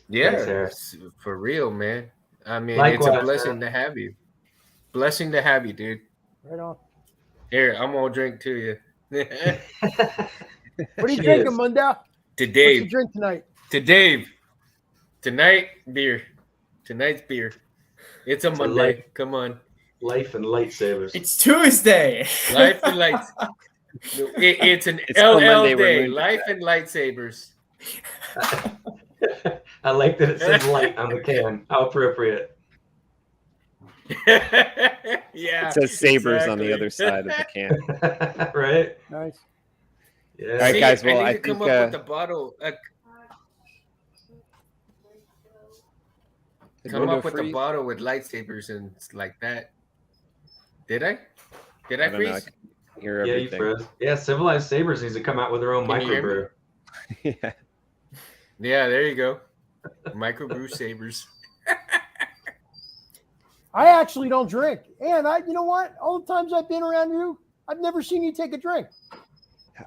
Yeah, Thanks, Eric. for real, man. I mean, Likewise, it's a blessing man. to have you. Blessing to have you, dude. Right on. Here, I'm gonna drink to you. What are you Cheers. drinking, Mundo? To What's your Dave. drink tonight? To Dave. Tonight, beer. Tonight's beer. It's a Monday. Come on. Life and lightsabers. It's Tuesday. Life and lights. It's an It's still LL Monday, we're day. moving Life and lightsabers. I like that it says light on the can. How appropriate. Yeah. It says Sabers on the exactly. other side of the can. Right? Nice. Yeah. All right, guys, well, I I need to come think, up with a bottle. Come Mundo up with a freeze? bottle with lightsabers and like that. Did I? Did I I don't know. I freeze? can hear Yeah, you everything. froze. Yeah, Civilized Sabers needs to come out with their own Can you hear microbrew. Yeah. Yeah, there you go. Microbrew sabers. I actually don't drink. And you know what? All the times I've been around you, I've never seen you take a drink.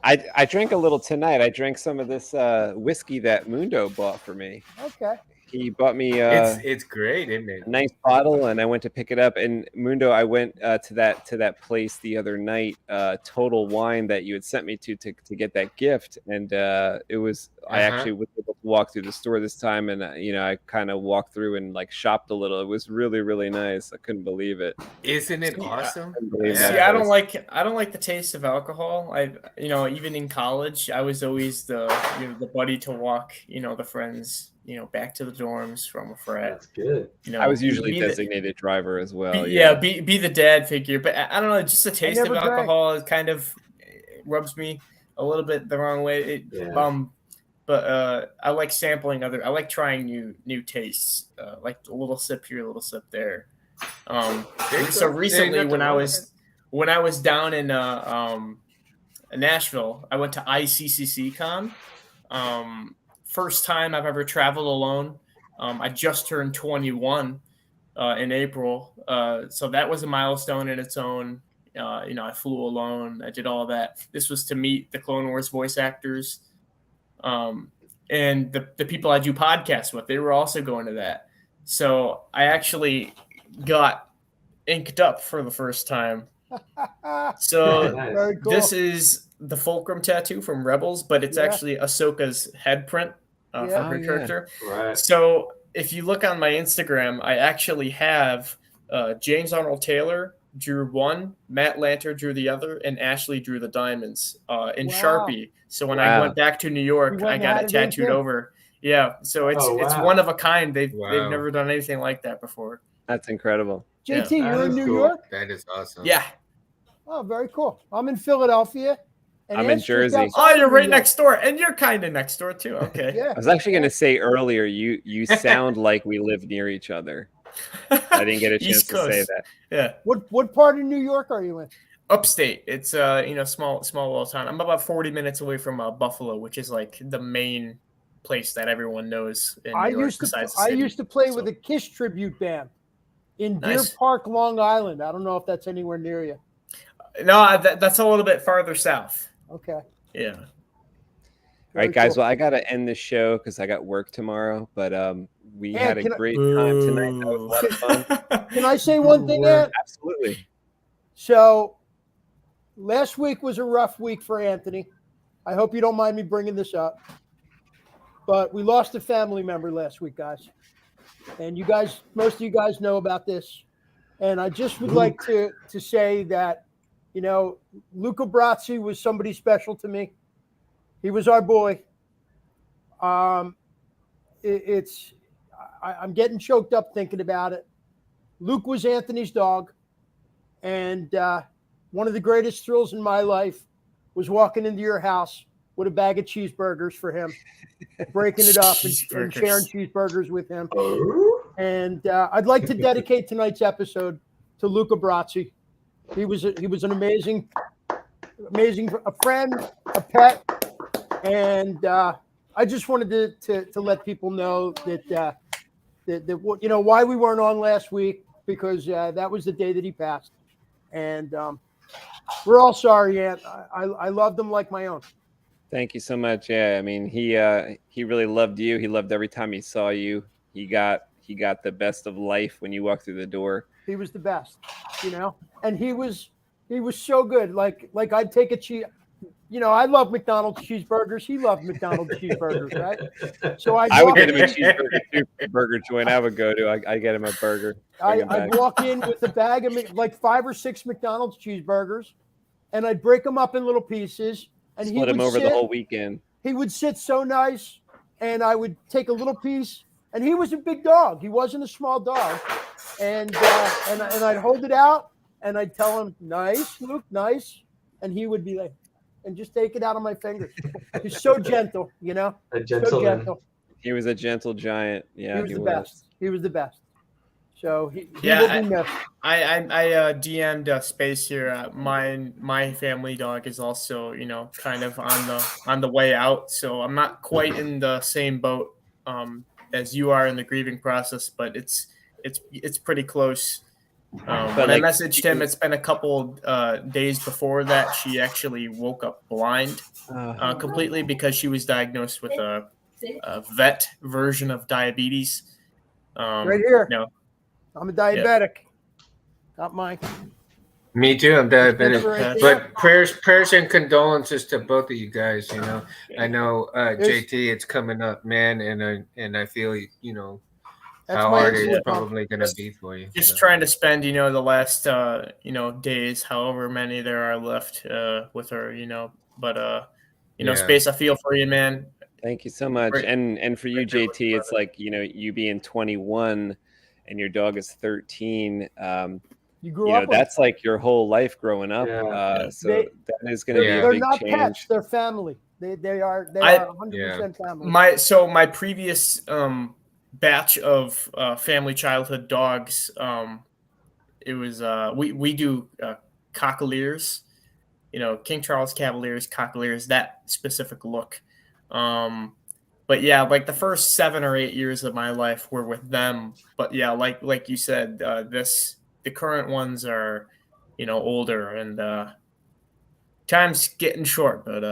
I drank a little tonight. I drank some of this whiskey that Mundo bought for me. Okay. He bought me It's great, isn't it? a nice bottle, and I went to pick it up. And Mundo, I went to that place the other night, Total Wine, that you had sent me to get that gift, and it was I actually was able to walk through the store this time, and I kind of walked through and like shopped a little. It was really, really nice. I couldn't believe it. Isn't it awesome? believe See, that. I don't like the taste of alcohol. Even in college, I was always the buddy to walk, the friends, back to the dorms from a frat. That's good. I was usually be designated driver as well. be the dad figure. But I don't know, just the taste of never drank. alcohol is kind of rubs me a little bit the wrong way. But I like sampling I like trying new tastes. Like a little sip here, a little sip there. So recently when I was down in Nashville, I went to ICCC Con. First time I've ever traveled alone. I just turned 21 in April, so that was a milestone in its own. I flew alone. I did all that. This was to meet the Clone Wars voice actors, and the people I do podcasts with. They were also going to that. So I actually got inked up for the first time. So Nice. Very cool. this is the fulcrum tattoo from Rebels, but it's actually Ahsoka's head print for her character. Right. So if you look on my Instagram, I actually have James Arnold Taylor drew one, Matt Lanter drew the other, and Ashley drew the diamonds in Sharpie. So when I went back to New York, I got it tattooed over. Yeah, so it's one of a kind. They've never done anything like that before. That's incredible. JT, Yeah, you're in that is New cool. York? That is awesome. Yeah. Oh, very cool. I'm in Philadelphia. And I'm in Ant's just Jersey. outside Oh, of you're New right York. next door, and you're kind of next door too. Okay. I Yeah. was actually going to say earlier, you sound like we live near each other. I didn't get a chance East to say Coast. that. Yeah. What part of New York are you in? Upstate. It's small little town. I'm about 40 minutes away from Buffalo, which is like the main place that everyone knows in New York besides the I city. used to play with a Kiss tribute band in Deer Park, Long Island. I don't know if that's anywhere near you. No, that's a little bit farther south. Okay. Yeah. All right, guys. Well, I got to end the show because I got work tomorrow. But we had a great time tonight. That was a lot of fun. Can I say one thing, Ant? Absolutely. So last week was a rough week for Anthony. I hope you don't mind me bringing this up. But we lost a family member last week, guys. And most of you guys know about this. And I just would like to say that, Luca Brazzi was somebody special to me. He was our boy. I'm getting choked up thinking about it. Luke was Anthony's dog. And one of the greatest thrills in my life was walking into your house with a bag of cheeseburgers for him, breaking it up and sharing cheeseburgers with him. And I'd like to dedicate tonight's episode to Luca Brazzi. He was an amazing a friend, a pet, and I just wanted to let people know that why we weren't on last week, because that was the day that he passed. And We're all sorry, Aunt. I loved him like my own. Thank you so much. Yeah, I mean, he really loved you. He loved every time he saw you. He got the best of life when you walked through the door. He was the best, and he was so good. Like I'd take a cheese. I love McDonald's cheeseburgers. He loved McDonald's cheeseburgers, right? So I would get him a cheeseburger too. Burger joint I would go to. I get him a burger. I'd walk in with a bag of like 5 or 6 McDonald's cheeseburgers, and I'd break them up in little pieces. And split him over the whole weekend. He would sit so nice, and I would take a little piece. And he was a big dog. He wasn't a small dog. And I'd hold it out, and I'd tell him, "Nice, Luke, nice." And he would be like, and just take it out of my fingers. He's so gentle, A gentleman. So gentle. He was a gentle giant. Yeah, he was the best. He was the best. So he will be missed. I DM'd a space here. My family dog is also kind of on the way out. So I'm not quite in the same boat as you are in the grieving process, but it's pretty close. When I messaged him, it's been a couple days before that. She actually woke up blind completely because she was diagnosed with a vet version of diabetes. Right here. I'm a diabetic. Not mine. Me too. I'm diabetic. But prayers and condolences to both of you guys. I know JT, it's coming up, man, and I feel how hard it's probably going to be for you. Just trying to spend the last days, however many there are left with her. But Space, I feel for you, man. Thank you so much. And for you, JT, it's like you being 21. And your dog is 13. You grew up. That's like your whole life growing up. So that is going to be a big change. They're not pets. They're family. They are 100% family. My previous batch of family childhood dogs. It was we do cockaliers. King Charles Cavaliers, cockaliers. That specific look. But yeah, like the first 7 or 8 years of my life were with them. But yeah, like you said, the current ones are, older and time's getting short. But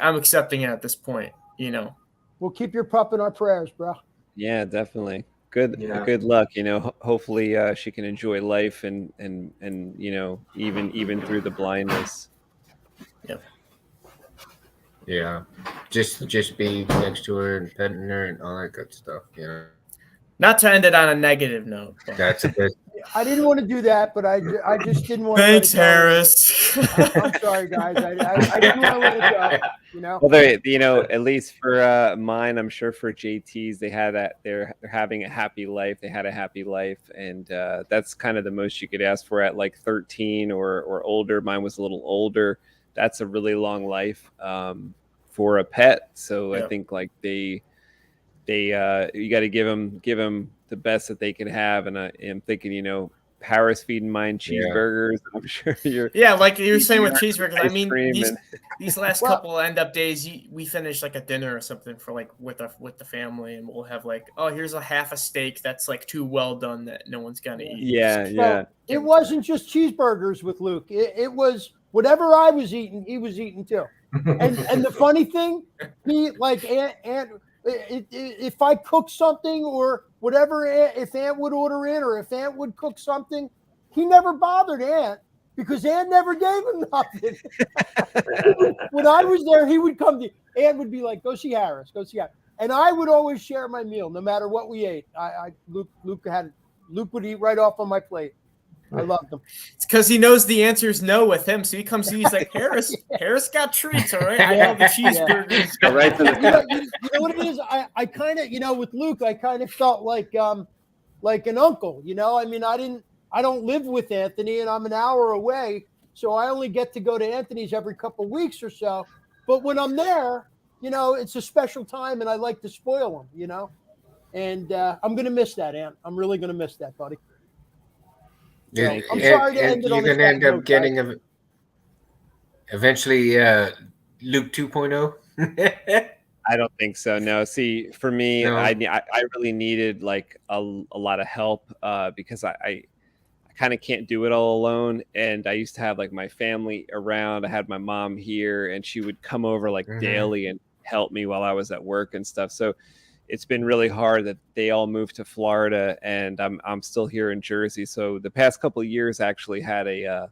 I'm accepting it at this point. We'll keep your pup in our prayers, bro. Yeah, definitely. Good luck. Hopefully she can enjoy life and even through the blindness. Yep. Yeah, just be next to her and petting her and all that good stuff. Not to end it on a negative note. That's a good. I didn't want to do that, but I just didn't want. Thanks, Harris. I'm sorry, guys. I didn't want to let it go. Well, at least for mine, I'm sure for JT's, they're having a happy life. They had a happy life, and that's kind of the most you could ask for at like 13 or older. Mine was a little older. That's a really long life for a pet. So I think like they you got to give them the best that they can have. And I'm thinking, Paris feeding mine cheeseburgers. Yeah. I'm sure like you were saying with cheeseburgers. I mean, these last couple end up days, we finish like a dinner or something for like with the family, and we'll have like, here's a half a steak that's like too well done that no one's gonna eat. Yeah. It wasn't just cheeseburgers with Luke. It was whatever I was eating, he was eating too. And the funny thing, he like if I cook something or whatever, if Aunt would order in or if Aunt would cook something, he never bothered Aunt because Aunt never gave him nothing. When I was there, he would come to Aunt would be like, "Go see Harris, go see Harris," and I would always share my meal no matter what we ate. Luke would eat right off on my plate. I loved him. It's because he knows the answer is no with him. So he comes to he's like, Harris got treats, all right? I know the cheeseburgers. Yeah. Right to the you know what it is? I kind of, with Luke, I kind of felt like an uncle, I mean, I don't live with Anthony and I'm an hour away. So I only get to go to Anthony's every couple of weeks or so. But when I'm there, it's a special time and I like to spoil him, and I'm going to miss that, Aunt. I'm really going to miss that, buddy. Yeah, I'm sorry to end it on you're gonna end up note, getting eventually Luke 2.0. I don't think so. No. See, for me, No. I really needed like a lot of help because I kind of can't do it all alone. And I used to have like my family around. I had my mom here, and she would come over like daily and help me while I was at work and stuff. So it's been really hard that they all moved to Florida, and I'm still here in Jersey. So the past couple of years I actually had a,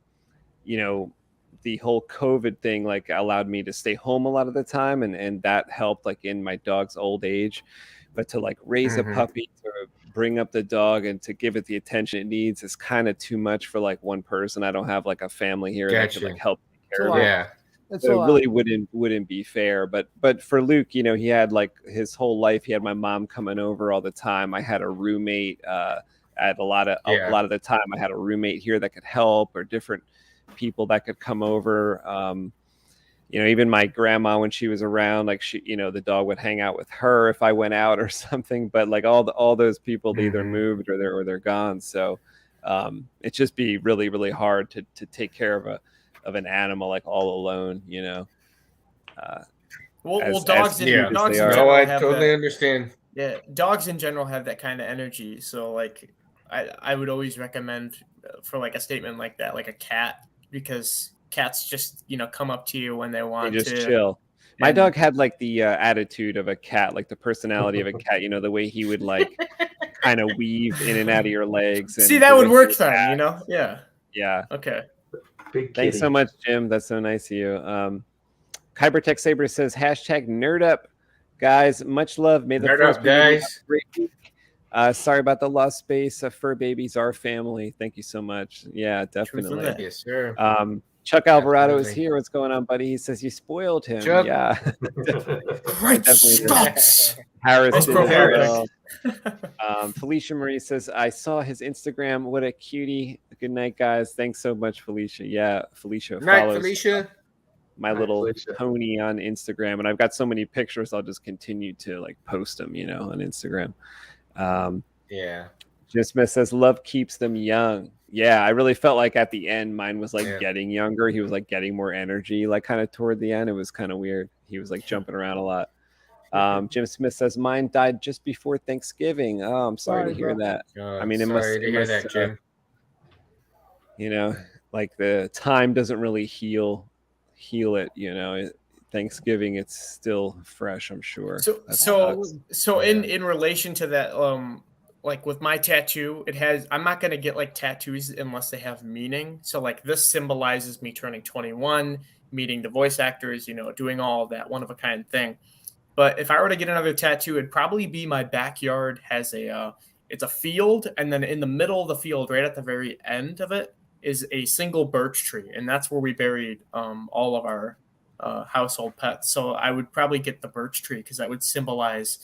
the whole COVID thing like allowed me to stay home a lot of the time, and that helped like in my dog's old age. But to like raise a puppy, to bring up the dog, and to give it the attention it needs is kind of too much for like one person. I don't have like a family here that could like help take care of it. Yeah. So it really wouldn't be fair. But for Luke, he had like his whole life. He had my mom coming over all the time. I had a roommate. At a lot of the time, I had a roommate here that could help, or different people that could come over. Even my grandma, when she was around, like the dog would hang out with her if I went out or something. But like all those people, they either moved or they're gone. So it's just be really, really hard to take care of an animal like all alone. Dogs in general I have totally that, understand. Yeah, dogs in general have that kind of energy. So like, I would always recommend for like a statement like that, like a cat, because cats just come up to you when they want to just chill. My dog had like the attitude of a cat, like the personality of a cat. The way he would like kind of weave in and out of your legs. And see, that would work then. Yeah. Okay. Thanks so much, Jim. That's so nice of you. Kybertech Saber says #NerdUp, guys. Much love. May the Nerd up, guys. Great week. Sorry about the lost space. Fur babies, our family. Thank you so much. Yeah, definitely. Yes, sir. Chuck Alvarado is here. What's going on, buddy? He says you spoiled him. Chuck. Yeah. Great spots. Harris. Well. Felicia Marie says, I saw his Instagram. What a cutie. Good night, guys. Thanks so much, Felicia. Yeah, Felicia. Night, Felicia. My little pony on Instagram. And I've got so many pictures, I'll just continue to like post them, on Instagram. Yeah. Just Smith says, love keeps them young. Yeah, I really felt like at the end, mine was like getting younger. He was like getting more energy, like kind of toward the end. It was kind of weird. He was like jumping around a lot. Jim Smith says, mine died just before Thanksgiving. Oh, I'm sorry to hear that. I mean, it must hear that, Jim. Like the time doesn't really heal it. Thanksgiving, it's still fresh, I'm sure. So in relation to that, like with my tattoo, I'm not going to get like tattoos unless they have meaning. So like this symbolizes me turning 21, meeting the voice actors, doing all of that one of a kind thing. But if I were to get another tattoo, it'd probably be my backyard has it's a field. And then in the middle of the field, right at the very end of it, is a single birch tree. And that's where we buried all of our household pets. So I would probably get the birch tree because that would symbolize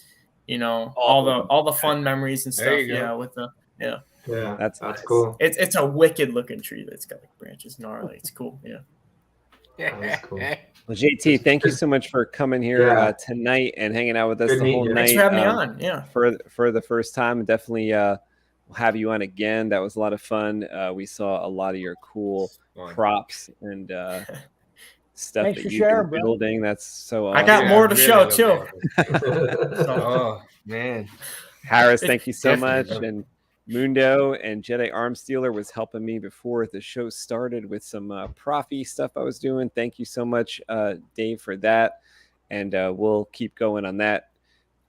all the fun memories and stuff. Yeah, that's cool. It's a wicked looking tree that's got like branches, gnarly. It's cool. That's cool. Well, JT, thank you so much for coming here tonight and hanging out with us the whole night. Thanks for having me on. Yeah, for the first time. Definitely we'll have you on again. That was a lot of fun. We saw a lot of your cool props and stuff that you've been building. That's so awesome. I got more to show too. Oh man, Harris, thank you so much. And Mundo and Jedi Arm Stealer was helping me before the show started with some profi stuff I was doing. Thank you so much, Dave, for that. And we'll keep going on that.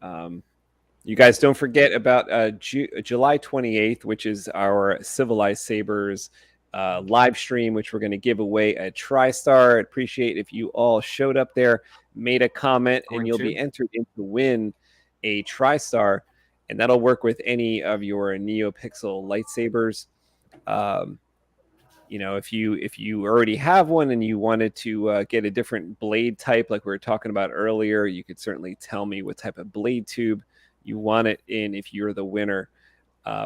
You guys don't forget about July 28th, which is our Civilized Sabers live stream, which we're going to give away a TriStar. I'd appreciate if you all showed up there, made a comment, and you'll be entered in to win a TriStar, and that'll work with any of your Neopixel lightsabers. If you already have one and you wanted to get a different blade type, like we were talking about earlier, you could certainly tell me what type of blade tube you want it in if you're the winner.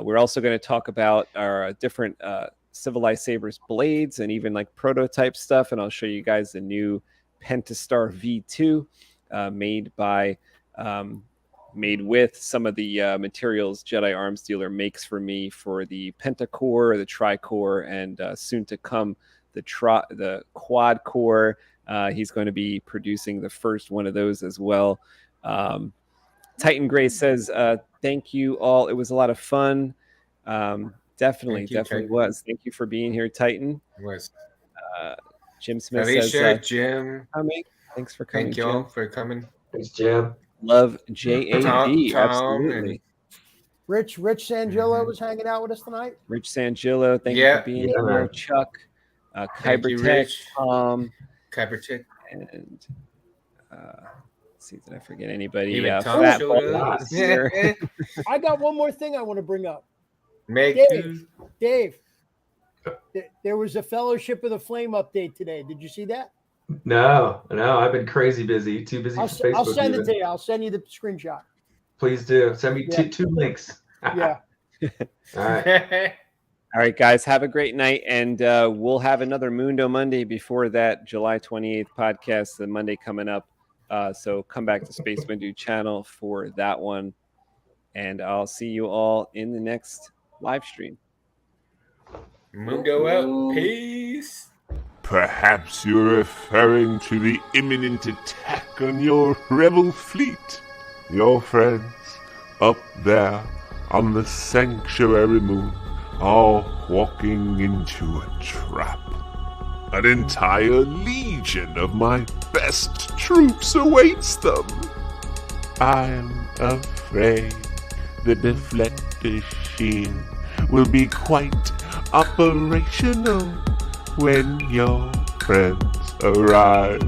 We're also going to talk about our different Civilized Sabers blades and even like prototype stuff, and I'll show you guys the new Pentastar V2 made with some of the materials Jedi Arms Dealer makes for me for the Pentacore, the Tricore, and soon to come the Quad Core. He's going to be producing the first one of those as well. Titan Gray says, thank you all. It was a lot of fun. Definitely was. Thank you for being here, Titan. Jim Smith Alicia, says, Jim. Coming. Thanks for coming, Thank y'all Jim. for coming. Thanks, Jim. Love JAB. Tom Absolutely. Rich Sangillo was hanging out with us tonight. Rich Sangillo, thank you for being here. Chuck, Kybertech, Tom, Kybertech, and let's see, did I forget anybody? Even Tom showed up. Here. I got one more thing I want to bring up. Dave, there was a Fellowship of the Flame update today. Did you see that? No, I've been crazy busy. Too busy for Facebook. I'll send it to you. I'll send you the screenshot. Please do. Send me two links. Yeah. All right. All right, guys. Have a great night. And we'll have another Mundo Monday before that July 28th podcast, the Monday coming up. So come back to Space Windu channel for that one. And I'll see you all in the next live stream. Mundo out. Peace. Perhaps you're referring to the imminent attack on your rebel fleet. Your friends up there on the sanctuary moon are walking into a trap. An entire legion of my best troops awaits them. I'm afraid the deflector shield will be quite operational when your friends arrive.